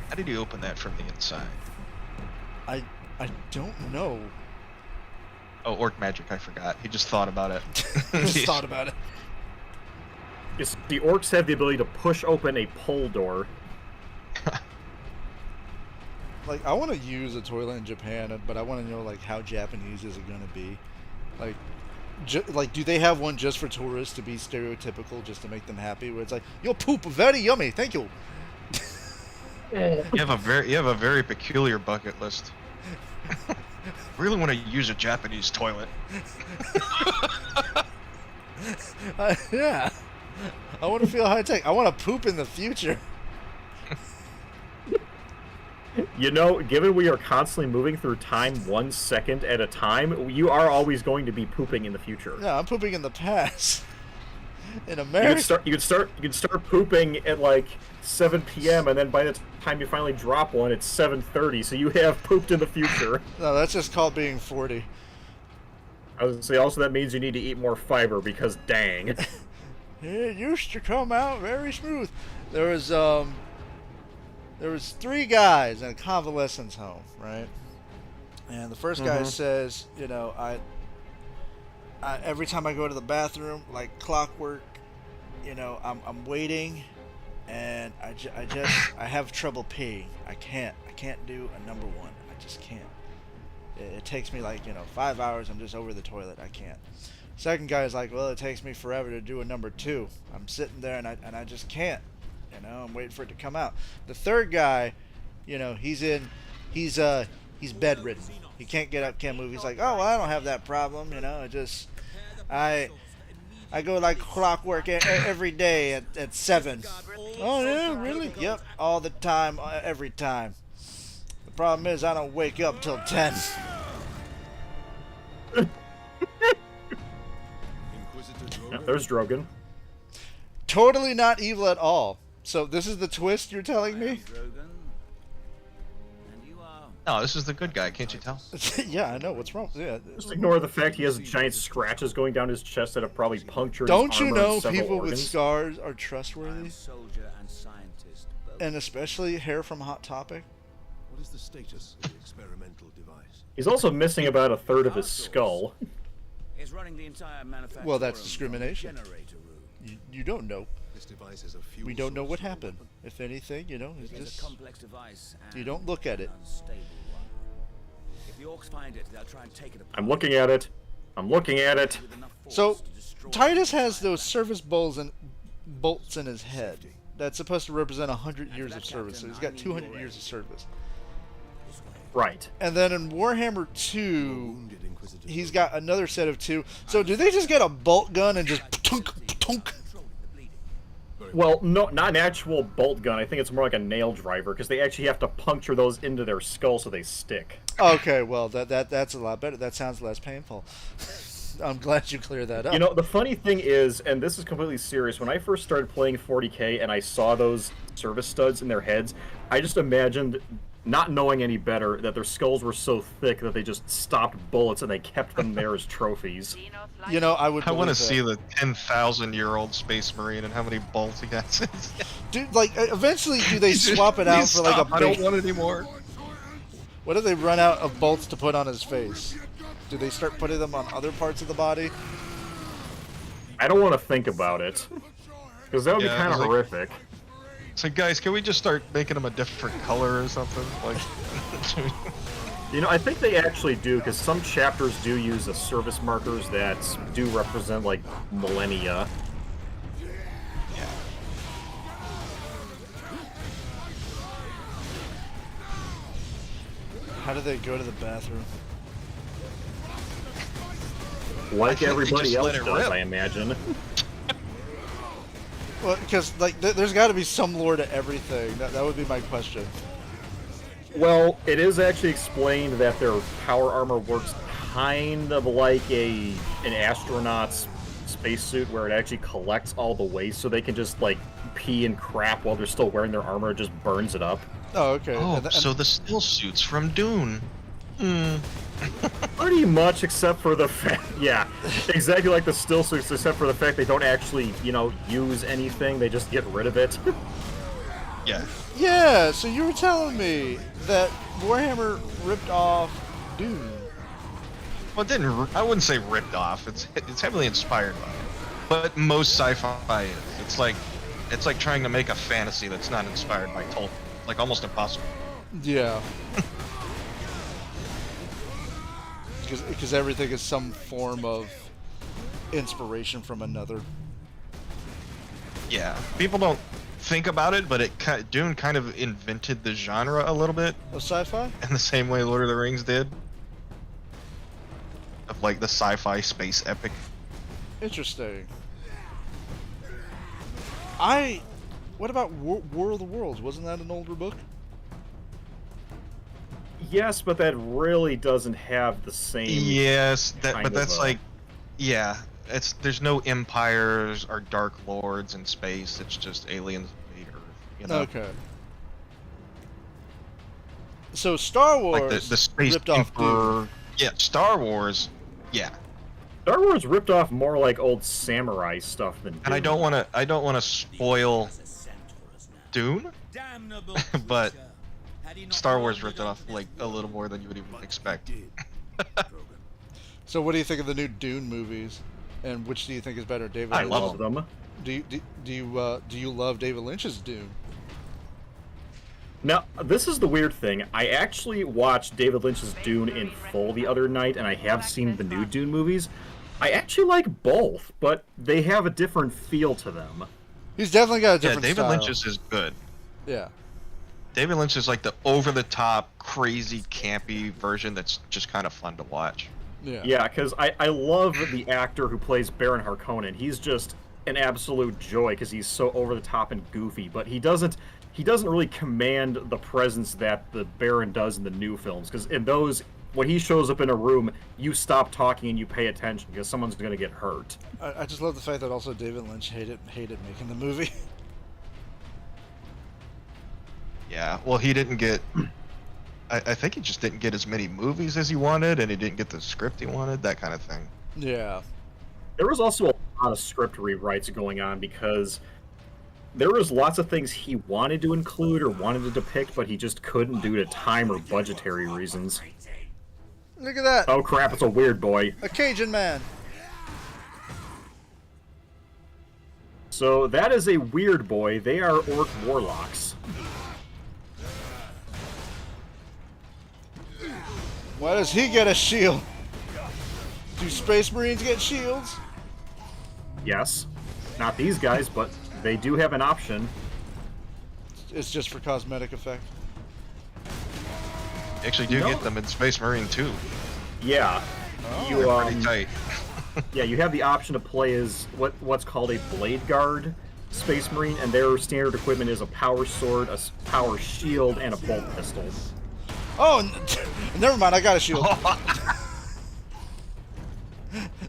How did you open that from the inside?
I don't know.
Oh, Orc Magic, I forgot. He just thought about it.
Just thought about it.
Yes, the orcs have the ability to push open a pole door.
Like, I want to use a toilet in Japan, but I want to know, like, how Japanese is it going to be? Like, do they have one just for tourists to be stereotypical, just to make them happy? Where it's like, your poop very yummy, thank you.
You have a very peculiar bucket list. Really want to use a Japanese toilet.
Yeah. I want to feel high tech. I want to poop in the future.
You know, given we are constantly moving through time 1 second at a time, you are always going to be pooping in the future.
Yeah, I'm pooping in the past. In America.
You could start pooping at like 7 p.m. and then by the time you finally drop one, it's 7:30. So you have pooped in the future.
No, that's just called being 40.
I was gonna say also that means you need to eat more fiber because dang.
It used to come out very smooth. There was 3 guys in a convalescence home, right? And the first guy says, you know, I every time I go to the bathroom, like clockwork, you know, I'm waiting, and I have trouble peeing. I can't do a number 1. I just can't. It takes me like, you know, 5 hours. I'm just over the toilet. I can't. Second guy is like, well, it takes me forever to do a number 2. I'm sitting there and I just can't. You know, I'm waiting for it to come out. The third guy, you know, he's bedridden. He can't get up, can't move. He's like, oh, well, I don't have that problem. You know, I go like clockwork every day at 7. Oh yeah, really? Yep, all the time, every time. The problem is I don't wake up till 10.
There's Drogon.
totally not evil at all. So this is the twist you're telling me?
No, this is the good guy. Can't you tell?
Yeah, I know. What's wrong? Yeah.
Just ignore the fact he has giant scratches going down his chest that have probably punctured
Don't
his
you
armor
know
and several
people with
organs.
scars are trustworthy? And especially hair from Hot Topic?
What is the status of the experimental device?
He's also missing about a third of his skull.
It's running the entire manufacturing.
Well, that's discrimination.
Generator room.
You don't know.
This device is a fuel
We don't know
source
what
for the
happened.
weapon.
If anything, you know, it's
It's a
just...
complex device.
You
and
don't look at it.
an unstable one. If the orcs find it, they'll try and take it apart.
I'm looking at it. I'm looking at it.
With enough force
So,
to destroy
Titus
the
has
entire
those service bolts in his head. That's supposed to represent 100 years of service. So he's got 200 years of service.
Right.
And then in Warhammer 2, he's got another set of 2. So do they just get a bolt gun and just tunk, tunk?
Well, no, not an actual bolt gun. I think it's more like a nail driver because they actually have to puncture those into their skull so they stick.
Okay, well that's a lot better. That sounds less painful. I'm glad you cleared that up.
You know, the funny thing is, and this is completely serious, when I first started playing 40k and I saw those service studs in their heads, I just imagined, not knowing any better, that their skulls were so thick that they just stopped bullets and they kept them there as trophies.
You know, I would.
I want to
believe that.
see the 10,000-year-old Space Marine and how many bolts he has.
Dude, like, eventually, do they swap it out for like a
Stop, I don't
big...
want it anymore.
What if they run out of bolts to put on his face? Do they start putting them on other parts of the body?
I don't want to think about it, because that would be kind of
like-
horrific.
So guys, can we just start making them a different color or something? Like,
You know, I think they actually do, because some chapters do use the service markers that do represent, like, millennia.
How do they go to the bathroom?
Like
think they
everybody
just
else
let it
does,
rip.
I imagine.
Well, because like there's got to be some lore to everything. That would be my question.
Well, it is actually explained that their power armor works kind of like an astronaut's spacesuit, where it actually collects all the waste, so they can just like pee and crap while they're still wearing their armor. It just burns it up.
Oh, okay.
oh, so the still suits from Dune.
Pretty much, except for the fact, yeah, exactly like the still suits, except for the fact they don't actually, you know, use anything. They just get rid of it.
Yeah.
Yeah. So you were telling me that Warhammer ripped off Dune.
Well, it didn't. I wouldn't say ripped off. It's heavily inspired by it. But most sci-fi is. It's like trying to make a fantasy that's not inspired by Tolkien. Like almost impossible.
Yeah. Because everything is some form of inspiration from another.
Yeah. People don't think about it, but Dune kind of invented the genre a little bit.
Of sci-fi?
In the same way Lord of the Rings did. Of like the sci-fi space epic.
Interesting. What about War of the Worlds? Wasn't that an older book?
Yes, but that really doesn't have the same.
Yes,
kind
but that's
of,
like, yeah. There's no empires or dark lords in space. It's just aliens invade Earth. You know?
Okay. So Star Wars
Like the space
ripped off
emperor.
Dune.
Yeah, Star Wars. Yeah.
Star Wars ripped off more like old samurai stuff than.
And I don't want to spoil Dune, but Star Wars ripped it off like a little more than you would even expect.
So what do you think of the new Dune movies? And which do you think is better, David?
I
Lynch?
love them.
Do you love David Lynch's Dune?
Now, this is the weird thing. I actually watched David Lynch's Dune in full the other night, and I have seen the new Dune movies. I actually like both, but they have a different feel to them.
He's definitely got a different
David
style.
Lynch's is good.
Yeah.
David Lynch is like the over-the-top, crazy, campy version that's just kind of fun to watch.
Yeah.
Yeah, because I love the actor who plays Baron Harkonnen. He's just an absolute joy because he's so over the top and goofy, but he doesn't really command the presence that the Baron does in the new films, because in those when he shows up in a room, you stop talking and you pay attention because someone's going to get hurt.
I just love the fact that also David Lynch hated making the movie.
Yeah, well, he didn't get. I think he just didn't get as many movies as he wanted, and he didn't get the script he wanted, that kind of thing.
Yeah.
There was also a lot of script rewrites going on because there was lots of things he wanted to include or wanted to depict, but he just couldn't due to time or budgetary reasons.
Look at that.
Oh crap, it's a weird boy.
A Cajun man.
So that is a weird boy. They are orc warlocks.
Why does he get a shield? Do Space Marines get shields?
Yes. Not these guys, but they do have an option.
It's just for cosmetic effect.
You actually do get them in Space Marine 2.
Yeah.
Oh, they're pretty tight.
Yeah, you have the option to play as what's called a Blade Guard Space Marine, and their standard equipment is a power sword, a power shield, and a bolt pistol.
Oh, never mind. I got a shield.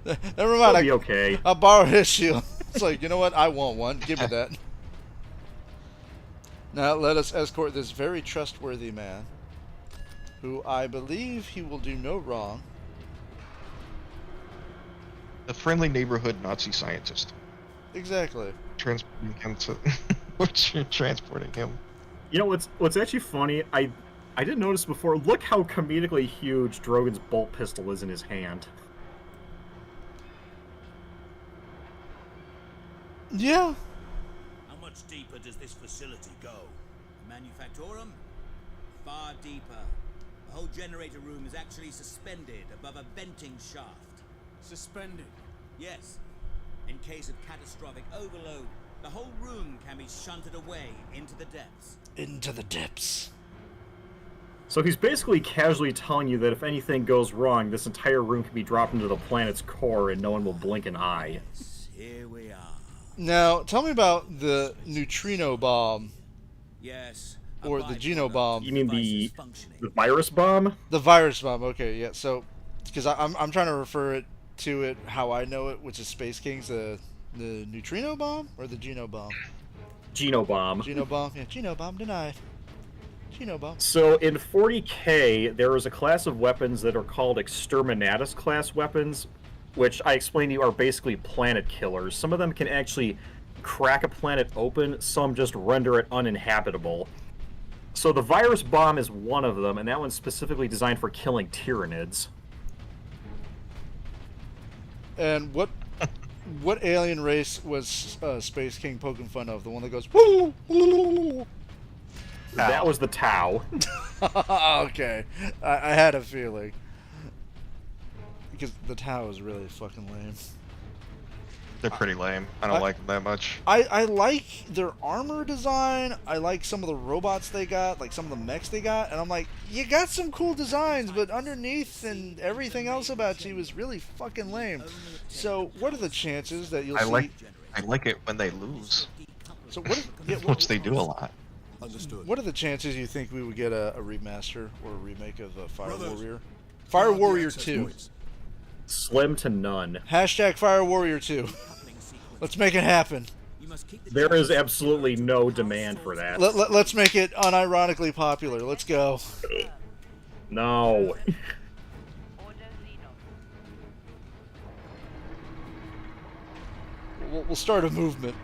Never mind.
It'll be okay.
I'll borrow his shield. It's like, you know what? I want one. Give me that. Now let us escort this very trustworthy man, who I believe he will do no wrong.
A friendly neighborhood Nazi scientist.
Exactly.
Transporting him to. We're transporting him.
You know what's actually funny? I didn't notice before. Look how comedically huge Drogon's bolt pistol is in his hand.
Yeah.
How much deeper does this facility go?
Manufactorum? Far deeper. The whole generator room is actually suspended above a venting shaft.
Suspended?
Yes. In case of catastrophic overload, the whole room can be shunted away into the depths.
Into the depths.
So he's basically casually telling you that if anything goes wrong, this entire room can be dropped into the planet's core and no one will blink an eye.
Here we are.
Now, tell me about the neutrino bomb.
Yes.
Or the genobomb.
You mean the virus bomb?
The virus bomb. Okay, yeah. So, because I'm trying to refer to it how I know it, which is Space Kings, the neutrino bomb or the genobomb.
Genobomb.
Genobomb. Yeah, genobomb denied. Genobomb.
So in 40K, there is a class of weapons that are called Exterminatus class weapons, which I explained to you are basically planet killers. Some of them can actually crack a planet open, some just render it uninhabitable. So the virus bomb is one of them, and that one's specifically designed for killing Tyranids.
And what alien race was Space King poking fun of? The one that goes woo.
That was the Tau.
Okay, I had a feeling. Because the Tau is really fucking lame.
They're pretty lame. I don't like them that much.
I like their armor design. I like some of the robots they got, like some of the mechs they got, and I'm like, you got some cool designs, but underneath and everything else about you is really fucking lame. So what are the chances that you'll see?
I like it when they lose.
So what?
Which they do a lot.
Understood.
What are the chances you think we would get a remaster or a remake of Fire Warrior? Fire Warrior 2.
Slim to none.
Hashtag Fire Warrior 2. Let's make it happen.
There is absolutely no demand for that.
Let's make it unironically popular. Let's go.
No.
We'll start a movement.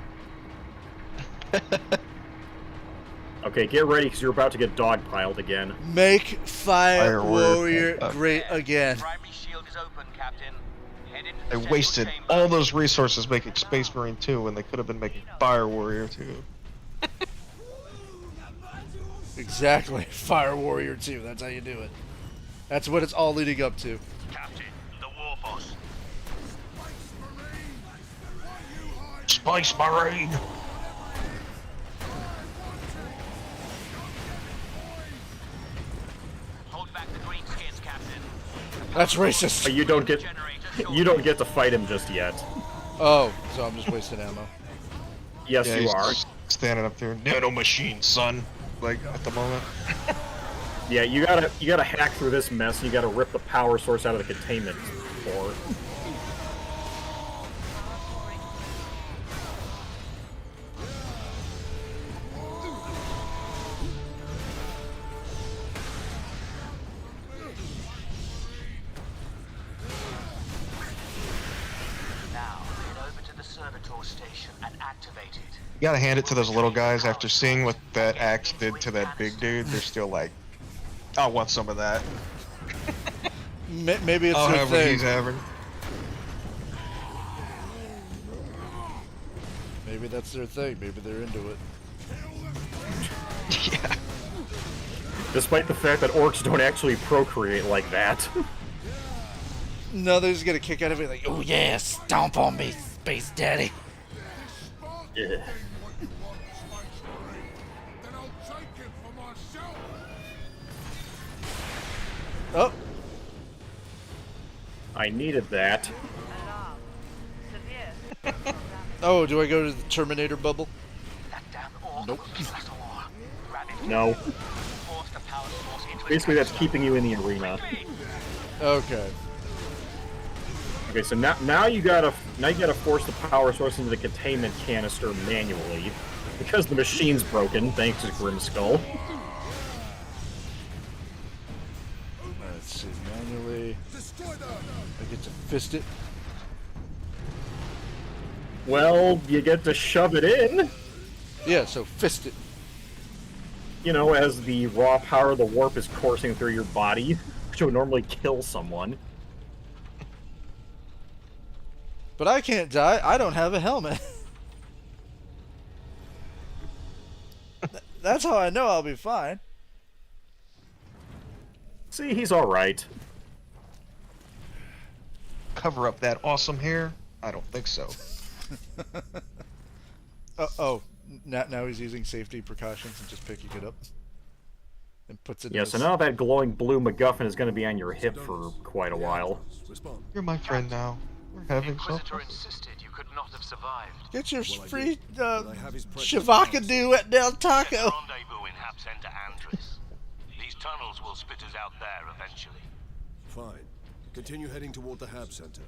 Okay, get ready because you're about to get dogpiled again.
Make Fire Warrior great again.
They wasted all those resources making Space Marine 2 when they could have been making Fire Warrior 2.
Exactly. Fire Warrior 2. That's how you do it. That's what it's all leading up to.
Captain, the war boss.
Space Marine!
Hold back the greenskins, Captain.
That's racist.
But you don't get to fight him just yet.
Oh, so I'm just wasting ammo.
Yes,
yeah,
you
he's
are.
Standing up there, nano machine, son. Like at the moment.
Yeah, you gotta hack through this mess. You gotta rip the power source out of the containment core.
Now, head over to the servitor station and activate it.
You gotta hand it to those little guys. After seeing what that axe did to that big dude, they're still like, I want some of that.
Maybe it's
I'll
their
have what
thing.
he's having.
Maybe that's their thing. Maybe they're into it.
Yeah.
Despite the fact that orcs don't actually procreate like that.
No, they just get a kick out of it, like, oh yeah, stomp on me, Space Daddy.
Yeah.
Oh.
I needed that.
Oh, do I go to the Terminator bubble? Nope.
No. Basically, that's keeping you in the arena.
Okay.
Okay, so now you gotta force the power source into the containment canister manually, because the machine's broken. Thanks to Grimskull.
Let's see, manually. I get to fist it.
Well, you get to shove it in.
Yeah, so fist it.
You know, as the raw power of the warp is coursing through your body, which would normally kill someone.
But I can't die. I don't have a helmet. That's how I know I'll be fine.
See, he's alright.
Cover up that awesome hair? I don't think so.
Oh, now he's using safety precautions and just picking it up. And puts it in
Yeah,
his...
so now that glowing blue MacGuffin is going to be on your hip for quite a while.
You're my friend now. We're having some
Inquisitor insisted you could not have survived.
Get your free Shavakadu at Del Taco.
Rendezvous in Hab Center Andres. These tunnels will spit us out there eventually.
Fine. Continue heading toward the Hab Center.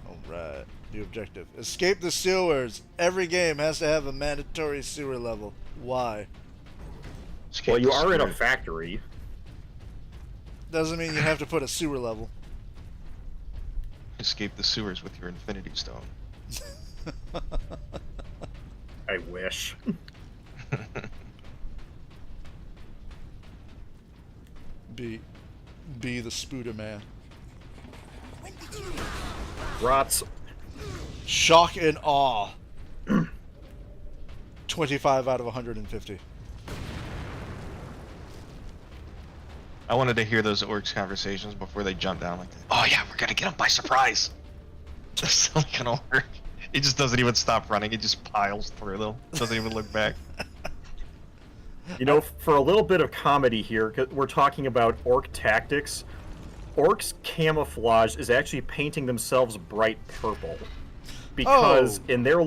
Alright, new objective. Escape the sewers. Every game has to have a mandatory sewer level. Why?
Well, you are in a factory.
Doesn't mean you have to put a sewer level.
Escape the sewers with your Infinity Stone.
I wish.
Be the Spooder Man.
Rots.
Shock and awe. 25 out of 150.
I wanted to hear those orcs conversations before they jump down like that. Oh yeah, we're gonna get them by surprise. That's not gonna work. He just doesn't even stop running. He just piles through them. Doesn't even look back.
You know, for a little bit of comedy here, 'cause we're talking about orc tactics. Orcs' camouflage is actually painting themselves bright purple, because in their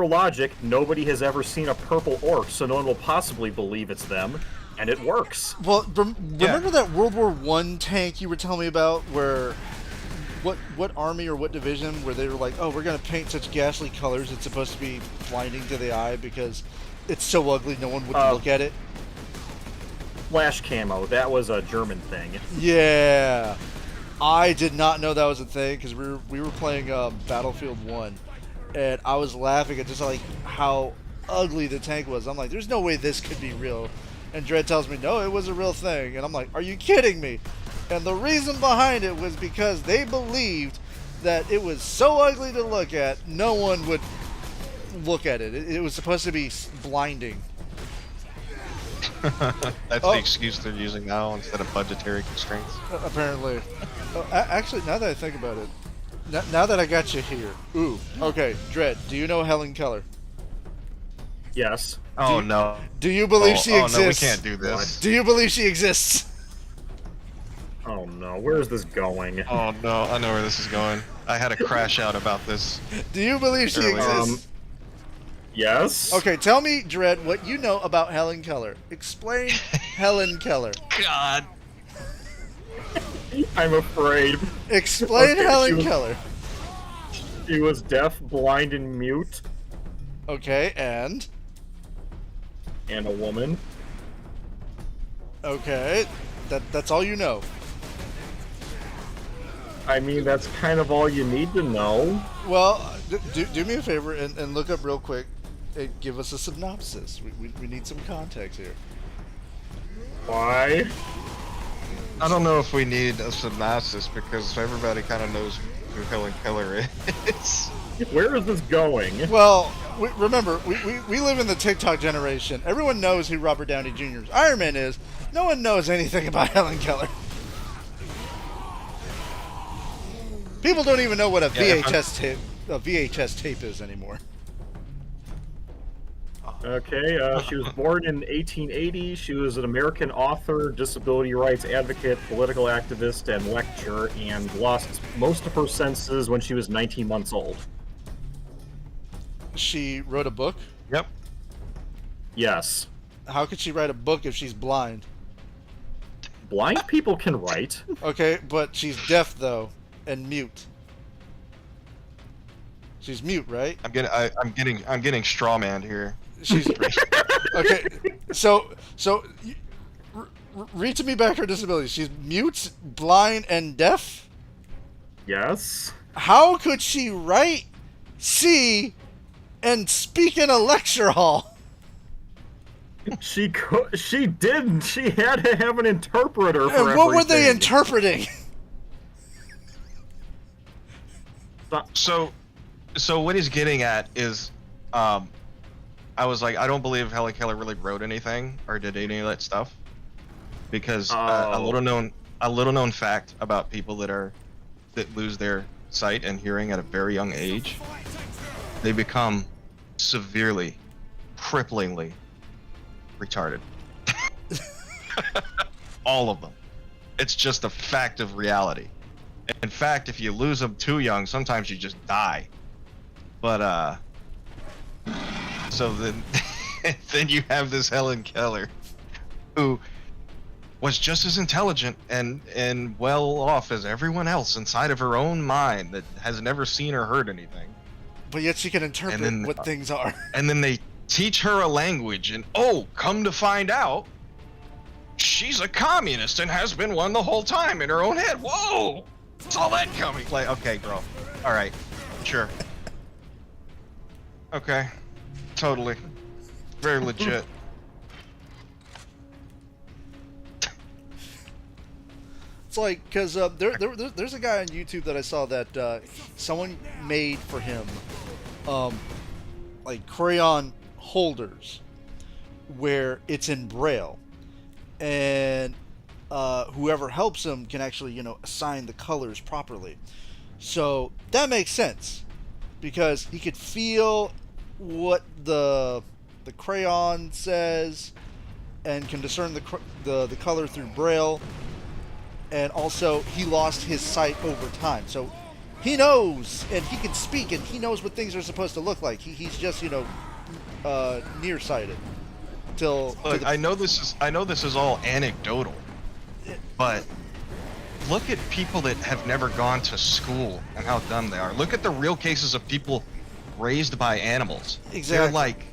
logic, nobody has ever seen a purple orc, so no one will possibly believe it's them, and it works.
Well, remember that World War I tank you were telling me about, where what army or what division where they were like, oh, we're gonna paint such ghastly colors it's supposed to be blinding to the eye because it's so ugly no one would look at it?
Flash camo, that was a German thing.
Yeah, I did not know that was a thing because we were playing Battlefield 1, and I was laughing at just like how ugly the tank was. I'm like, there's no way this could be real. And Dredd tells me, no, it was a real thing. And I'm like, are you kidding me? And the reason behind it was because they believed that it was so ugly to look at, no one would look at it. It was supposed to be blinding.
That's the excuse they're using now instead of budgetary constraints.
Apparently. Actually, now that I think about it, now that I got you here. Ooh, okay, Dredd, do you know Helen Keller?
Yes.
Oh no.
Do you believe she exists?
Oh no, we can't do this.
Do you believe she exists?
Oh no, where is this going?
Oh no, I know where this is going. I had a crash out about this.
Do you believe she exists?
Yes.
Okay, tell me, Dredd, what you know about Helen Keller. Explain Helen Keller.
God.
I'm afraid.
Explain
Okay,
Helen Keller.
She was deaf, blind, and mute.
Okay, and
a woman.
Okay, that's all you know.
I mean, that's kind of all you need to know.
Well, do me a favor and look up real quick and give us a synopsis. We need some context here.
Why?
I don't know if we need a synopsis because everybody kind of knows who Helen Keller is.
Where is this going?
Well, remember, we live in the TikTok generation. Everyone knows who Robert Downey Jr.'s Iron Man is. No one knows anything about Helen Keller. People don't even know what a VHS tape is anymore.
Okay, she was born in 1880. She was an American author, disability rights advocate, political activist, and lecturer, and lost most of her senses when she was 19 months old.
She wrote a book?
Yep.
Yes.
How could she write a book if she's blind?
Blind people can write.
Okay, but she's deaf though, and mute. She's mute, right?
I'm getting strawmanned here.
She's okay. So read to me back her disability. She's mute, blind, and deaf.
Yes.
How could she write, see, and speak in a lecture hall?
She didn't. She had to have an interpreter for
everything. And what were they interpreting?
So what he's getting at is, I was like, I don't believe Helen Keller really wrote anything or did any of that stuff, because a little known fact about people that lose their sight and hearing at a very young age, they become severely, cripplingly retarded. All of them. It's just a fact of reality. In fact, if you lose them too young, sometimes you just die. But so then you have this Helen Keller, who was just as intelligent and well off as everyone else inside of her own mind that has never seen or heard anything.
But yet she can interpret what things are. And
then they teach her a language, and come to find out, she's a communist and has been one the whole time in her own head. Whoa! Saw that coming. Like, okay, girl. All right, sure. Okay, totally, very legit.
It's like, because there's a guy on YouTube that I saw that someone made for him, like crayon holders, where it's in Braille, and whoever helps him can actually, assign the colors properly. So that makes sense, because he could feel what the crayon says, and can discern the color through Braille. And also, he lost his sight over time, so he knows, and he can speak, and he knows what things are supposed to look like. He's just, nearsighted.
Look, I know this is all anecdotal, but look at people that have never gone to school and how dumb they are. Look at the real cases of people raised by animals.
Exactly.
They're like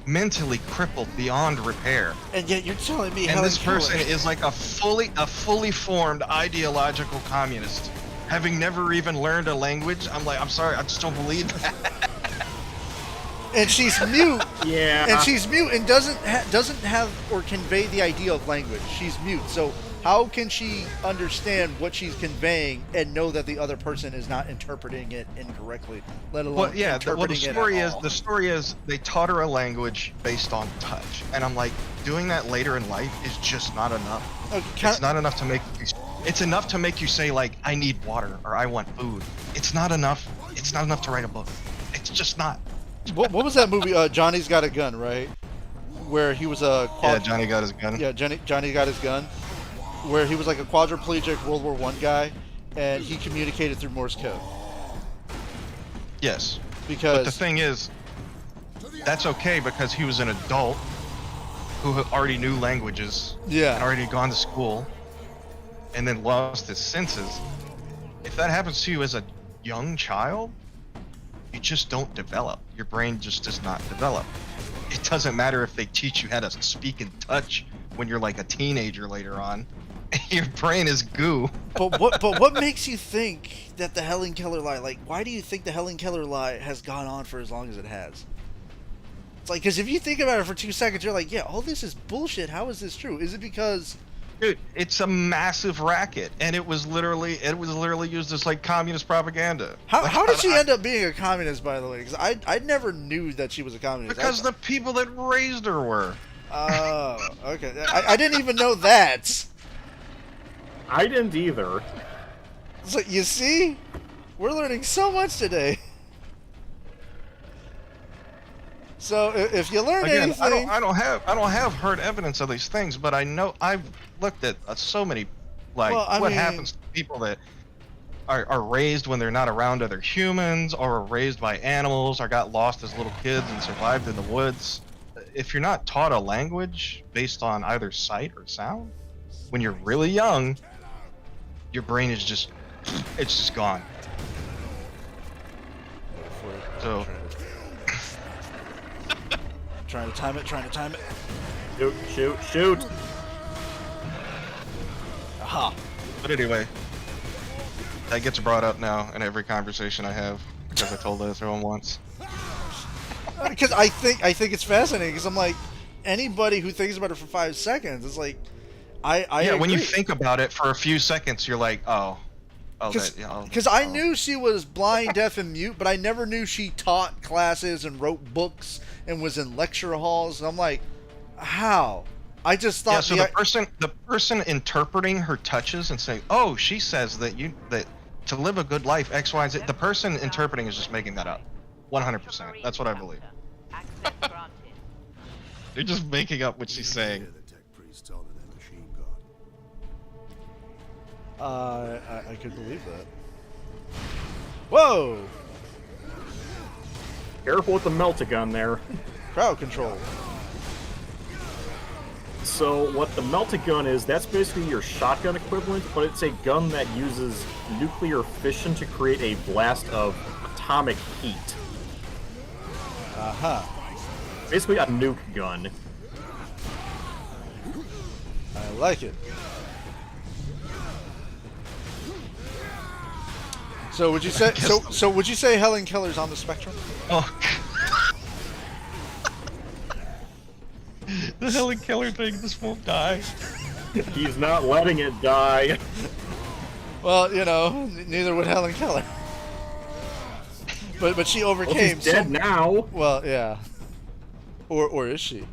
mentally crippled beyond repair.
And yet you're telling me,
and this person is like a fully formed ideological communist, having never even learned a language. I'm sorry, I just don't believe that.
And she's mute.
Yeah.
And she's mute and doesn't have or convey the idea of language. She's mute. So how can she understand what she's conveying and know that the other person is not interpreting it incorrectly, let alone interpreting it at all?
The story is they taught her a language based on touch, and I'm like, doing that later in life is just not enough. It's not enough to make you. It's enough to make you say, like, I need water or I want food. It's not enough. It's not enough to write a book. It's just not.
What was that movie? Johnny's Got a Gun, right? Where he was a
Johnny Got His Gun.
Yeah, Johnny Got His Gun. Where he was like a quadriplegic World War I guy, and he communicated through Morse code.
Yes.
Because
but the thing is, that's okay because he was an adult who already knew languages.
Yeah.
And already gone to school, and then lost his senses. If that happens to you as a young child, you just don't develop. Your brain just does not develop. It doesn't matter if they teach you how to speak and touch when you're like a teenager later on. Your brain is goo.
But what makes you think that the Helen Keller lie? Like, why do you think the Helen Keller lie has gone on for as long as it has? It's like, because if you think about it for 2 seconds, you're like, yeah, all this is bullshit. How is this true? Is it because...
Dude, it's a massive racket, and it was literally used as like communist propaganda.
How did she end up being a communist, by the way? Because I never knew that she was a communist.
Because the people that raised her were.
Oh, okay. I didn't even know that.
I didn't either.
So you see, we're learning so much today. So if you learn anything,
I don't have hard evidence of these things, but I know I've looked at so many, like what happens to people that are raised when they're not around other humans, or are raised by animals, or got lost as little kids and survived in the woods. If you're not taught a language based on either sight or sound, when you're really young, your brain is just gone. So.
Trying to time it.
Shoot.
Aha.
But anyway, that gets brought up now in every conversation I have because I told everyone once.
Because I think it's fascinating, because I'm like, anybody who thinks about it for 5 seconds, it's like, I agree.
When you think about it for a few seconds, you're like, because
I knew she was blind, deaf, and mute, but I never knew she taught classes and wrote books and was in lecture halls. And I'm like, how? I just thought.
Yeah. So the person interpreting her touches and saying, "Oh, she says that to live a good life, X, Y, and Z." The person interpreting is just making that up. 100%. That's what I believe. They're just making up what she's saying.
I could believe that. Whoa!
Careful with the melt-a-gun there.
Crowd control.
So what the melt-a-gun is, that's basically your shotgun equivalent, but it's a gun that uses nuclear fission to create a blast of atomic heat.
Uh-huh.
Basically a nuke gun.
I like it. So would you say so would you say Helen Keller's on the spectrum?
Oh. The Helen Keller thing, this won't die.
He's not letting it die.
Well, you know, neither would Helen Keller. But she overcame.
Well, she's dead now.
Well, yeah. Or is she?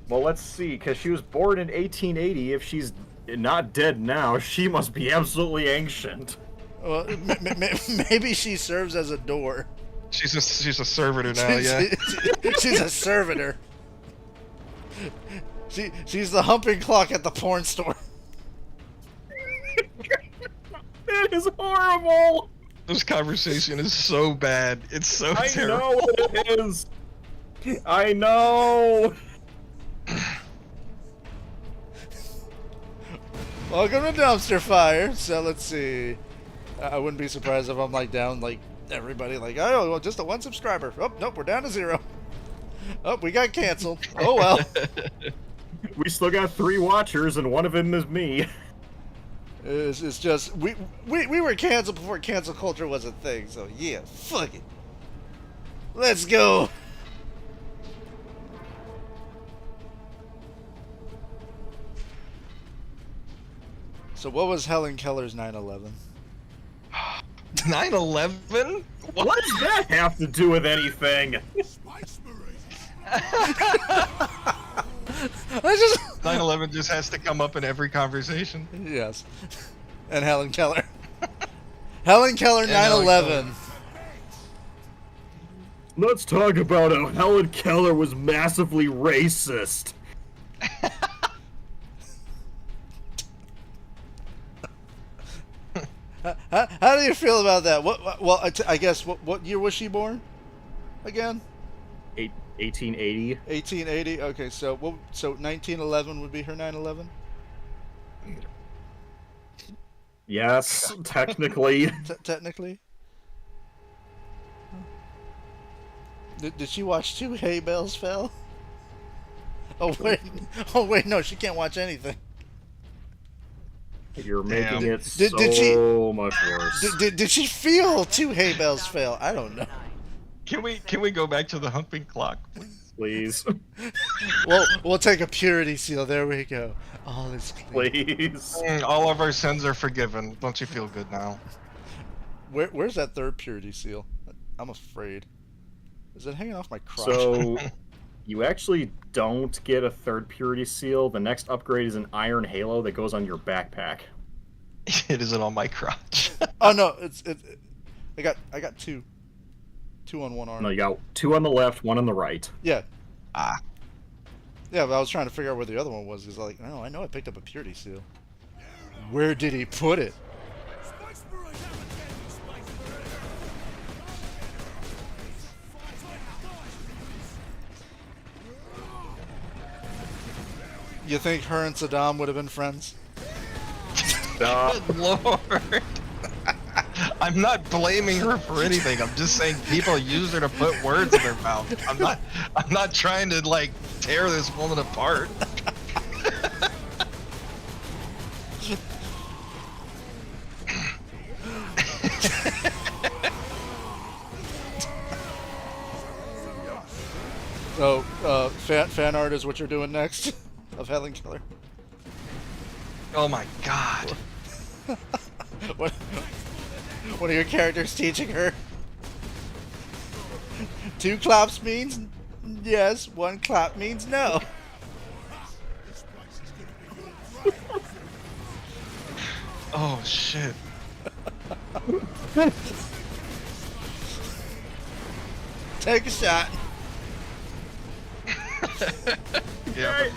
Well, let's see, because she was born in 1880. If she's not dead now, she must be absolutely ancient.
Well, maybe she serves as a door.
She's a servitor now, yeah.
She's a servitor. She's the humping clock at the porn store.
That is horrible.
This conversation is so bad. It's so terrible.
I know it is. I know.
Welcome to Dumpster Fire. So let's see. I wouldn't be surprised if I'm like down like everybody. Like, oh, well, just a 1 subscriber. Oh, nope, we're down to 0. Oh, we got canceled. Oh well.
We still got 3 watchers, and one of them is me.
It's just we were canceled before cancel culture was a thing. So yeah, fuck it. Let's go. So what was Helen Keller's 9/11?
9/11?
What does that have to do with anything?
9/11 just has to come up in every conversation.
Yes. And Helen Keller. Helen Keller 9/11.
Let's talk about how Helen Keller was massively racist.
How do you feel about that? Well, I guess what year was she born? Again?
1880.
1880. Okay, so 1911 would be her 9/11.
Yes, technically.
Technically. Did she watch Two Hay Bales Fell? Oh wait, no, she can't watch anything.
You're making it
did she,
much worse.
Did she feel Two Hay Bales Fell? I don't know.
Can we go back to the humping clock,
Please?
Well, we'll take a purity seal. There we go. All is clean.
Please.
All of our sins are forgiven. Don't you feel good now?
Where's that third purity seal? I'm afraid. Is it hanging off my crotch?
So, you actually don't get a third purity seal. The next upgrade is an iron halo that goes on your backpack.
It isn't on my crotch.
Oh no, I got two. Two on one arm.
No, you got 2 on the left, 1 on the right.
Yeah.
Ah.
Yeah, but I was trying to figure out where the other one was. Because like, no, I know I picked up a purity seal. Where did he put it? You think her and Saddam would have been friends?
Good lord. I'm not blaming her for anything. I'm just saying people use her to put words in their mouth. I'm not trying to like tear this woman apart.
So, fan art is what you're doing next of Helen Keller.
Oh my god.
What? One of your characters teaching her? 2 claps means yes, 1 clap means no.
Oh shit.
Take a shot.
Yeah.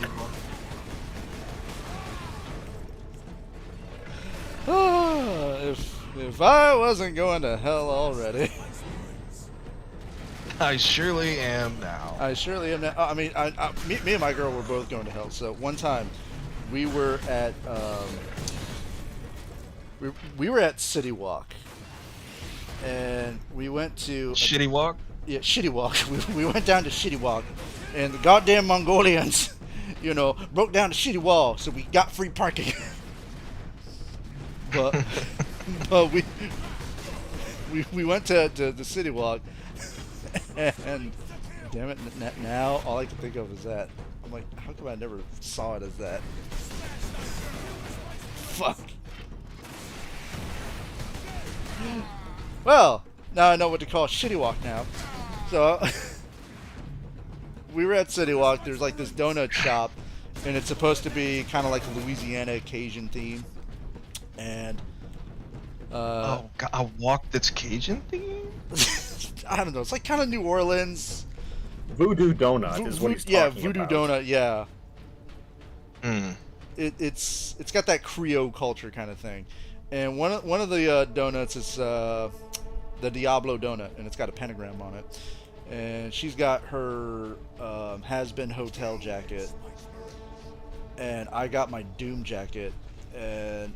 If I wasn't going to hell already.
I surely am now.
I surely am now. I mean, me and my girl were both going to hell. So one time, we were at we were at City Walk, and we went to
Shitty Walk.
Yeah, Shitty Walk. We went down to Shitty Walk, and the goddamn Mongolians, you know, broke down the Shitty Wall, so we got free parking. but we went to the City Walk, and damn it, now all I can think of is that. I'm like, how come I never saw it as that? Fuck. Well, now I know what to call Shitty Walk now. So, we were at City Walk. There's like this donut shop, and it's supposed to be kind of like a Louisiana Cajun theme. And
oh, God, a walk that's Cajun themed?
I don't know. It's like kind of New Orleans.
Voodoo Donut is what he's talking about.
Yeah, Voodoo Donut. Yeah.
Hmm.
It's got that Creole culture kind of thing. And one of the donuts is the Diablo donut, and it's got a pentagram on it. And she's got her has-been hotel jacket, and I got my Doom jacket. And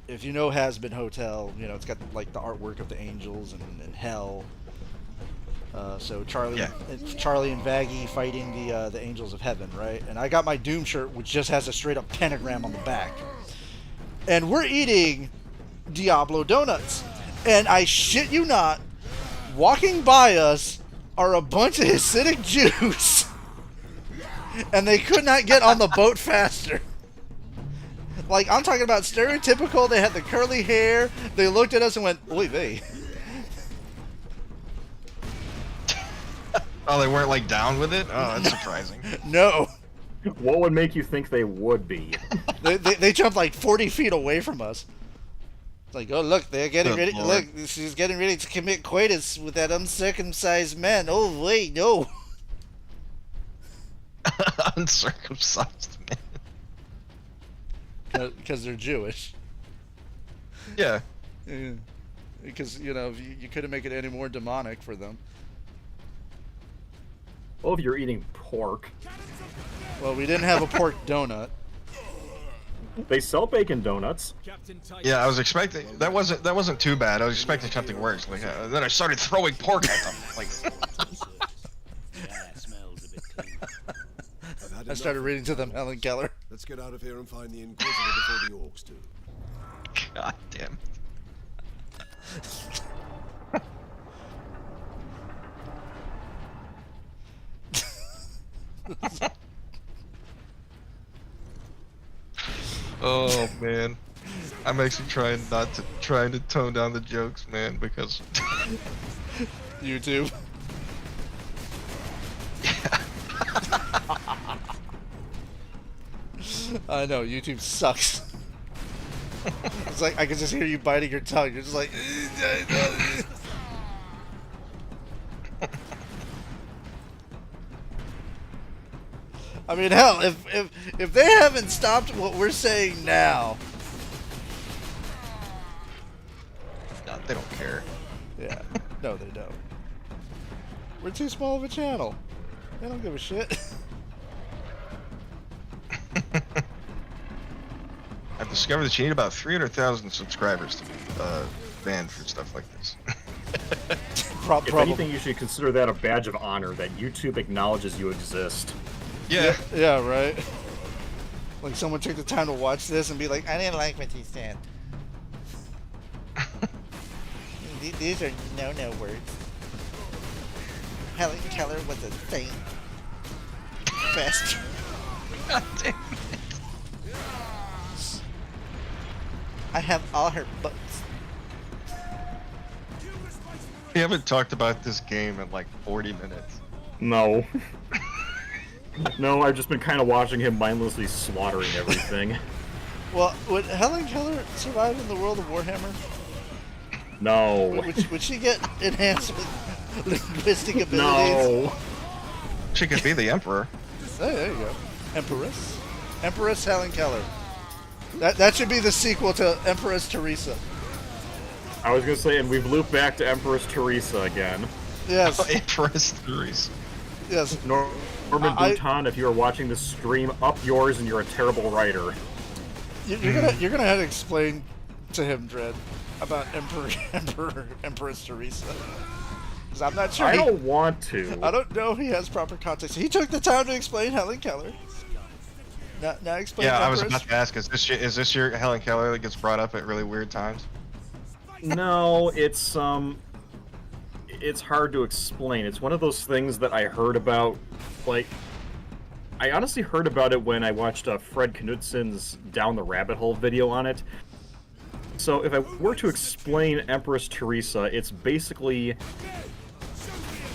if you know Has-Been Hotel, you know it's got like the artwork of the angels and hell. So Charlie and Vaggie fighting the angels of heaven, right? And I got my Doom shirt, which just has a straight up pentagram on the back. And we're eating Diablo donuts. And I shit you not, walking by us are a bunch of Hasidic Jews. And they could not get on the boat faster. Like, I'm talking about stereotypical. They had the curly hair. They looked at us and went, oy vey.
Oh, they weren't like down with it? Oh, that's surprising.
No.
What would make you think they would be?
They jumped like 40 feet away from us. It's like, oh look, they're getting ready.
Lord.
Look, she's getting ready to commit coitus with that uncircumcised man. Oh wait, no.
Uncircumcised man.
Because they're Jewish.
Yeah.
Yeah. because you couldn't make it any more demonic for them.
Well, if you're eating pork.
Well, we didn't have a pork donut.
They sell bacon donuts.
Yeah, I was expecting that wasn't too bad. I was expecting something worse. Like then I started throwing pork at them. Like
I started reading to them Helen Keller.
Let's get out of here and find the Inquisitor before the orcs do.
God damn. Oh man, I'm actually trying to tone down the jokes, man, because
YouTube. I know YouTube sucks. It's like I can just hear you biting your tongue. You're just like. I mean, hell, if they haven't stopped what we're saying now,
no, they don't care.
Yeah, no, they don't. We're too small of a channel. They don't give a shit.
I've discovered that you need about 300,000 subscribers to be banned for stuff like this.
If anything, you should consider that a badge of honor that YouTube acknowledges you exist.
Yeah.
Yeah, right. Like someone took the time to watch this and be like, I didn't like what he said. These are no words. Helen Keller was a saint. Best.
God damn it.
I have all her books.
We haven't talked about this game in like 40 minutes.
No. No, I've just been kind of watching him mindlessly slaughtering everything.
Well, would Helen Keller survive in the world of Warhammer?
No.
Would she get enhanced with linguistic abilities?
No.
She could be the Emperor.
Hey, there you go. Empress? Empress Helen Keller. That should be the sequel to Empress Teresa.
I was gonna say, and we've looped back to Empress Teresa again.
Yes.
Oh, Empress Teresa.
Yes.
Norman Bhutan, if you are watching this stream, up yours and you're a terrible writer.
You're gonna have to explain to him, Dredd, about Empress Teresa. Because I'm not sure.
I don't want to.
I don't know if he has proper context. He took the time to explain Helen Keller. Now explain.
Yeah,
Empress.
I was about to ask, is this your Helen Keller that gets brought up at really weird times?
No, it's hard to explain. It's one of those things that I heard about, like, I honestly heard about it when I watched Fred Knudson's Down the Rabbit Hole video on it. So if I were to explain Empress Teresa, it's basically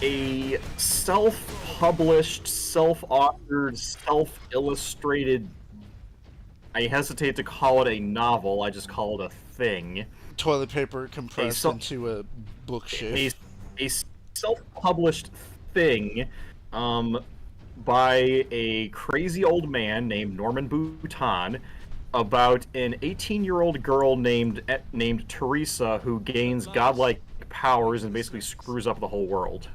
a self-published, self-authored, self-illustrated, I hesitate to call it a novel, I just call it a thing.
Toilet paper compressed into a bookshelf.
A self-published thing by a crazy old man named Norman Bhutan about an 18-year-old girl named Teresa who gains godlike powers and basically screws up the whole world.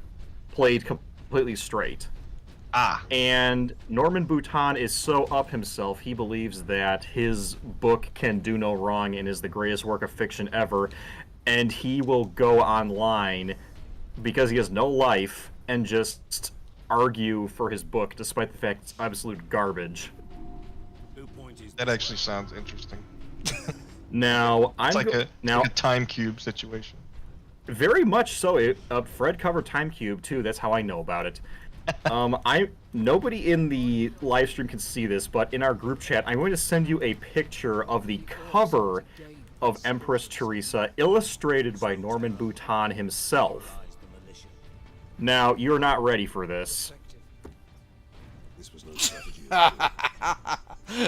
Played completely straight. And Norman Bhutan is so up himself, he believes that his book can do no wrong and is the greatest work of fiction ever, and he will go online because he has no life and just argue for his book despite the fact it's absolute garbage.
That actually sounds interesting.
Now,
it's like a Time Cube situation.
Very much so. Fred covered Time Cube too. That's how I know about it. Nobody in the live stream can see this, but in our group chat, I'm going to send you a picture of the cover of Empress Teresa, illustrated by Norman Bhutan himself. Now, you're not ready for this.
This was no strategy.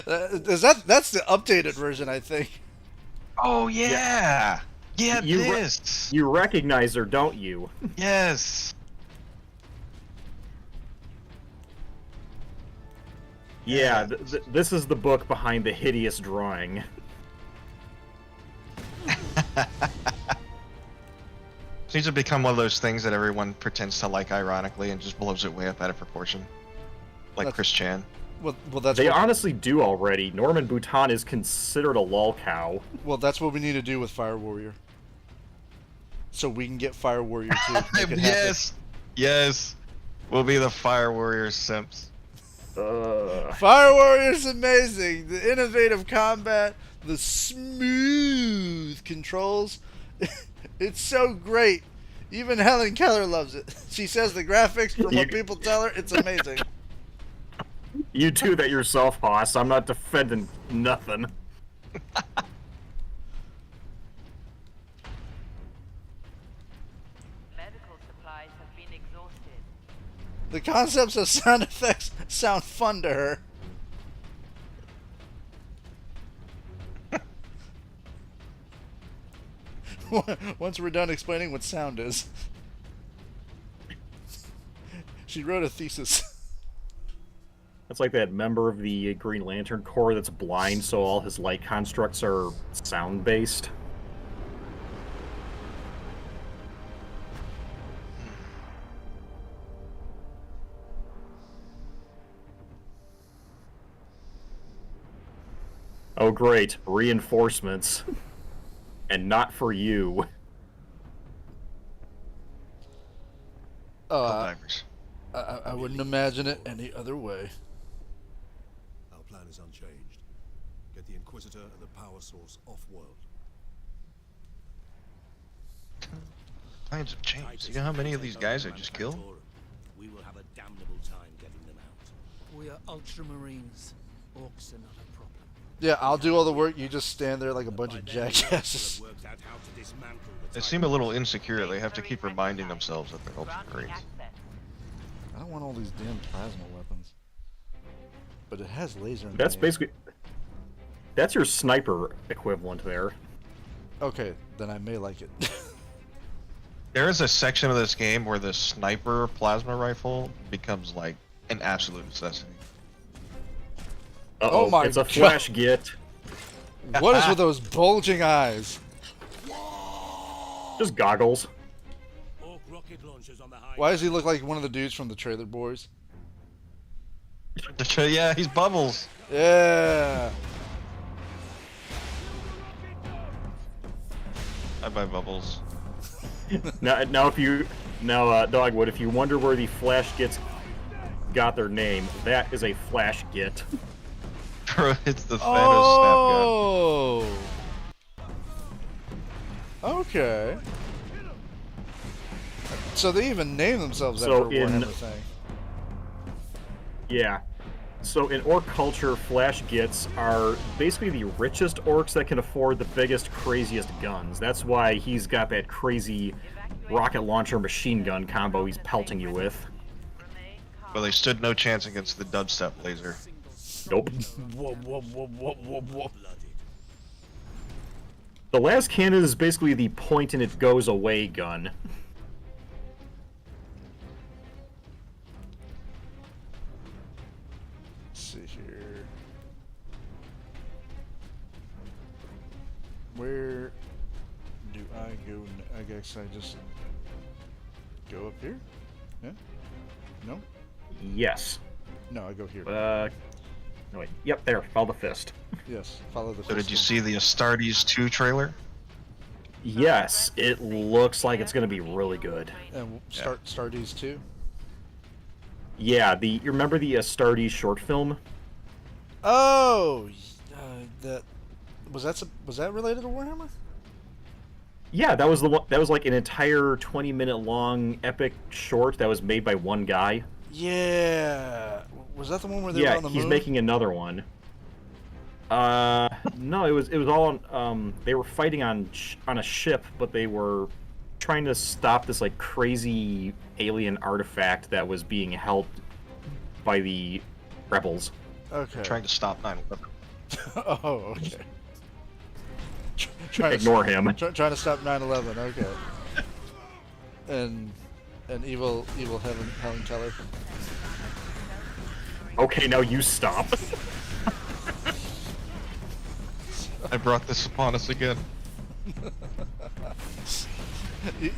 That's the updated version, I think.
Oh yeah, yeah.
You recognize her, don't you?
Yes.
Yeah, this is the book behind the hideous drawing.
Seems to become one of those things that everyone pretends to like ironically and just blows it way up out of proportion. Like Chris Chan.
Well, that's
they
what,
honestly do already. Norman Bhutan is considered a lol cow.
Well, that's what we need to do with Fire Warrior. So we can get Fire Warrior too.
Yes, yes. We'll be the Fire Warrior simps.
Fire Warrior's amazing. The innovative combat, the smooth controls. It's so great. Even Helen Keller loves it. She says the graphics, from what people tell her, it's amazing.
You do that yourself, Hoss. I'm not defending nothing.
Medical supplies have been exhausted.
The concepts of sound effects sound fun to her. Once we're done explaining what sound is. She wrote a thesis.
That's like that member of the Green Lantern Corps that's blind, so all his light constructs are sound-based. Oh great, reinforcements. And not for you.
I wouldn't imagine it any other way.
Our plan is unchanged. Get the Inquisitor and the power source off-world.
Plans have changed. You know how many of these guys I just killed?
We will have a damnable time getting them out.
We are Ultramarines. Orcs are not a problem.
Yeah, I'll do all the work. You just stand there like a bunch of jackasses.
They seem a little insecure. They have to keep reminding themselves that they're Ultramarines.
I don't want all these damn plasma weapons. But it has laser.
That's basically... That's your sniper equivalent there.
Okay, then I may like it.
There is a section of this game where the sniper plasma rifle becomes like an absolute necessity.
Uh-oh,
oh my
it's a
God.
flash git.
What is with those bulging eyes?
Just goggles.
Why does he look like one of the dudes from the Trailer Boys?
Yeah, he's Bubbles.
Yeah.
I buy Bubbles.
now, if you Dogwood, if you wonder where the flash gits got their name, that is a flash git.
It's the Thanos snap gun.
Okay. So they even name themselves after
So
a Warhammer thing.
Yeah. So in orc culture, flash gits are basically the richest orcs that can afford the biggest, craziest guns. That's why he's got that crazy rocket launcher machine gun combo he's pelting you with.
Well, they stood no chance against the dubstep laser.
Nope.
Whoa, whoa, whoa, whoa, whoa, whoa.
The last cannon is basically the point and it goes away gun.
Let's see here. Where do I go? I guess I just go up here? Yeah? No?
Yes.
No, I go here.
No, wait. Yep, there. Follow the fist.
Yes, follow the fist.
So did you see the Astartes 2 trailer?
Yes, it looks like it's going to be really good.
And Astartes 2?
Yeah, you remember the Astartes short film?
Oh, was that related to Warhammer?
Yeah, that was the one. That was like an entire 20-minute long epic short that was made by one guy.
Yeah. Was that the one where they were on the moon?
Yeah, he's making another one. No, it was all on. They were fighting on a ship, but they were trying to stop this like crazy alien artifact that was being held by the rebels.
Okay.
Trying to stop 9/11.
Oh, okay.
Ignore him.
Trying to stop 9/11. Okay. And evil Helen Keller.
Okay, now you stop.
I brought this upon us again.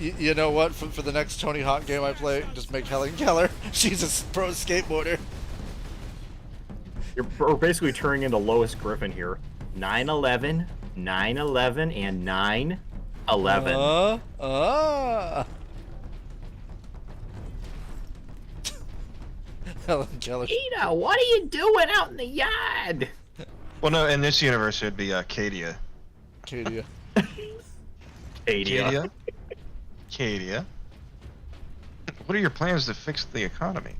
You know what? For the next Tony Hawk game I play, just make Helen Keller. She's a pro skateboarder.
We're basically turning into Lois Griffin here. 9/11, 9/11, and 9/11.
Helen Keller.
Ina, what are you doing out in the yard?
Well, no, in this universe it'd be Cadia.
Cadia.
Cadia.
Cadia. What are your plans to fix the economy?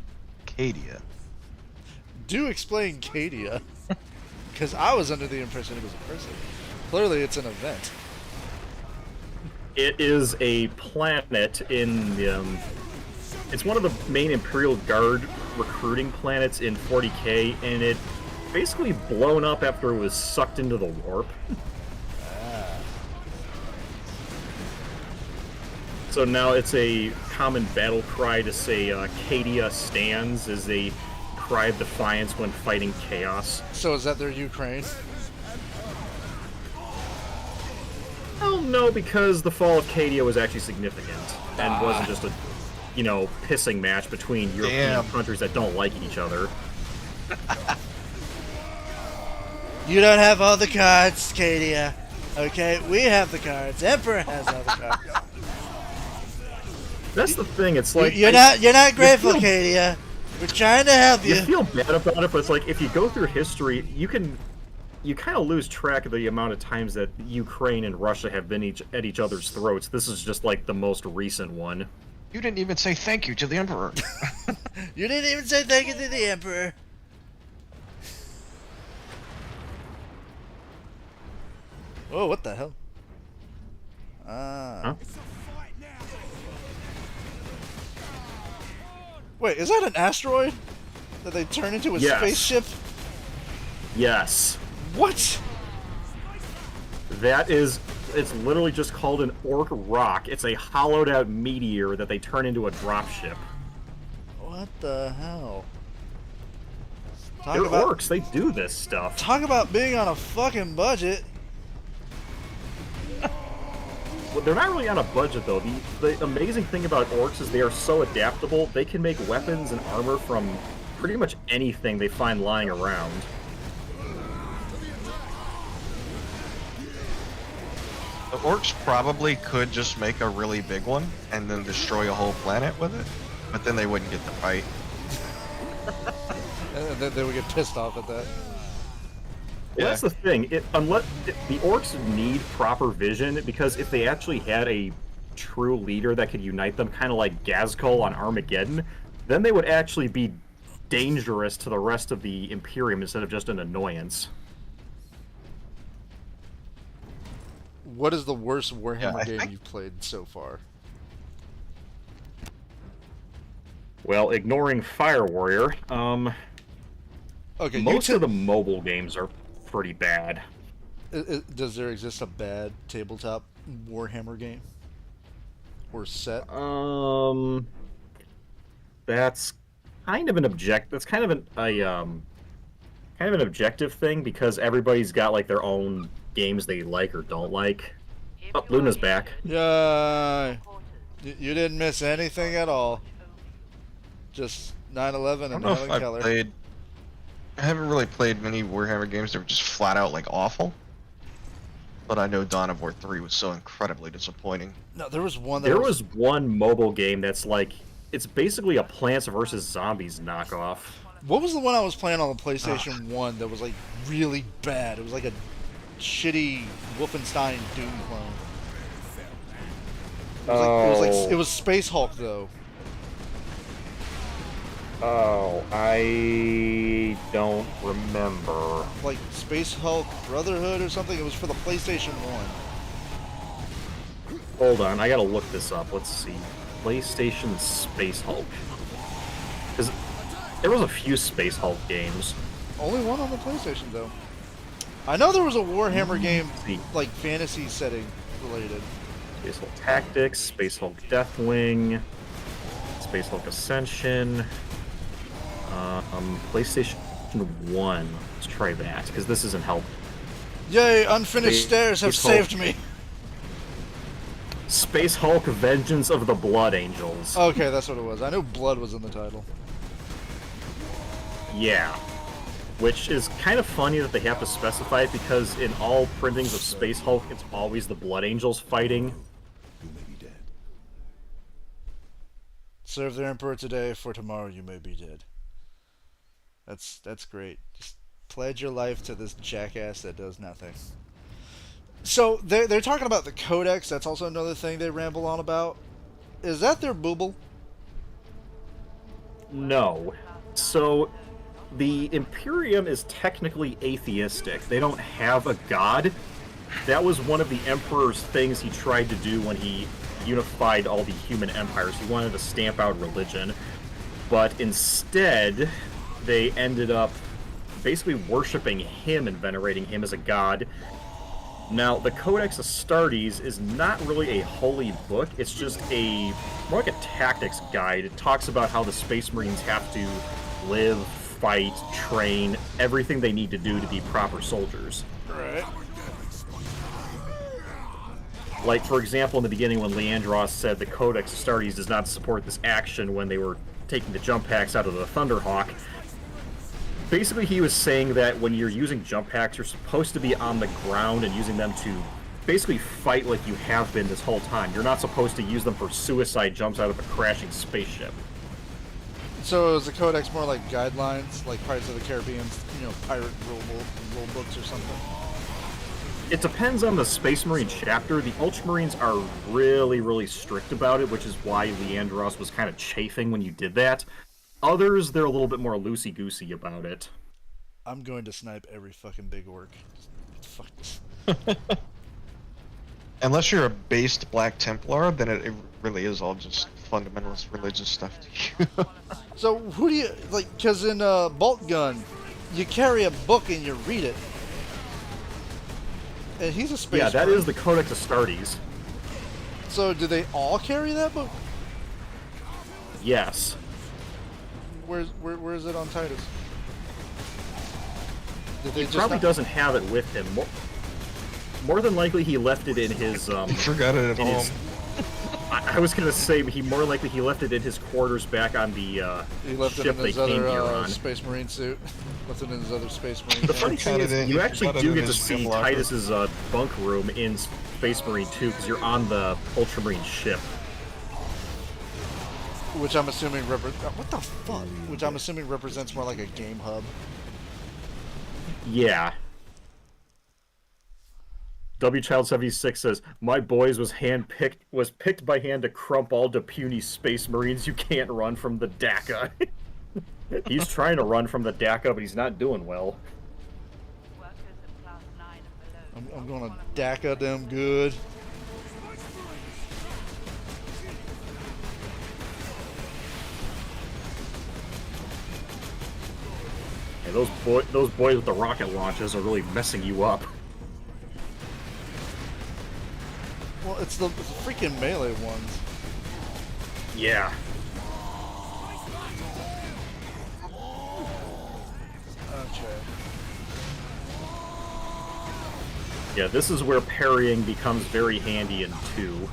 Cadia.
Do explain Cadia. Because I was under the impression it was a person. Clearly it's an event.
It is a planet in the... it's one of the main Imperial Guard recruiting planets in 40k, and it basically blown up after it was sucked into the warp. So now it's a common battle cry to say Cadia stands as a cry of defiance when fighting chaos.
So is that their Ukraine?
Oh no, because the fall of Cadia was actually significant and wasn't just a, you know, pissing match between European countries that don't like each other.
You don't have all the cards, Cadia. Okay, we have the cards. Emperor has all the cards.
That's the thing. It's like
you're not grateful, Cadia. We're trying to help you.
You feel bad about it, but it's like if you go through history, you kind of lose track of the amount of times that Ukraine and Russia have been at each other's throats. This is just like the most recent one.
You didn't even say thank you to the Emperor.
You didn't even say thank you to the Emperor. Oh, what the hell?
Huh?
Wait, is that an asteroid that they turn into a spaceship?
Yes.
What?
That is, it's literally just called an orc rock. It's a hollowed out meteor that they turn into a dropship.
What the hell?
They're orcs, they do this stuff.
Talk about being on a fucking budget.
Well, they're not really on a budget, though. The amazing thing about orcs is they are so adaptable. They can make weapons and armor from pretty much anything they find lying around.
The orcs probably could just make a really big one and then destroy a whole planet with it, but then they wouldn't get the fight.
And then they would get pissed off at that.
Well, that's the thing. The orcs need proper vision, because if they actually had a true leader that could unite them, kind of like Gazkul on Armageddon, then they would actually be dangerous to the rest of the Imperium instead of just an annoyance.
What is the worst Warhammer game you've played so far?
Well, ignoring Fire Warrior,
okay,
most of the mobile games are pretty bad.
Does there exist a bad tabletop Warhammer game or set?
That's kind of an objective thing, because everybody's got like their own games they like or don't like. Oh, Luna's back.
Yeah, you didn't miss anything at all. Just 9/11 and Helen Keller.
I haven't really played many Warhammer games that were just flat out like awful. But I know Dawn of War 3 was so incredibly disappointing.
No, there was one.
There was one mobile game that's like, it's basically a Plants vs. Zombies knockoff.
What was the one I was playing on the PlayStation 1 that was like really bad? It was like a shitty Wolfenstein Doom clone. It was Space Hulk though.
Oh, I don't remember.
Like Space Hulk Brotherhood or something. It was for the PlayStation 1.
Hold on, I gotta look this up. Let's see. PlayStation Space Hulk. Because there was a few Space Hulk games.
Only one on the PlayStation though. I know there was a Warhammer game, like fantasy setting related.
Space Hulk Tactics, Space Hulk Deathwing, Space Hulk Ascension. PlayStation 1. Let's try that, because this isn't helpful.
Yay, Unfinished Stairs have saved me.
Space Hulk Vengeance of the Blood Angels.
Okay, that's what it was. I knew blood was in the title.
Yeah. Which is kind of funny that they have to specify it because in all printings of Space Hulk, it's always the Blood Angels fighting.
You may be dead.
Serve the Emperor today, for tomorrow you may be dead. That's great. Just pledge your life to this jackass that does nothing. So they're talking about the Codex. That's also another thing they ramble on about. Is that their booble?
No. So the Imperium is technically atheistic. They don't have a god. That was one of the Emperor's things he tried to do when he unified all the human empires. He wanted to stamp out religion. But instead, they ended up basically worshipping him and venerating him as a god. Now, the Codex Astartes is not really a holy book. It's just more like a tactics guide. It talks about how the Space Marines have to live, fight, train, everything they need to do to be proper soldiers.
Right.
Like, for example, in the beginning when Leandros said the Codex Astartes does not support this action when they were taking the jump packs out of the Thunderhawk, basically he was saying that when you're using jump packs, you're supposed to be on the ground and using them to basically fight like you have been this whole time. You're not supposed to use them for suicide jumps out of a crashing spaceship.
So is the Codex more like guidelines, like Pirates of the Caribbean's, pirate rule books or something?
It depends on the Space Marine chapter. The Ultramarines are really, really strict about it, which is why Leandros was kind of chafing when you did that. Others, they're a little bit more loosey-goosey about it.
I'm going to snipe every fucking big orc. Fuck this.
Unless you're a based Black Templar, then it really is all just fundamentalist religious stuff to you.
So who do you, because in Bolt Gun, you carry a book and you read it. And he's a space
Yeah, that
Marine.
is the Codex Astartes.
So do they all carry that book?
Yes.
Where is it on Titus? Did they
He
just
probably
not-
doesn't have it with him. More than likely, he left it in his.
He forgot it at home.
I was gonna say he left it in his quarters back on the
He left it
ship
in
they
his
came
other
here on.
Space Marine suit. Left it in his other Space Marine.
The funny thing is, you actually do get to
his
see
gym locker.
Titus's bunk room in Space Marine 2 because you're on the Ultramarine ship.
Which I'm assuming what the fuck? Which I'm assuming represents more like a game hub.
Yeah. WChild76 says, "My boys was picked by hand to crump all the puny Space Marines. You can't run from the DACA." He's trying to run from the DACA, but he's not doing well.
I'm gonna DACA them good.
Yeah, those boys with the rocket launches are really messing you up.
Well, it's the freaking melee ones.
Yeah.
Okay.
Yeah, this is where parrying becomes very handy in 2.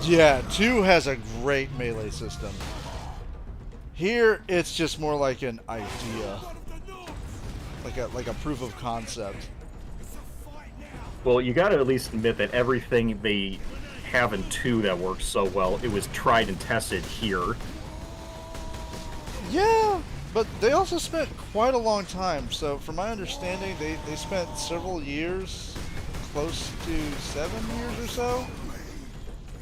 Yeah, 2 has a great melee system. Here, it's just more like an idea, like a proof of concept.
Well, you gotta at least admit that everything they have in 2 that works so well, it was tried and tested here.
Yeah, but they also spent quite a long time. So, from my understanding, they spent several years, close to 7 years or so,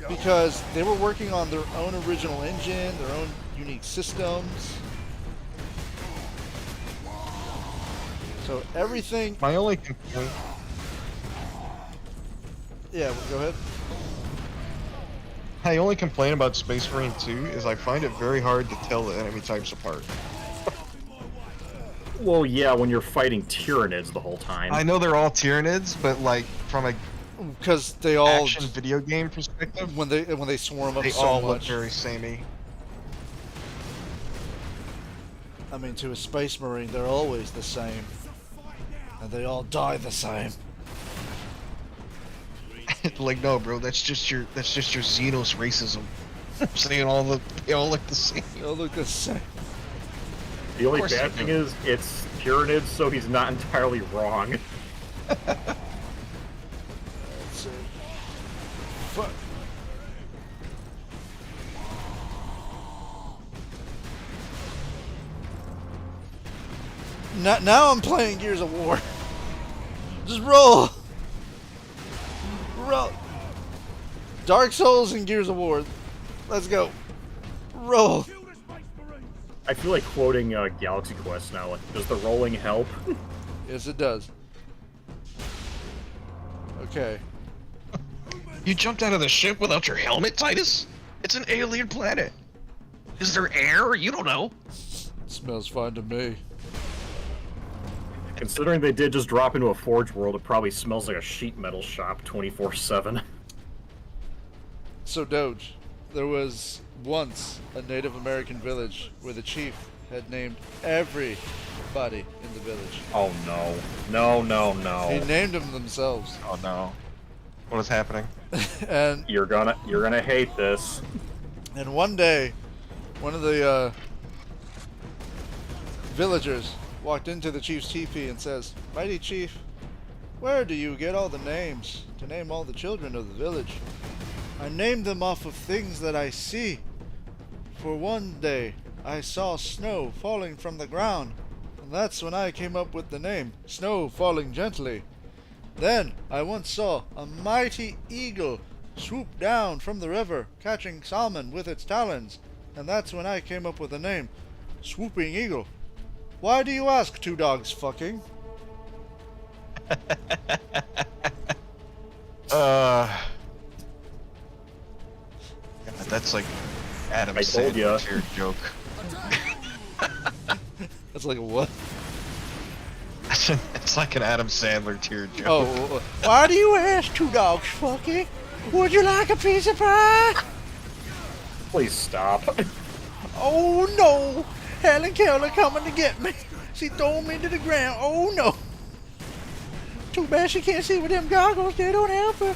because they were working on their own original engine, their own unique systems. So everything.
My only complaint.
Yeah, go ahead.
My only complaint about Space Marine 2 is I find it very hard to tell the enemy types apart.
Well, yeah, when you're fighting Tyranids the whole time.
I know they're all Tyranids, but like from a
because they all
action video game perspective,
when they swarm up
they
so
all
much.
look very samey.
I mean, to a Space Marine, they're always the same, and they all die the same.
Like, no, bro, that's just your Xenos racism. Saying they all look the same.
They all look the same.
The only bad thing is it's Tyranids, so he's not entirely wrong.
Let's see. Fuck. Now I'm playing Gears of War. Just roll. Roll. Dark Souls and Gears of War. Let's go. Roll.
I feel like quoting Galaxy Quest now. Like, does the rolling help?
Yes, it does. Okay.
You jumped out of the ship without your helmet, Titus? It's an alien planet. Is there air? You don't know.
Smells fine to me.
Considering they did just drop into a Forge world, it probably smells like a sheet metal shop 24/7.
So, Doge, there was once a Native American village where the chief had named everybody in the village.
Oh no. No, no, no.
He named them themselves.
Oh no. What is happening?
And
you're gonna hate this.
And one day, one of the villagers walked into the chief's teepee and says, "Mighty chief, where do you get all the names to name all the children of the village? I named them off of things that I see. For one day, I saw snow falling from the ground, and that's when I came up with the name, Snow Falling Gently. Then, I once saw a mighty eagle swoop down from the river, catching salmon with its talons, and that's when I came up with the name, Swooping Eagle. Why do you ask, two dogs fucking?"
God, that's like Adam
I told ya.
Sandler joke.
That's like a what?
It's like an Adam Sandler tier joke.
Oh, why do you ask, two dogs fucking? Would you like a piece of pie?
Please stop.
Oh no! Helen Keller coming to get me. She threw me to the ground. Oh no! Too bad she can't see with them goggles. They don't help her.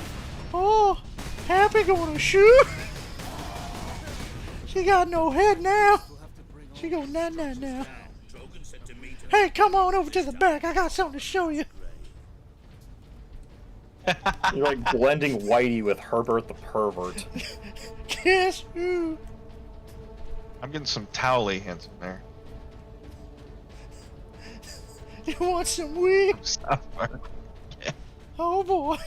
Oh, Happy gonna shoot. She got no head now. She go nah nah now. Hey, come on over to the back. I got something to show you.
You're like blending Whitey with Herbert the Pervert.
Guess who?
I'm getting some towel hints in there.
You want some weed?
Yeah.
Oh boy.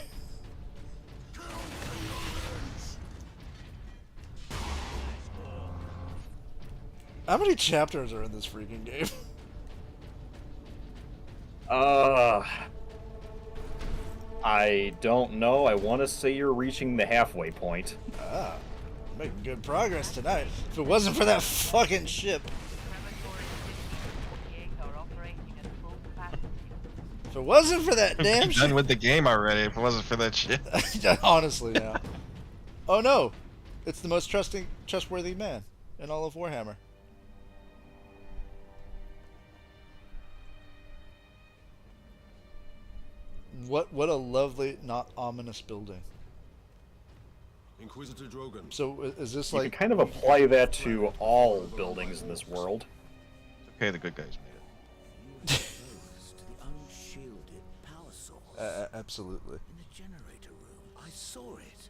How many chapters are in this freaking game?
I don't know. I want to say you're reaching the halfway point.
Ah, making good progress tonight. If it wasn't for that fucking ship. If it wasn't for that damn
I'm
ship.
done with the game already if it wasn't for that shit.
Honestly, yeah. Oh no, it's the most trustworthy man in all of Warhammer. What a lovely, not ominous building.
Inquisitor Drogon.
So is this
You
like
can kind of apply that to all buildings in this world.
Okay, the good guys made it.
The unshielded power source.
Absolutely.
In the generator room, I saw it.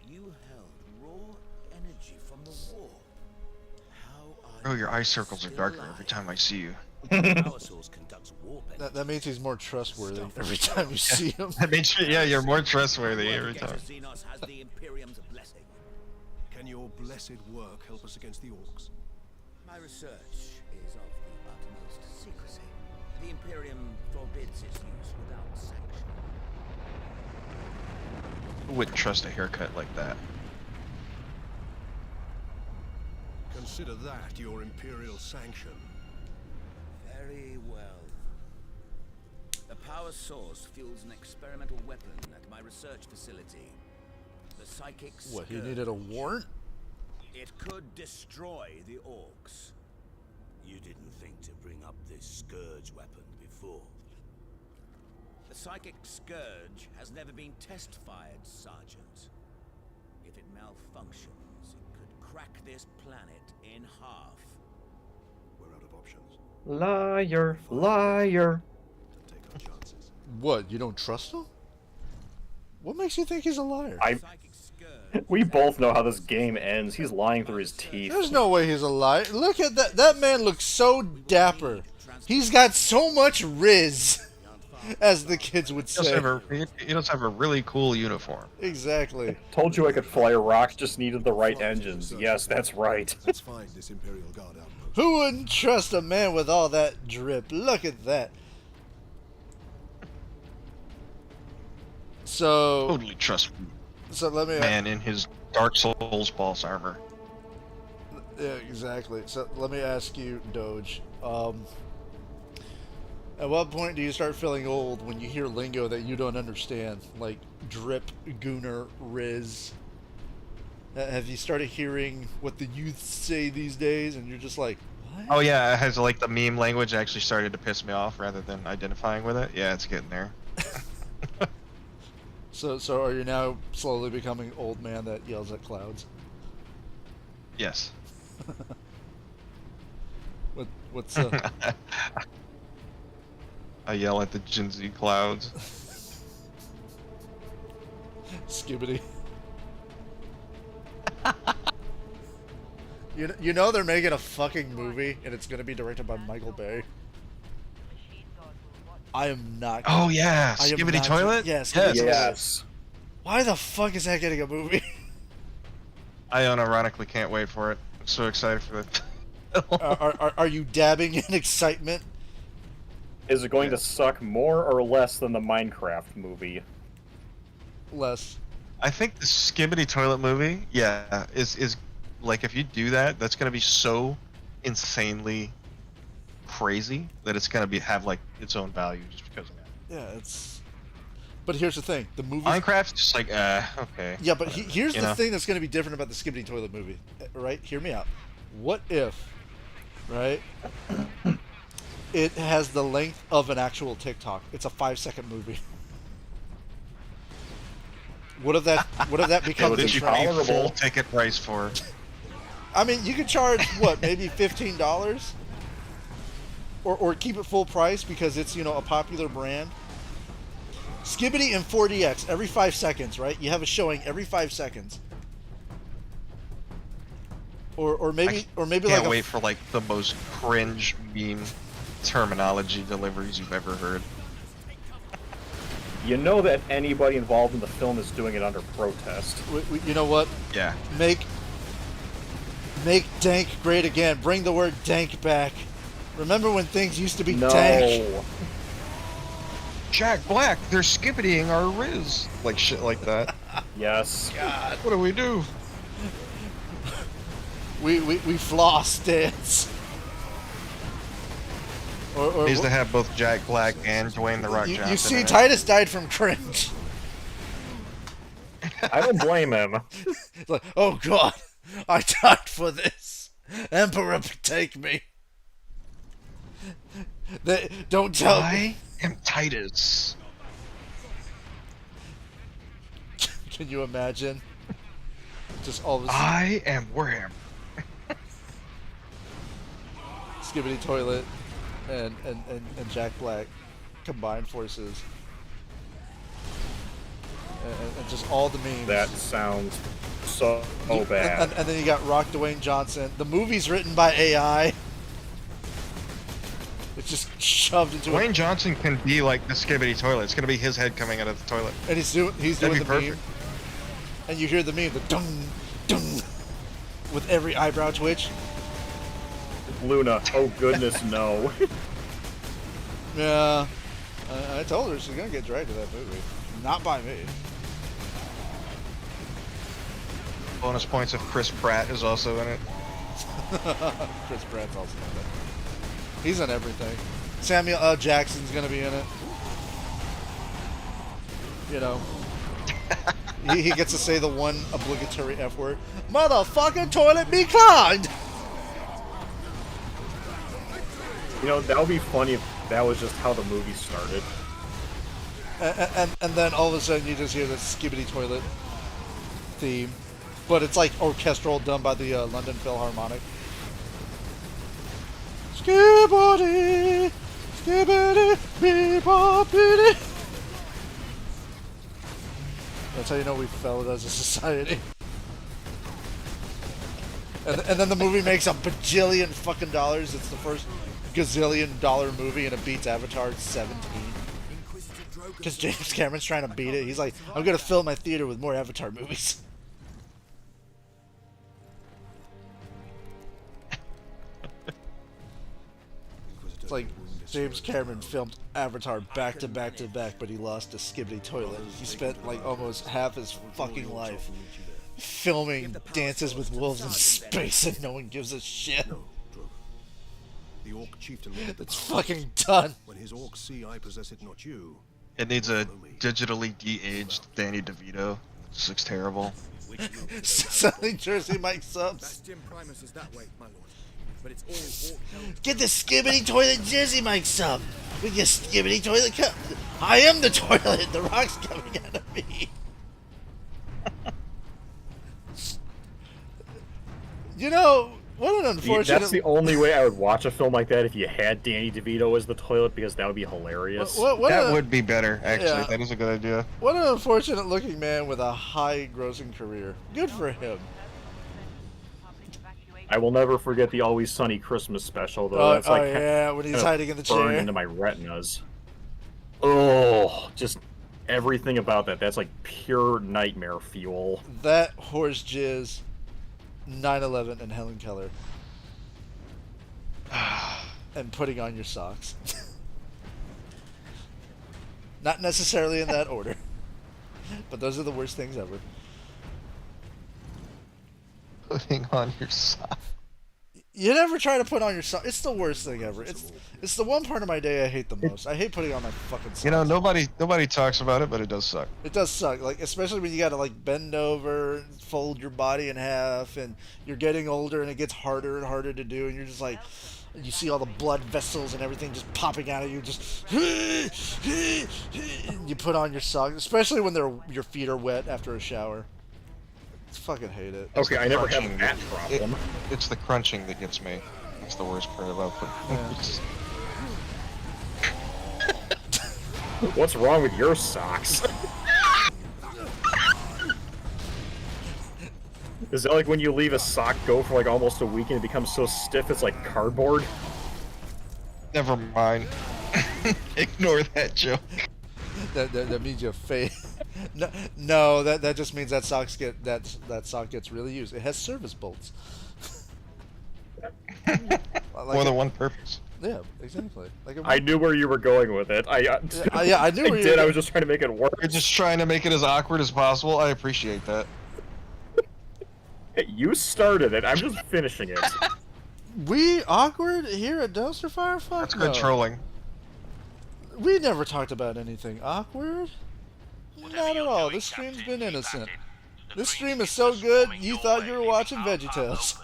You held raw energy from the war. How
Oh, your eye circles are darker every time I see you.
power source conducts warp energy.
That means he's more trustworthy every time you see him.
That means you're more trustworthy every time.
Xenos has the Imperium's blessing.
Can your blessed work help us against the orcs?
My research is of the utmost secrecy. The Imperium forbids its use without sanction.
Who wouldn't trust a haircut like that?
Consider that your imperial sanction.
Very well. The power source fuels an experimental weapon at my research facility. The psychic
What, he
scourge.
needed a warrant?
It could destroy the orcs.
You didn't think to bring up this scourge weapon before.
The psychic scourge has never been test-fired, Sergeant. If it malfunctions, it could crack this planet in half.
We're out of options.
Liar, liar.
Take our chances.
What? You don't trust him? What makes you think he's a liar?
We both know how this game ends. He's lying through his teeth.
There's no way he's a liar. Look at that. That man looks so dapper. He's got so much riz, as the kids would say.
He does have a really cool uniform.
Exactly.
Told you I could fly a rock, just needed the right engines. Yes, that's right.
Let's find this Imperial Guard outpost.
Who wouldn't trust a man with all that drip? Look at that. So
Totally trust
So let me
man in his Dark Souls boss armor.
Yeah, exactly. So let me ask you, Doge. At what point do you start feeling old when you hear lingo that you don't understand, like drip, gooner, riz? Have you started hearing what the youth say these days, and you're just like, what?
Oh yeah, it has like the meme language actually started to piss me off rather than identifying with it. Yeah, it's getting there.
So are you now slowly becoming old man that yells at clouds?
Yes.
What's
I yell at the Jinzi clouds.
Skibbity. You know they're making a fucking movie and it's gonna be directed by Michael Bay. I am not.
Oh yeah, Skibbity Toilet.
Yes.
Yes.
Why the fuck is that getting a movie?
I unironically can't wait for it. I'm so excited for it.
Are you dabbing in excitement?
Is it going to suck more or less than the Minecraft movie?
Less.
I think the Skibbity Toilet movie, yeah, is like if you do that, that's gonna be so insanely crazy that it's gonna have like its own value just because of that.
Yeah, it's. But here's the thing: the movie.
Minecraft's just like, okay.
Yeah, but here's the
know?
thing that's going to be different about the Skibbity Toilet movie, right? Hear me out. What if, right? It has the length of an actual TikTok. It's a 5-second movie. What if that becomes
Did
a
you
trend?
pay full ticket price for?
I mean, you could charge what, maybe $15, or keep it full price because it's a popular brand. Skibbity and 4DX every 5 seconds, right? You have a showing every 5 seconds. Or maybe like
Can't wait for like the most cringe meme terminology deliveries you've ever heard.
You know that anybody involved in the film is doing it under protest.
You know what?
Yeah.
Make dank great again. Bring the word dank back. Remember when things used to be dank?
Jack Black, they're skibbitying our Riz. Like shit like that.
Yes.
God.
What do we do?
We floss dance. Or
Needs to have both Jack Black and Dwayne The Rock Johnson.
You see,
in it.
Titus died from cringe.
I don't blame him.
It's like, oh god, I died for this. Emperor, take me. Don't tell me.
I am Titus.
Can you imagine? Just all of a sudden.
I am Warhammer.
Skibbity Toilet and Jack Black combined forces. And just all the memes.
That sounds so bad.
And then you got Rock Dwayne Johnson. The movie's written by AI. It's just shoved into
Dwayne Johnson can be like the Skibbity Toilet. It's gonna be his head coming out of the toilet.
And he's doing
That'd
the
be perfect.
meme. And you hear the meme, the dung, dung, with every eyebrow twitch.
Luna, oh goodness, no.
Yeah, I told her she's gonna get dragged to that movie. Not by me.
Bonus points if Chris Pratt is also in it.
Chris Pratt's also in it. He's in everything. Samuel L. Jackson's gonna be in it. You know, he gets to say the one obligatory F word. Motherfucking toilet be clogged.
You know, that would be funny if that was just how the movie started.
And then all of a sudden you just hear this skibbity toilet theme, but it's like orchestral done by the London Philharmonic. Skibbity, skibbity, beboppity. That's how you know we failed as a society. And then the movie makes a bajillion fucking dollars. It's the first gazillion dollar movie, and it beats Avatar 17. Because James Cameron's trying to beat it. He's like, I'm gonna fill my theater with more Avatar movies. It's like James Cameron filmed Avatar back to back to back, but he lost a skibbity toilet. He spent like almost half his fucking life filming Dances with Wolves in space, and no one gives a shit.
The orc chieftain
It's fucking done.
When his orcs see I possess it, not you.
It needs a digitally de-aged Danny DeVito. This looks terrible.
Selling Jersey Mike subs.
Bastion Primus is that way, my lord. But it's all orc.
Get the skibbity toilet Jersey Mike sub. With your skibbity toilet cup. I am the toilet. The rock's coming out of me. You know, what an unfortunate...
That's the only way I would watch a film like that, if you had Danny DeVito as the toilet, because that would be hilarious.
That would be better, actually.
Yeah.
That is a good idea.
What an unfortunate looking man with a high grossing career. Good for him.
I will never forget the Always Sunny Christmas special, though. That's like
yeah, when he's hiding in the
burned
chair.
into my retinas. Oh, just everything about that. That's like pure nightmare fuel.
That horse jizz, 9/11 and Helen Keller. And putting on your socks. Not necessarily in that order. But those are the worst things ever.
Putting on your sock.
You never try to put on your socks. It's the worst thing ever. It's the one part of my day I hate the most. I hate putting on my fucking socks.
You know, nobody talks about it, but it does suck.
It does suck, like especially when you gotta like bend over, fold your body in half, and you're getting older, and it gets harder and harder to do, and you're just like, you see all the blood vessels and everything just popping out of you. Just you put on your socks, especially when your feet are wet after a shower. I fucking hate it.
Okay, I never had that problem.
It's the crunching that gets me. That's the worst part about it.
What's wrong with your socks? Is that like when you leave a sock go for like almost a week and it becomes so stiff it's like cardboard?
Never mind. Ignore that joke.
That means you fade. No, that just means that sock gets really used. It has service bolts.
More than one purpose.
Yeah, exactly.
I knew where you were going with it. I
knew where you
did.
were.
I was just trying to make it work.
You're just trying to make it as awkward as possible. I appreciate that.
Hey, you started it. I'm just finishing it.
We awkward here at Dumpster Fire? Fuck
That's good trolling.
We never talked about anything awkward. Not at all. This stream's been innocent. This stream is so good, you thought you were watching VeggieTales.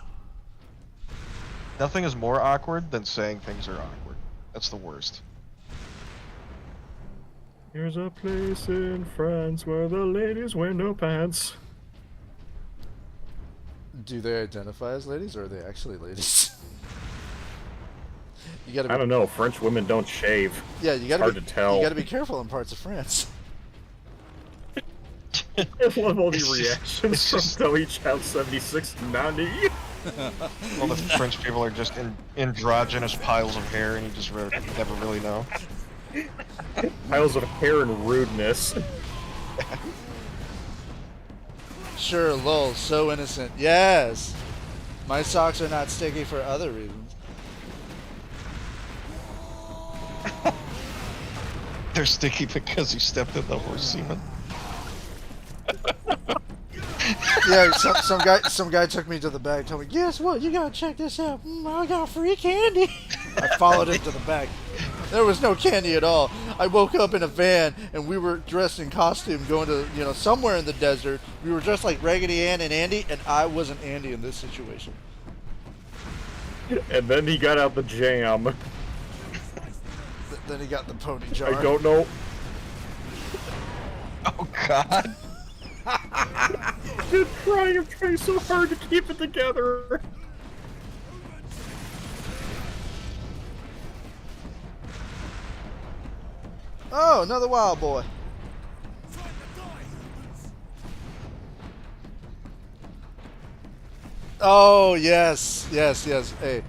Nothing is more awkward than saying things are awkward. That's the worst.
There's a place in France where the ladies wear no pants.
Do they identify as ladies, or are they actually ladies? You gotta be...
I don't know. French women don't shave.
Yeah, you gotta
hard to tell.
You gotta be careful in parts of France.
I love all the reactions from Zoe Child 7690.
All the French people are just androgynous piles of hair, and you just never really know.
Piles of hair and rudeness.
Sure, lol, so innocent. Yes! My socks are not sticky for other reasons.
They're sticky because you stepped in the horse semen.
Yeah, some guy took me to the back, told me, guess what, you gotta check this out. I got free candy. I followed him to the back. There was no candy at all. I woke up in a van, and we were dressed in costume going to, somewhere in the desert. We were dressed like Raggedy Ann and Andy, and I wasn't Andy in this situation.
And then he got out the jam.
Then he got the pony jar.
I don't know.
Oh God.
I'm trying so hard to keep it together.
Oh, another wild boy. Oh, yes. Yes, yes. Hey.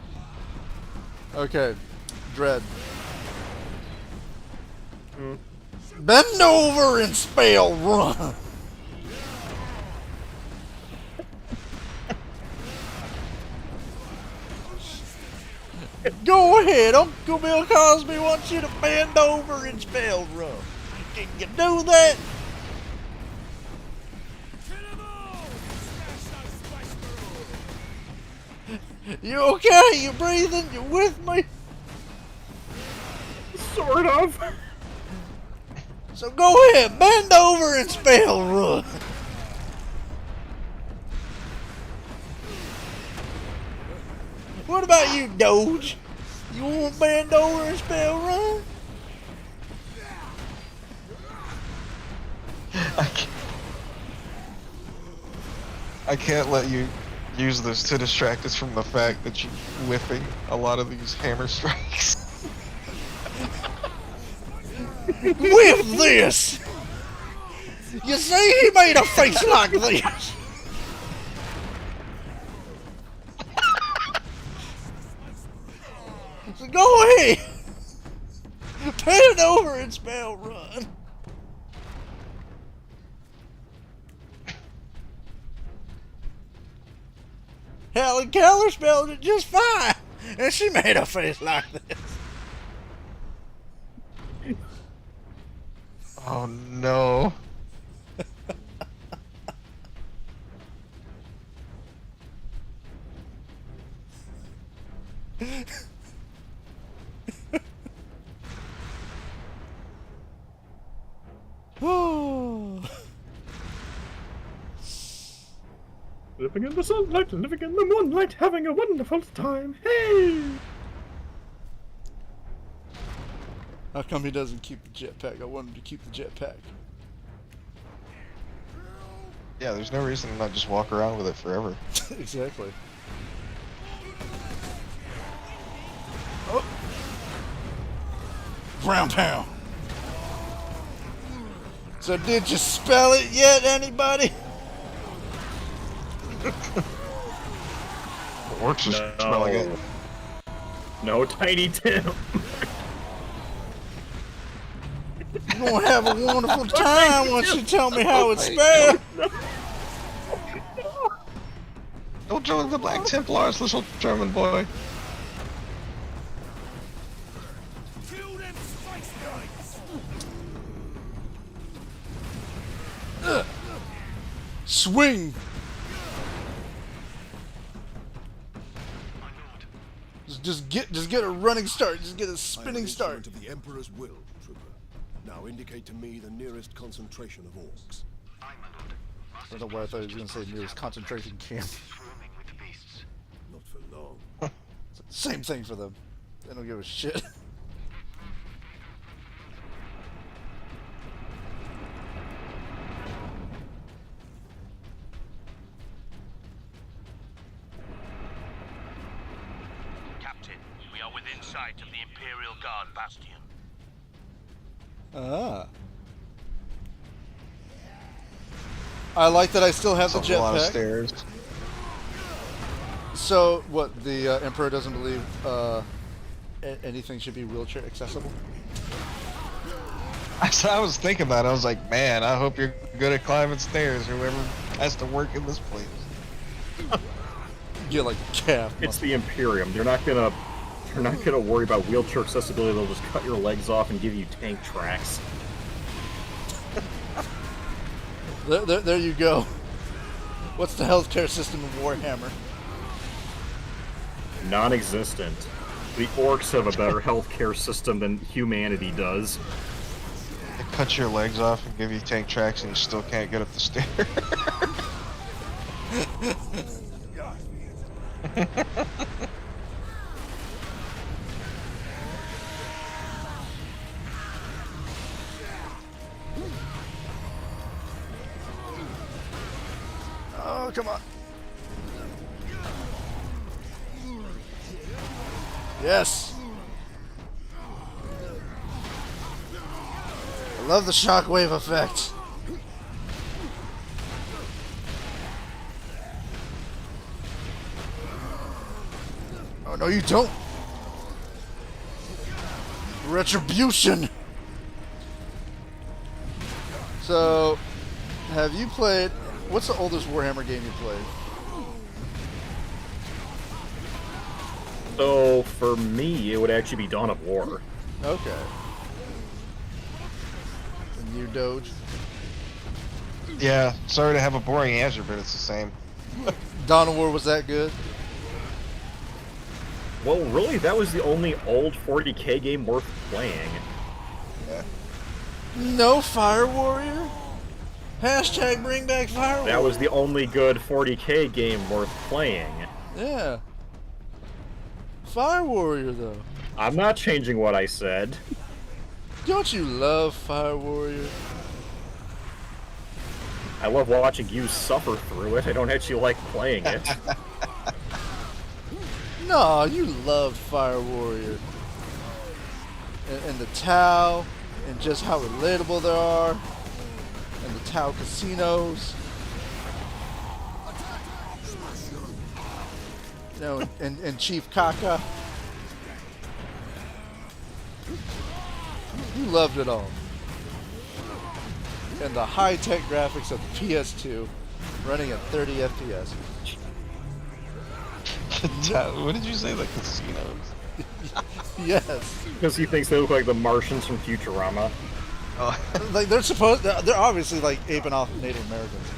Okay. Dread. Bend over and spell run. Go ahead. Uncle Bill Cosby wants you to bend over and spell run. Can you do that? You okay? You breathing? You with me?
Sort of.
So go ahead, bend over and spell run. What about you, Doge? You want to bend over and spell run?
I can't let you use this to distract us from the fact that you're whiffing a lot of these hammer strikes.
With this! You see, he made a face like this. So go ahead. Bend over and spell run. Helen Keller spelled it just fine, and she made a face like this.
Oh no.
Living in the sunlight, living in the moonlight, having a wonderful time. Hey!
How come he doesn't keep the jetpack? I want him to keep the jetpack.
Yeah, there's no reason to not just walk around with it forever.
Exactly. Oh. Ground pound. So did you spell it yet, anybody?
Orcs are smelling it.
No, Tiny Tim.
You're gonna have a wonderful time once you tell me how it's spelled.
Don't join the Black Templars, little German boy.
Swing. Just get a running start. Just get a spinning start.
Of the Emperor's will, Trooper. Now indicate to me the nearest concentration of orcs.
I don't know why I thought he was going to say nearest concentration camp.
Not for long.
Same thing for them. They don't give a shit.
Captain, we are within sight of the Imperial Guard bastion.
Ah. I like that I still have the
A lot of
jetpack.
stairs.
So, what, the Emperor doesn't believe anything should be wheelchair accessible?
I was thinking that. I was like, man, I hope you're good at climbing stairs, whoever has to work in this place.
Get like calf.
It's the Imperium. They're not gonna worry about wheelchair accessibility. They'll just cut your legs off and give you tank tracks.
There you go. What's the healthcare system of Warhammer?
Non-existent. The orcs have a better healthcare system than humanity does.
They cut your legs off and give you tank tracks and you still can't get up the stairs.
come on. Yes. I love the shockwave effect. Oh, no, you don't. Retribution. So, have you played... What's the oldest Warhammer game you played?
So, for me, it would actually be Dawn of War.
Okay. And you, Doge?
Yeah, sorry to have a boring answer, but it's the same.
Dawn of War was that good?
Well, really, that was the only old 40k game worth playing.
Yeah.
No Fire Warrior? Hashtag bring back Fire Warrior.
That was the only good 40k game worth playing.
Yeah. Fire Warrior, though.
I'm not changing what I said.
Don't you love Fire Warrior?
I love watching you suffer through it. I don't actually like playing it.
No, you loved Fire Warrior. And the Tau, and just how relatable they are. And the Tau casinos. You know, and Chief Kaka. You loved it all. And the high-tech graphics of the PS2 running at 30 FPS.
What did you say, the casinos?
Yes.
Because he thinks they look like the Martians from Futurama.
Oh.
Like they're obviously like aping off Native Americans.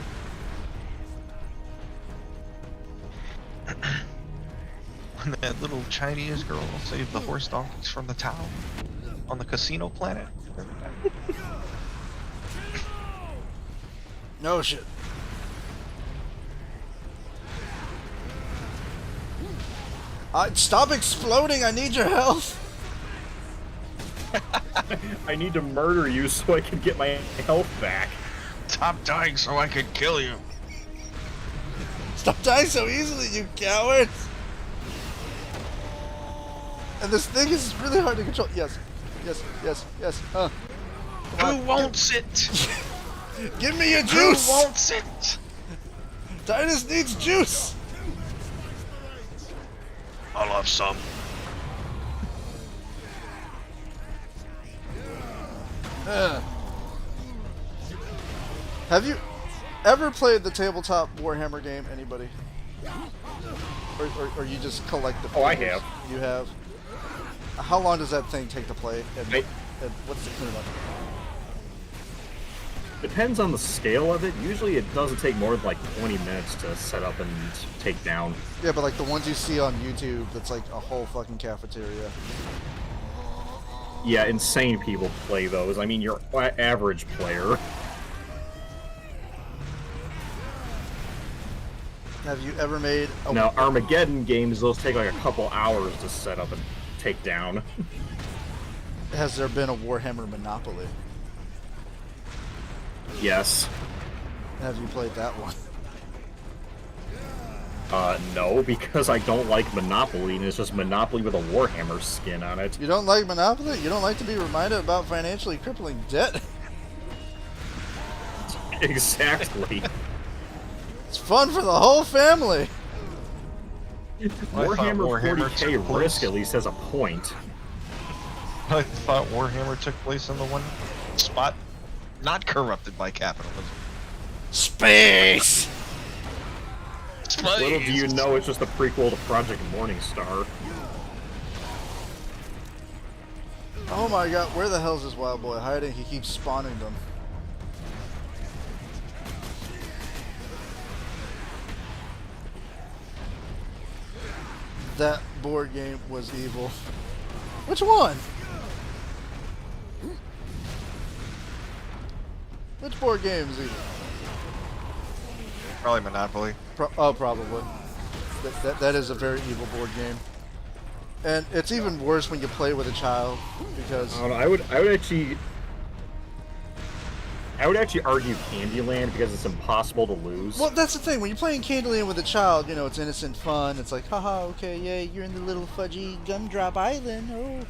When that little Chinese girl saved the horse donkeys from the town on the casino planet.
No shit. Stop exploding! I need your help!
I need to murder you so I can get my health back.
Stop dying so I can kill you.
Stop dying so easily, you cowards! And this thing is really hard to control. Yes, yes, yes, yes.
Who wants it?
Give me your juice!
Who wants it?
Titus needs juice!
I'll have some.
Have you ever played the tabletop Warhammer game? Anybody? Or you just collect the figures?
Oh, I have.
You have? How long does that thing take to play? And what's the minimum?
Depends on the scale of it. Usually it doesn't take more than like 20 minutes to set up and take down.
Yeah, but like the ones you see on YouTube, that's like a whole fucking cafeteria.
Yeah, insane people play those. I mean, your average player.
Have you ever made a...
Now, Armageddon games, those take like a couple hours to set up and take down.
Has there been a Warhammer Monopoly?
Yes.
Have you played that one?
No, because I don't like Monopoly, and it's just Monopoly with a Warhammer skin on it.
You don't like Monopoly? You don't like to be reminded about financially crippling debt?
Exactly.
It's fun for the whole family.
Warhammer 40k Risk at least has a point.
I thought Warhammer took place in the one spot not corrupted by capitalism.
Space!
Little do you know, it's just a prequel to Project Morningstar.
Oh my god, where the hell is this wild boy hiding? He keeps spawning them. That board game was evil. Which one? Which board game is evil?
Probably Monopoly.
Probably. That is a very evil board game. And it's even worse when you play with a child, because...
I would actually... I would actually argue Candyland because it's impossible to lose.
Well, that's the thing. When you're playing Candyland with a child, you know, it's innocent fun. It's like, haha, okay, yay, you're in the little fudgy gumdrop island.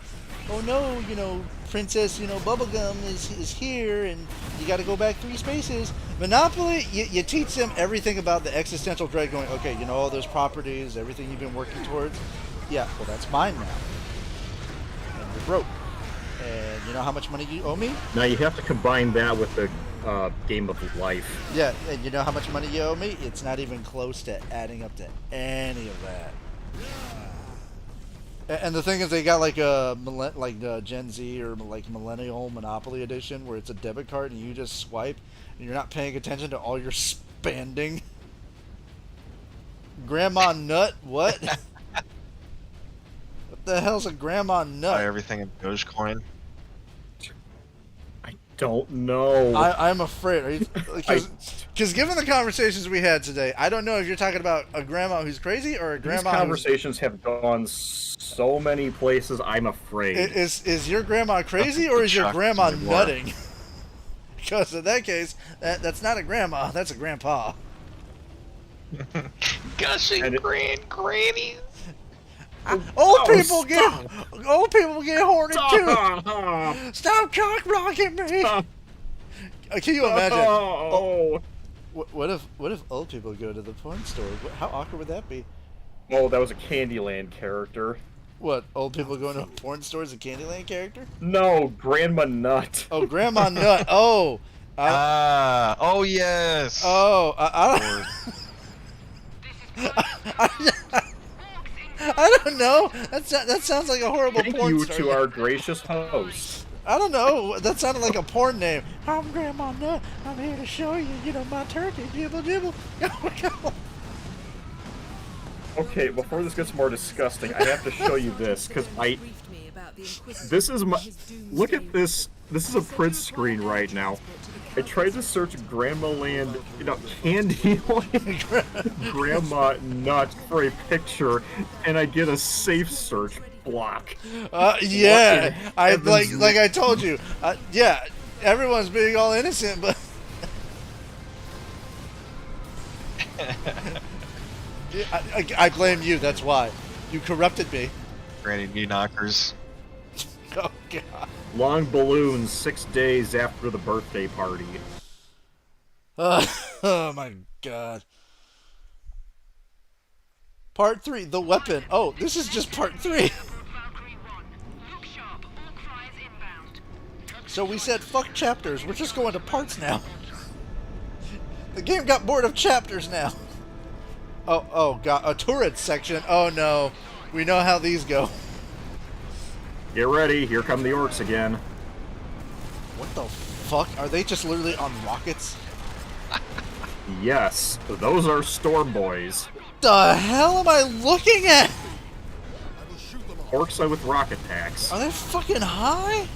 Oh no, you know, Princess, you know, Bubblegum is here, and you got to go back 3 spaces. Monopoly, you teach them everything about the existential dread. Going, okay, you know, all those properties, everything you've been working towards. Yeah, well, that's mine now. And you're broke. And you know how much money you owe me?
Now you have to combine that with the game of life.
Yeah, and you know how much money you owe me? It's not even close to adding up to any of that. And the thing is, they got like a Gen Z or like Millennial Monopoly Edition, where it's a debit card and you just swipe, and you're not paying attention to all your spending. Grandma Nut? What? What the hell's a Grandma Nut?
Buy everything in Dogecoin.
Don't know.
I'm afraid. Because given the conversations we had today, I don't know if you're talking about a grandma who's crazy or a grandma.
These conversations have gone so many places. I'm afraid.
Is your grandma crazy or is your grandma nutting? Because in that case, that's not a grandma. That's a grandpa.
Gushing grannies.
Old people get horny too. Stop cock blocking me. Can you imagine? What if old people go to the porn store? How awkward would that be?
Oh, that was a Candyland character.
What? Old people going to porn stores? A Candyland character?
No, Grandma Nut.
Oh, Grandma Nut. Oh.
Oh yes.
Oh, I don't know. That sounds like a horrible porn star.
Thank you to our gracious host.
I don't know. That sounded like a porn name. I'm Grandma Nut. I'm here to show you, my turkey. Jibble, jibble.
Okay, before this gets more disgusting, I have to show you this, because this is my... Look at this. This is a print screen right now. I tried to search Grandma Land, Candyland Grandma Nut for a picture, and I get a safe search block.
Yeah, like I told you. Yeah, everyone's being all innocent, but I blame you. That's why you corrupted me.
Granny knee knockers.
Oh God.
Long balloons 6 days after the birthday party.
Oh my God. Part 3, the weapon. Oh, this is just part 3. So we said fuck chapters. We're just going to parts now. The game got bored of chapters now. Oh God, a turret section. Oh no, we know how these go.
Get ready, here come the orcs again.
What the fuck? Are they just literally on rockets?
Yes, those are storm boys.
The hell am I looking at?
Orcs are with rocket packs.
Are they fucking high?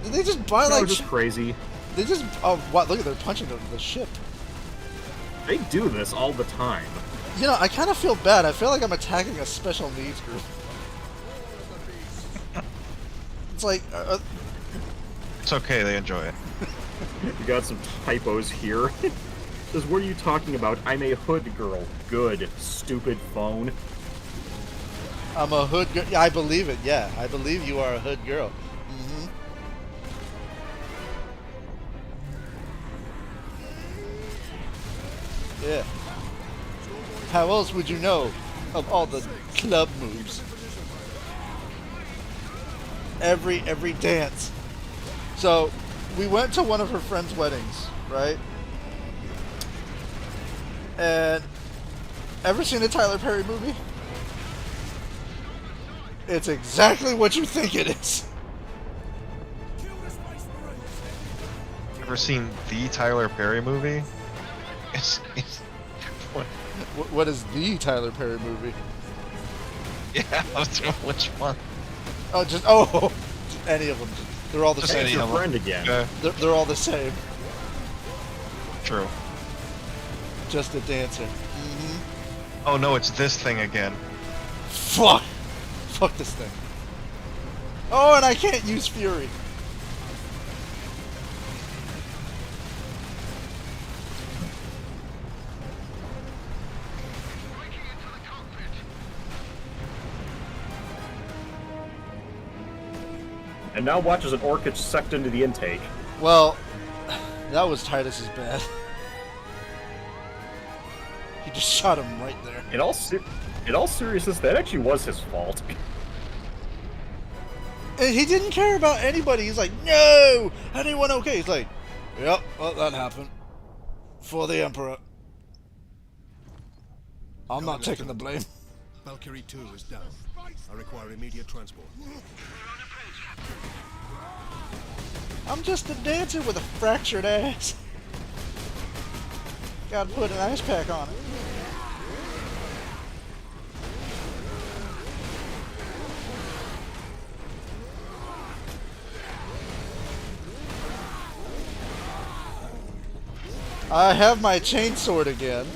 Did they just buy like?
Just crazy.
They just what? Look at they're punching the ship.
They do this all the time.
You know, I kind of feel bad. I feel like I'm attacking a special needs group. It's like...
it's okay, they enjoy it.
You got some typos here. Says, what are you talking about? I'm a hood girl. Good, stupid phone.
I'm a hood girl. Yeah, I believe it, yeah. I believe you are a hood girl. Mm-hmm. Yeah. How else would you know of all the club moves? Every dance. So, we went to one of her friend's weddings, right? And ever seen a Tyler Perry movie? It's exactly what you think it is.
Ever seen the Tyler Perry movie?
What is the Tyler Perry movie?
Yeah, I was wondering which one.
Oh, any of them. They're all the same.
Your friend again.
They're all the same.
True.
Just a dancer. Mm-hmm.
Oh no, it's this thing again.
Fuck this thing. Oh, and I can't use Fury.
And now watch as an orc gets sucked into the intake.
Well, that was Titus's bad. He just shot him right there.
In all seriousness, that actually was his fault.
And he didn't care about anybody. He's like, no! Anyone okay? He's like, yep, well, that happened. For the Emperor. I'm not taking the blame.
Valkyrie 2 is down. I require immediate transport.
I'm just a dancer with a fractured ass. Gotta put an ice pack on it. I have my chainsword again.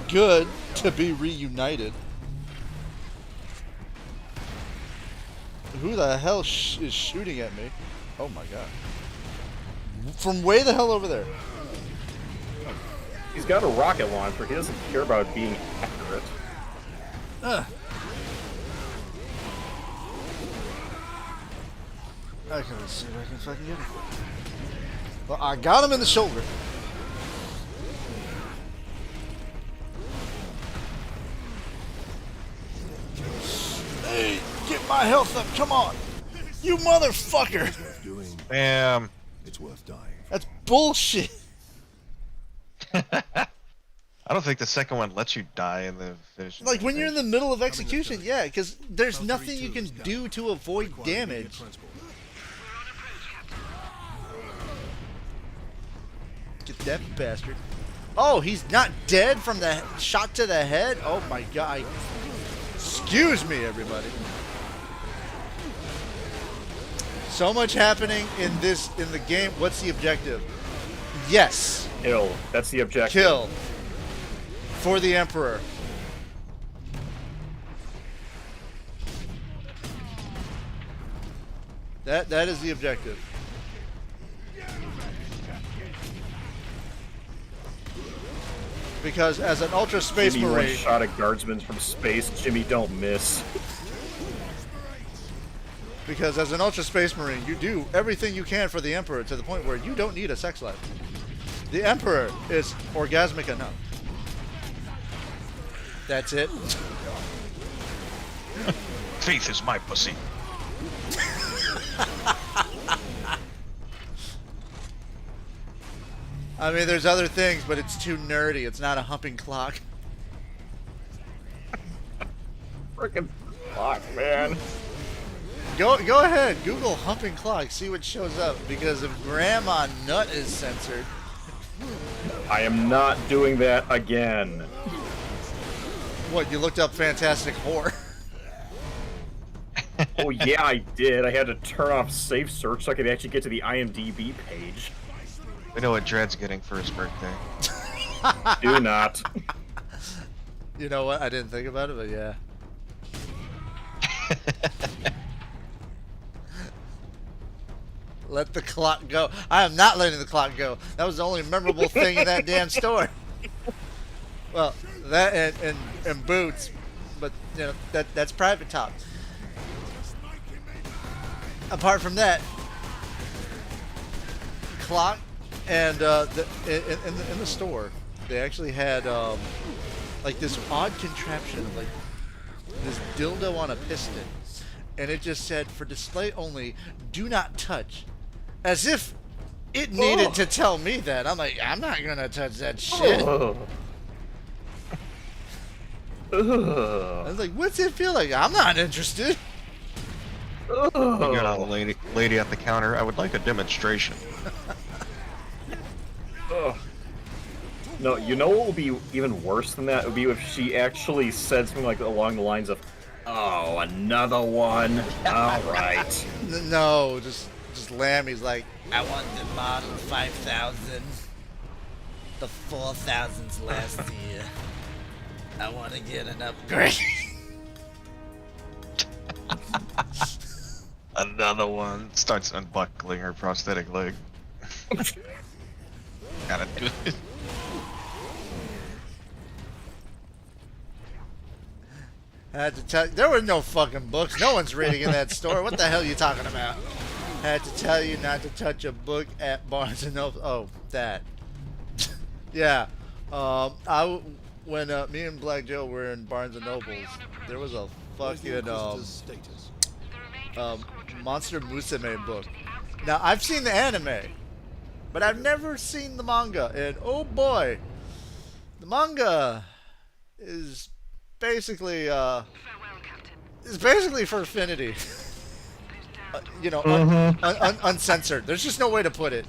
Good to be reunited. Who the hell is shooting at me? Oh my god. From way the hell over there.
He's got a rocket launcher. He doesn't care about being accurate.
Okay, let's see if I can fucking get him. Well, I got him in the shoulder. Hey, get my health up, come on! You motherfucker!
Damn.
It's worth dying.
That's bullshit!
I don't think the second one lets you die in the finish.
Like, when you're in the middle of execution, yeah, because there's nothing you can do to avoid damage. Get that bastard. Oh, he's not dead from the shot to the head? Oh my god. Excuse me, everybody. So much happening in the game. What's the objective? Yes.
Kill. That's the objective.
Kill. For the Emperor. That is the objective. Because as an Ultra Space
Jimmy
Marine,
one shot at guardsmen from space. Jimmy, don't miss.
Because as an Ultra Space Marine, you do everything you can for the Emperor to the point where you don't need a sex life. The Emperor is orgasmic enough. That's it.
Faith is my pussy.
I mean, there's other things, but it's too nerdy. It's not a humping clock.
Frickin' clock, man.
Go ahead, Google humping clock, see what shows up. Because if Grandma Nut is censored,
I am not doing that again.
what? You looked up Fantastic Whore?
Oh yeah, I did. I had to turn off safe search so I could actually get to the IMDb page.
We know what Dred's getting for his birthday.
Do not.
You know what? I didn't think about it, but yeah. Let the clock go. I am not letting the clock go. That was the only memorable thing in that damn story. Well, that and boots, but you know that's private talk. Apart from that, clock and in the store, they actually had like this odd contraption, like this dildo on a piston, and it just said for display only, do not touch, as if it needed to tell me that. I'm like, I'm not gonna touch that shit. I was like, what's it feel like? I'm not interested.
You got on the lady at the counter. I would like a demonstration.
No, you know what would be even worse than that? It would be if she actually said something like along the lines of, "Oh, another one. All right."
No, just Lammy's like, I want the model 5000. The 4000s last year. I want to get an upgrade.
Another one. Starts unbuckling her prosthetic leg. Gotta do it.
Had to tell there were no fucking books. No one's reading in that store. What the hell are you talking about? Had to tell you not to touch a book at Barnes and Noble. Oh, that. Yeah. When me and Black Joe were in Barnes and Nobles, there was a fucking Monster Musume book. Now I've seen the anime, but I've never seen the manga, and oh boy, the manga is basically for affinity. You know, uncensored. There's just no way to put it.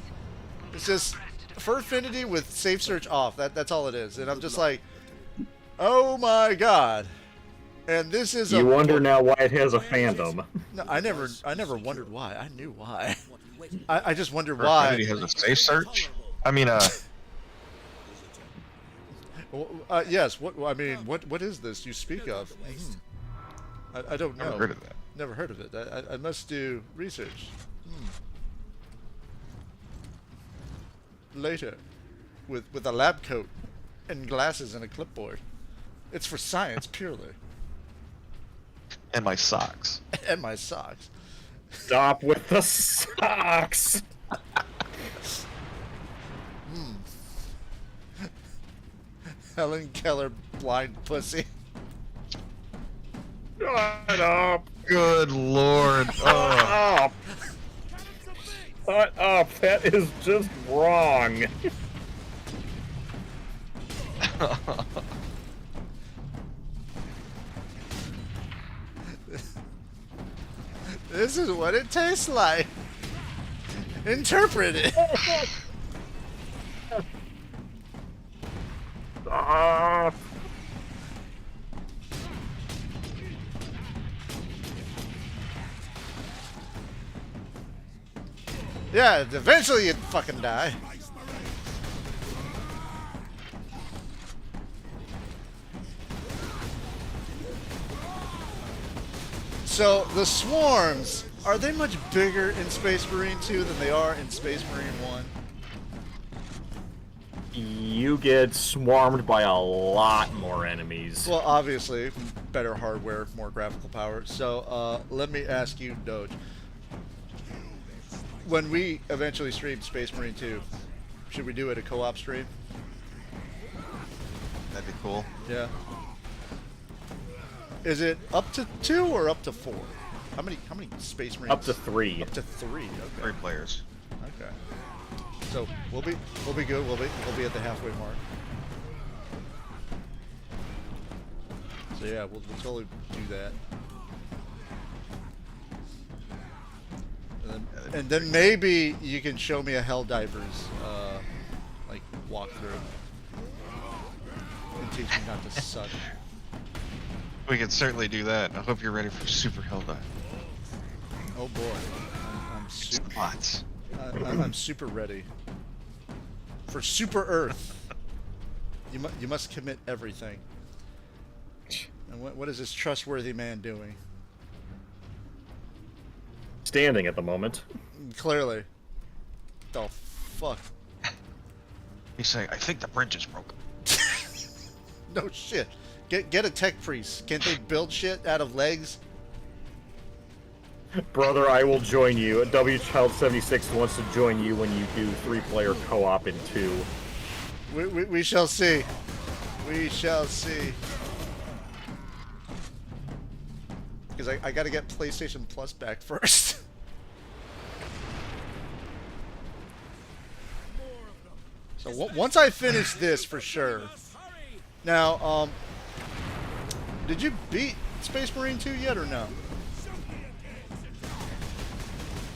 It's just for affinity with safe search off. That's all it is. And I'm just like, oh my god. And this is
you wonder now why it has a fandom.
No, I never wondered why. I knew why. I just wondered why.
Affinity has a safe search. I mean,
yes. What is this you speak of? I don't know.
Never heard of that.
Never heard of it. I must do research. Later, with a lab coat and glasses and a clipboard. It's for science purely.
And my socks.
And my socks.
Stop with the socks.
Helen Keller, blind pussy.
Shut up.
Good lord.
Shut up. Shut up. That is just wrong.
This is what it tastes like. Interpret it.
Stop.
Yeah, eventually you'd fucking die. So, the swarms, are they much bigger in Space Marine 2 than they are in Space Marine 1?
You get swarmed by a lot more enemies.
Well, obviously, better hardware, more graphical power. So, let me ask you, Doge. When we eventually stream Space Marine 2, should we do it a co-op stream?
That'd be cool.
Yeah. Is it up to 2 or up to 4? How many Space Marines?
Up to 3.
Up to 3. Okay.
3 players.
Okay. So we'll be good. We'll be at the halfway mark. So yeah, we'll totally do that. And then maybe you can show me a Helldivers like walkthrough and teach me not to suck.
We can certainly do that. I hope you're ready for Super Helldive.
Oh boy, I'm super.
Spots.
I'm super ready for Super Earth. You must commit everything. And what is this trustworthy man doing?
Standing at the moment.
Clearly. The fuck?
He's saying, I think the bridge is broken.
No shit. Get a tech priest. Can't they build shit out of legs?
Brother, I will join you. WChild76 wants to join you when you do 3-player co-op in 2.
We shall see. We shall see. Because I gotta get PlayStation Plus back first. So once I finish this, for sure. Now, did you beat Space Marine 2 yet or no?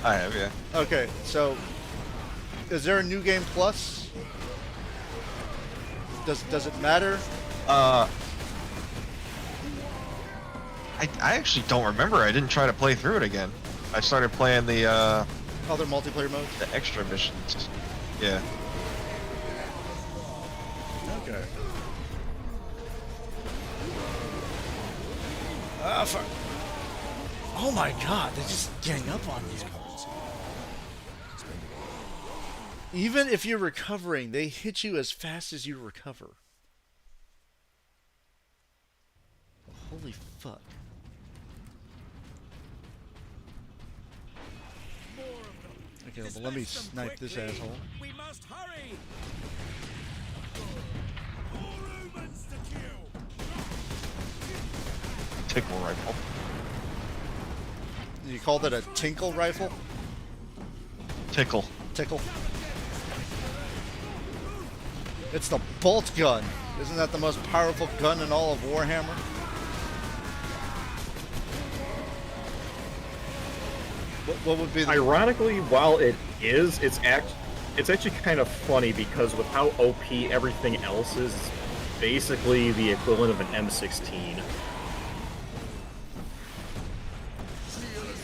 I have, yeah.
Okay, so is there a new game plus? Does it matter?
I actually don't remember. I didn't try to play through it again. I started playing the
other multiplayer modes?
The extra missions. Yeah.
Okay. Fuck. Oh my god, they just gang up on you. Even if you're recovering, they hit you as fast as you recover. Holy fuck. Okay, well, let me snipe this asshole.
We must hurry. More humans to kill.
Tickle rifle.
You called it a tinkle rifle?
Tickle.
Tickle. It's the bolt gun. Isn't that the most powerful gun in all of Warhammer? What would be the...
Ironically, while it is, it's actually kind of funny because with how OP everything else is, it's basically the equivalent of an M16.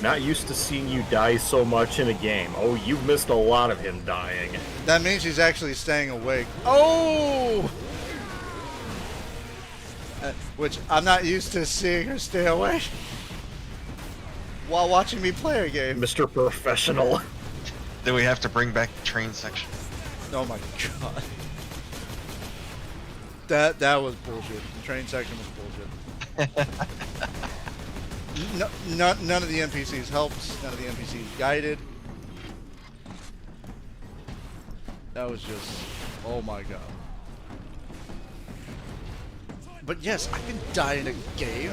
Not used to seeing you die so much in a game. Oh, you've missed a lot of him dying.
That means he's actually staying awake. Oh! Which I'm not used to seeing her stay awake while watching me play a game.
Mr. Professional.
Then we have to bring back the train section.
Oh my god. That was bullshit. The train section was bullshit. None of the NPCs helped. None of the NPCs guided. That was just... oh my god. But yes, I can die in a game.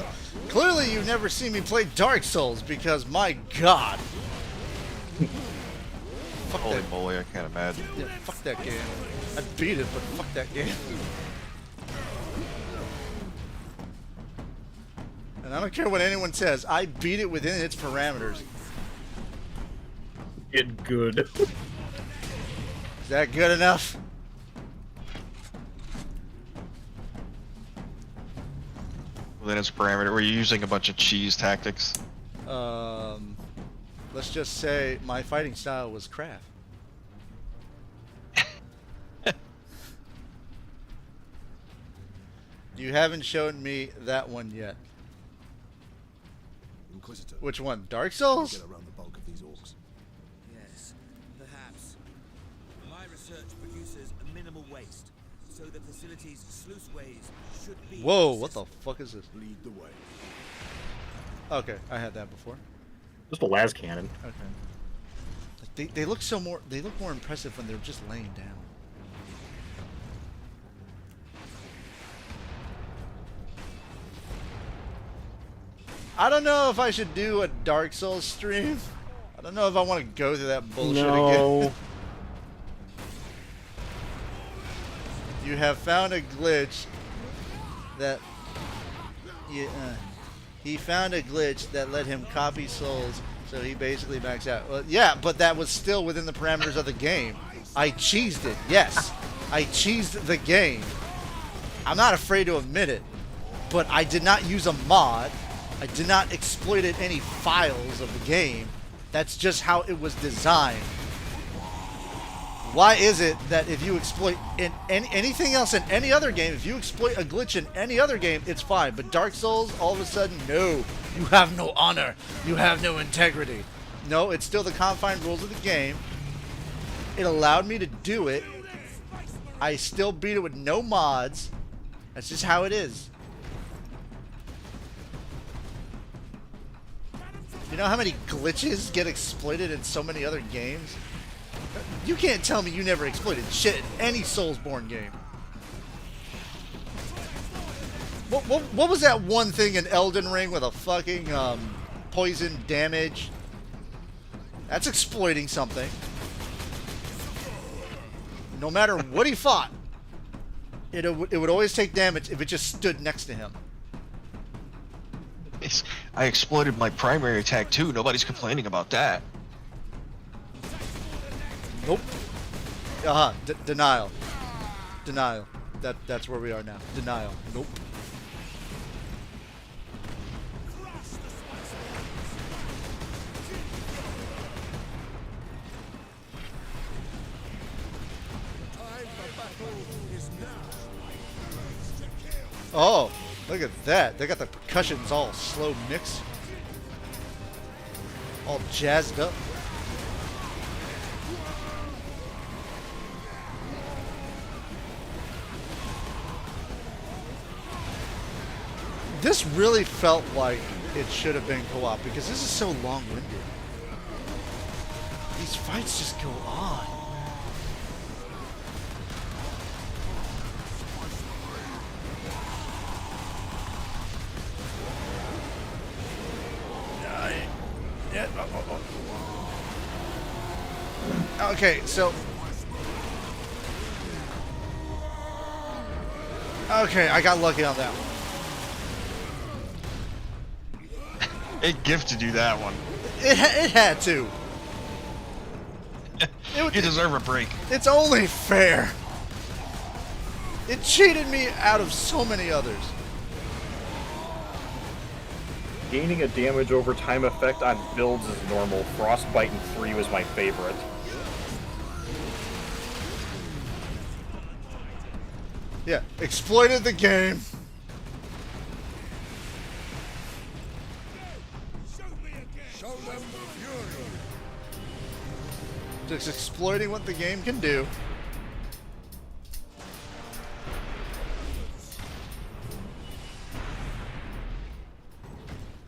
Clearly you've never seen me play Dark Souls because my god. Fuck
Holy
that.
moly, I can't imagine.
Yeah, fuck that game. I beat it, but fuck that game. And I don't care what anyone says, I beat it within its parameters.
It good.
Is that good enough?
Within its parameter, were you using a bunch of cheese tactics?
Let's just say my fighting style was craft. You haven't shown me that one yet.
Inquisitor.
Which one? Dark Souls?
Get around the bulk of these orcs.
Yes, perhaps. My research produces a minimal waste, so the facility's sluiceways should be...
Whoa, what the fuck is this?
Lead the way.
Okay, I had that before.
Just a las cannon.
Okay. They look they look more impressive when they're just laying down. I don't know if I should do a Dark Souls stream. I don't know if I want to go through that bullshit again. You have found a glitch that... he found a glitch that let him copy souls, so he basically maxed out. Well, yeah, but that was still within the parameters of the game. I cheesed it, yes. I cheesed the game. I'm not afraid to admit it, but I did not use a mod. I did not exploit any files of the game. That's just how it was designed. Why is it that if you exploit in anything else in any other game, if you exploit a glitch in any other game, it's fine. But Dark Souls, all of a sudden, no. You have no honor. You have no integrity. No, it's still the confined rules of the game. It allowed me to do it. I still beat it with no mods. That's just how it is. You know how many glitches get exploited in so many other games? You can't tell me you never exploited shit in any Soulsborne game. What was that one thing in Elden Ring with a fucking poison damage? That's exploiting something. No matter what he fought, it would always take damage if it just stood next to him.
I exploited my primary attack too. Nobody's complaining about that.
Nope. Denial. Denial. That's where we are now. Denial. Nope. Oh, look at that. They got the percussions all slow mix. All jazzed up. This really felt like it should have been co-op because this is so long-winded. These fights just go on. Okay, so... Okay, I got lucky on that one.
It gifted you that one.
It had to.
You deserve a break.
It's only fair. It cheated me out of so many others.
Gaining a damage over time effect on builds is normal. Frostbite in 3 was my favorite.
Yeah, exploited the game. Just exploiting what the game can do.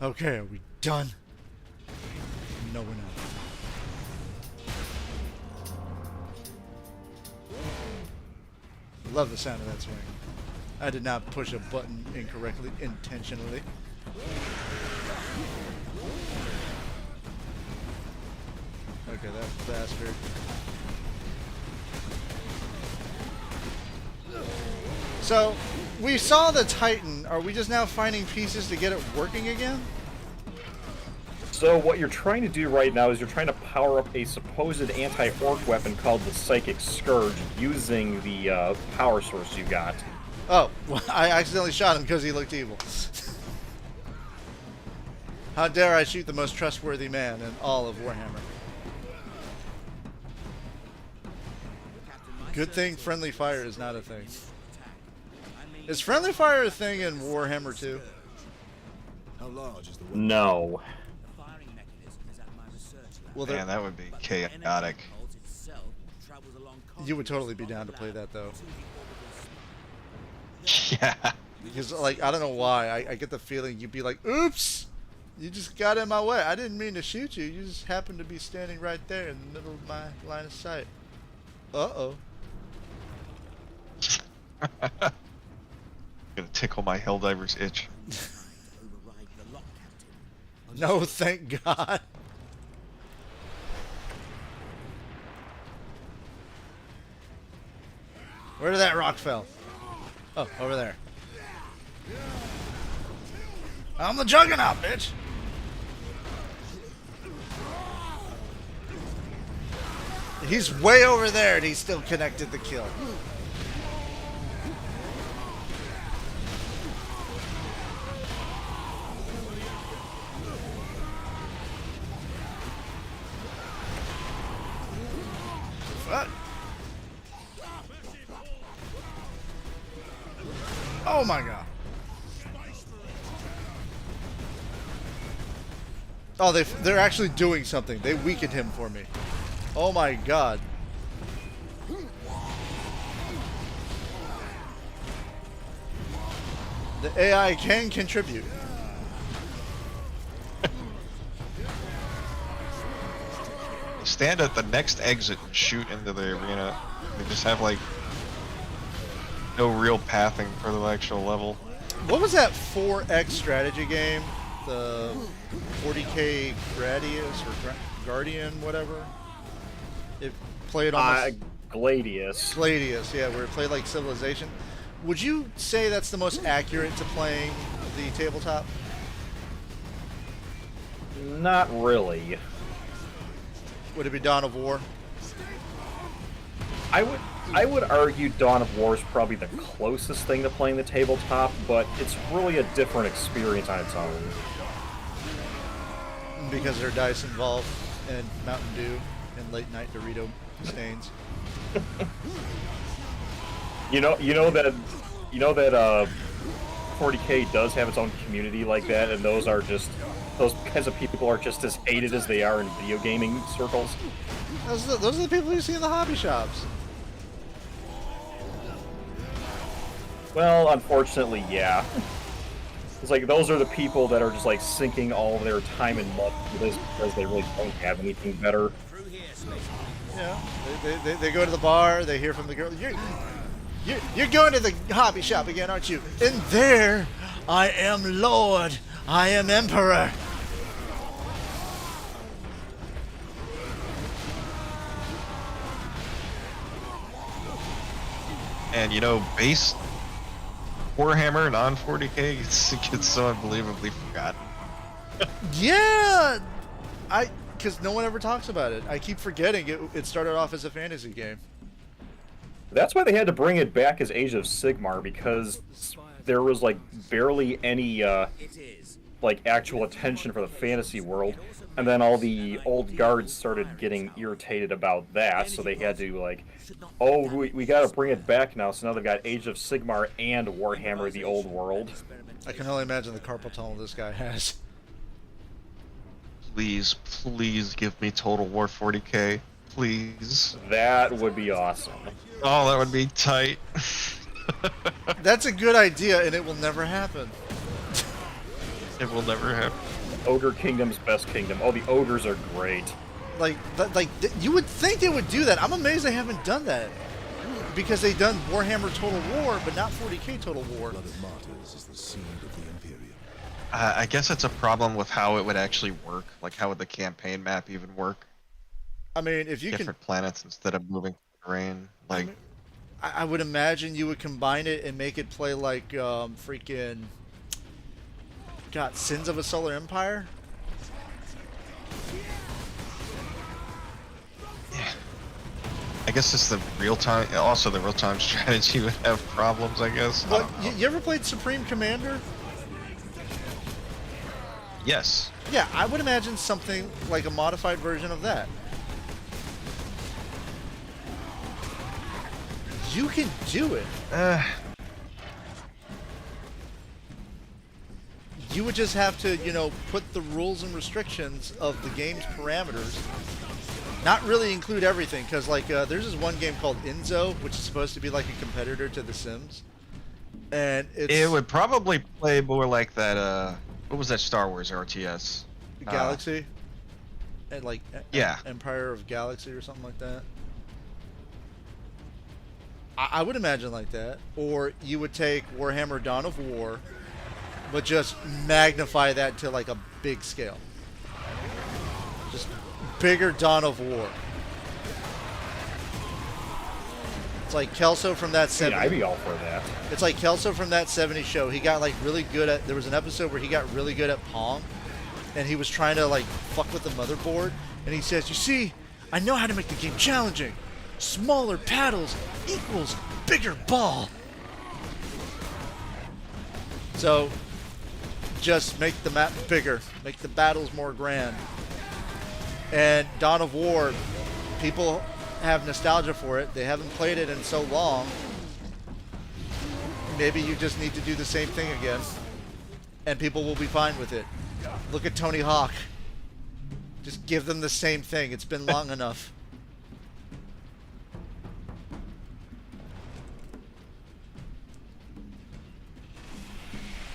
Okay, are we done? No, we're not. Love the sound of that swing. I did not push a button incorrectly, intentionally. Okay, that bastard. So, we saw the Titan. Are we just now finding pieces to get it working again?
So what you're trying to do right now is you're trying to power up a supposed anti-orc weapon called the Psychic Scourge using the power source you got.
Oh, well, I accidentally shot him because he looked evil. How dare I shoot the most trustworthy man in all of Warhammer. Good thing friendly fire is not a thing. Is friendly fire a thing in Warhammer 2?
How large is the
No.
Well,
man, that would be chaotic.
You would totally be down to play that, though.
Yeah.
Because, like, I don't know why. I get the feeling you'd be like, oops! You just got in my way. I didn't mean to shoot you. You just happened to be standing right there in the middle of my line of sight. Uh-oh.
Gonna tickle my Helldiver's itch.
No, thank God. Where did that rock fell? Oh, over there. I'm the Juggernaut, bitch! He's way over there and he still connected the kill. What? Oh my God. Oh, they're actually doing something. They weakened him for me. Oh my God. The AI can contribute.
Stand at the next exit and shoot into the arena. They just have like no real pathing for the actual level.
What was that 4X strategy game? The 40K Gradius or Guardian, whatever. It played almost
Gladius.
Gladius, yeah, where it played like Civilization. Would you say that's the most accurate to playing the tabletop?
Not really.
Would it be Dawn of War?
I would argue Dawn of War is probably the closest thing to playing the tabletop, but it's really a different experience on its own.
Because there are dice involved, and Mountain Dew, and late night Dorito stains.
You know that 40K does have its own community like that, and those kinds of people are just as hated as they are in video gaming circles.
Those are the people you see in the hobby shops.
Well, unfortunately, yeah. It's like those are the people that are just like sinking all of their time and money into this because they really don't have anything better.
Yeah, they go to the bar, they hear from the girl. You're going to the hobby shop again, aren't you? In there, I am Lord. I am Emperor.
And you know, base Warhammer non-40k gets so unbelievably forgotten.
Yeah, because no one ever talks about it. I keep forgetting it started off as a fantasy game.
That's why they had to bring it back as Age of Sigmar, because there was like barely any like actual attention for the fantasy world, and then all the old guards started getting irritated about that, so they had to like, oh, we got to bring it back now. So now they've got Age of Sigmar and Warhammer: The Old World.
I can only imagine the carpal tunnel this guy has.
Please, please give me Total War 40k. Please.
That would be awesome.
Oh, that would be tight.
That's a good idea, and it will never happen.
It will never happen.
Ogre Kingdom's best kingdom. Oh, the ogres are great.
Like you would think they would do that. I'm amazed they haven't done that. Because they've done Warhammer Total War, but not 40k Total War.
Blood of Martyrs is the seed of the Imperium.
I guess it's a problem with how it would actually work. Like, how would the campaign map even work?
I mean, if you
different planets instead of moving terrain. Like,
I would imagine you would combine it and make it play like freaking Sins of a Solar Empire.
Yeah. I guess it's the real time. Also, the real time strategy would have problems. I guess.
But you ever played Supreme Commander?
Yes.
Yeah, I would imagine something like a modified version of that. You can do it. You would just have to, you know, put the rules and restrictions of the game's parameters. Not really include everything, because like there's this one game called Enzo, which is supposed to be like a competitor to The Sims, and it
would probably play more like that. What was that Star Wars RTS?
Galaxy, and like
yeah,
Empire of Galaxy or something like that. I would imagine like that, or you would take Warhammer Dawn of War, but just magnify that to like a big scale. Just bigger Dawn of War. It's like Kelso from that 70s.
Yeah, I'd be all for that.
It's like Kelso from that 70s show. He got like really good at, there was an episode where he got really good at Pong, and he was trying to like fuck with the motherboard, and he says, you see, I know how to make the game challenging. Smaller paddles equals bigger ball. So, just make the map bigger, make the battles more grand. And Dawn of War, people have nostalgia for it. They haven't played it in so long. Maybe you just need to do the same thing again, and people will be fine with it. Look at Tony Hawk. Just give them the same thing. It's been long enough.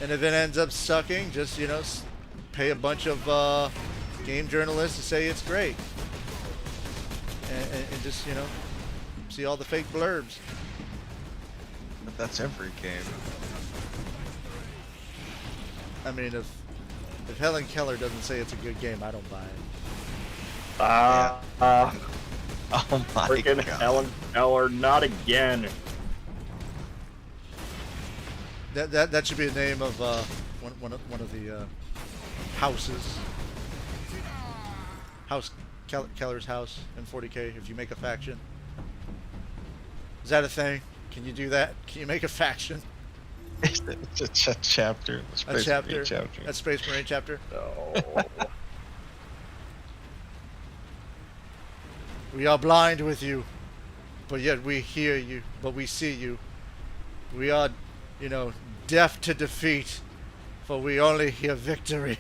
And if it ends up sucking, just, you know, pay a bunch of game journalists to say it's great. And just, you know, see all the fake blurbs.
But that's every game.
I mean, if Helen Keller doesn't say it's a good game, I don't buy it.
Oh my
freaking
God.
Helen Keller, not again.
That should be the name of one of the houses. Keller's house in 40k. If you make a faction, is that a thing? Can you do that? Can you make a faction?
It's a chapter.
A chapter. A Space Marine chapter.
No.
We are blind with you, but yet we hear you, but we see you. We are, you know, deaf to defeat, for we only hear victory.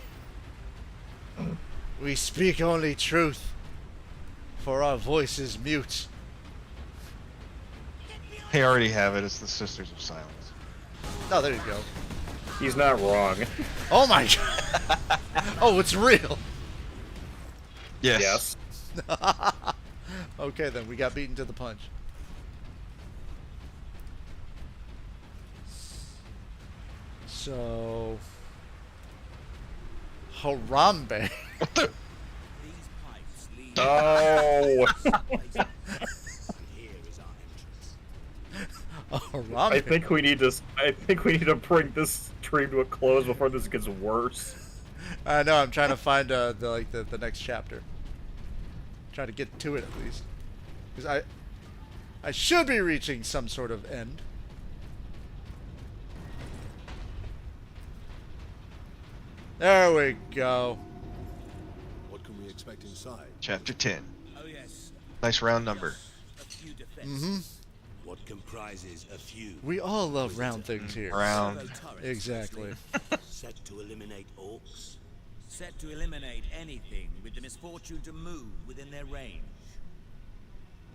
We speak only truth, for our voice is mute.
They already have it. It's the Sisters of Silence.
Oh, there you go.
He's not wrong.
Oh my god. Oh, it's real.
Yes.
Okay, then we got beaten to the punch. So, Harambe.
Oh.
Harambe.
I think we need to bring this stream to a close before this gets worse.
I know. I'm trying to find the next chapter. Try to get to it at least, because I should be reaching some sort of end. There we go.
What can we expect inside?
Chapter 10.
Oh yes.
Nice round number.
A few defenses.
What comprises a few?
We all love round things here.
Round.
Exactly.
Set to eliminate orcs.
Set to eliminate anything with the misfortune to move within their range.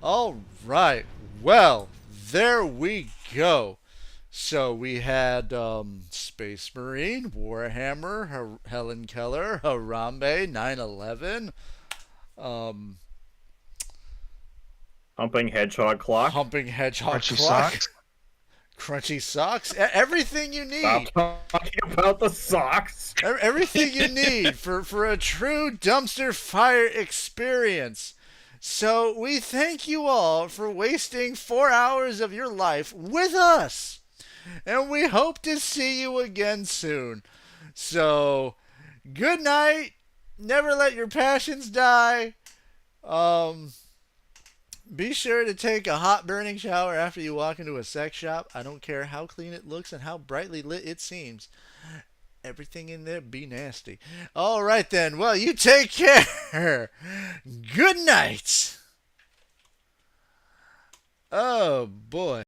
All right. Well, there we go. So we had Space Marine, Warhammer, Helen Keller, Harambe, 9/11,
Humping Hedgehog Clock.
Humping Hedgehog
Crunchy
Clock,
socks.
Crunchy Socks, everything you need.
Stop talking about the socks.
Everything you need for a true dumpster fire experience. So we thank you all for wasting 4 hours of your life with us. And we hope to see you again soon. So, good night. Never let your passions die. Be sure to take a hot burning shower after you walk into a sex shop. I don't care how clean it looks and how brightly lit it seems. Everything in there be nasty. All right then. Well, you take care. Good night. Oh boy.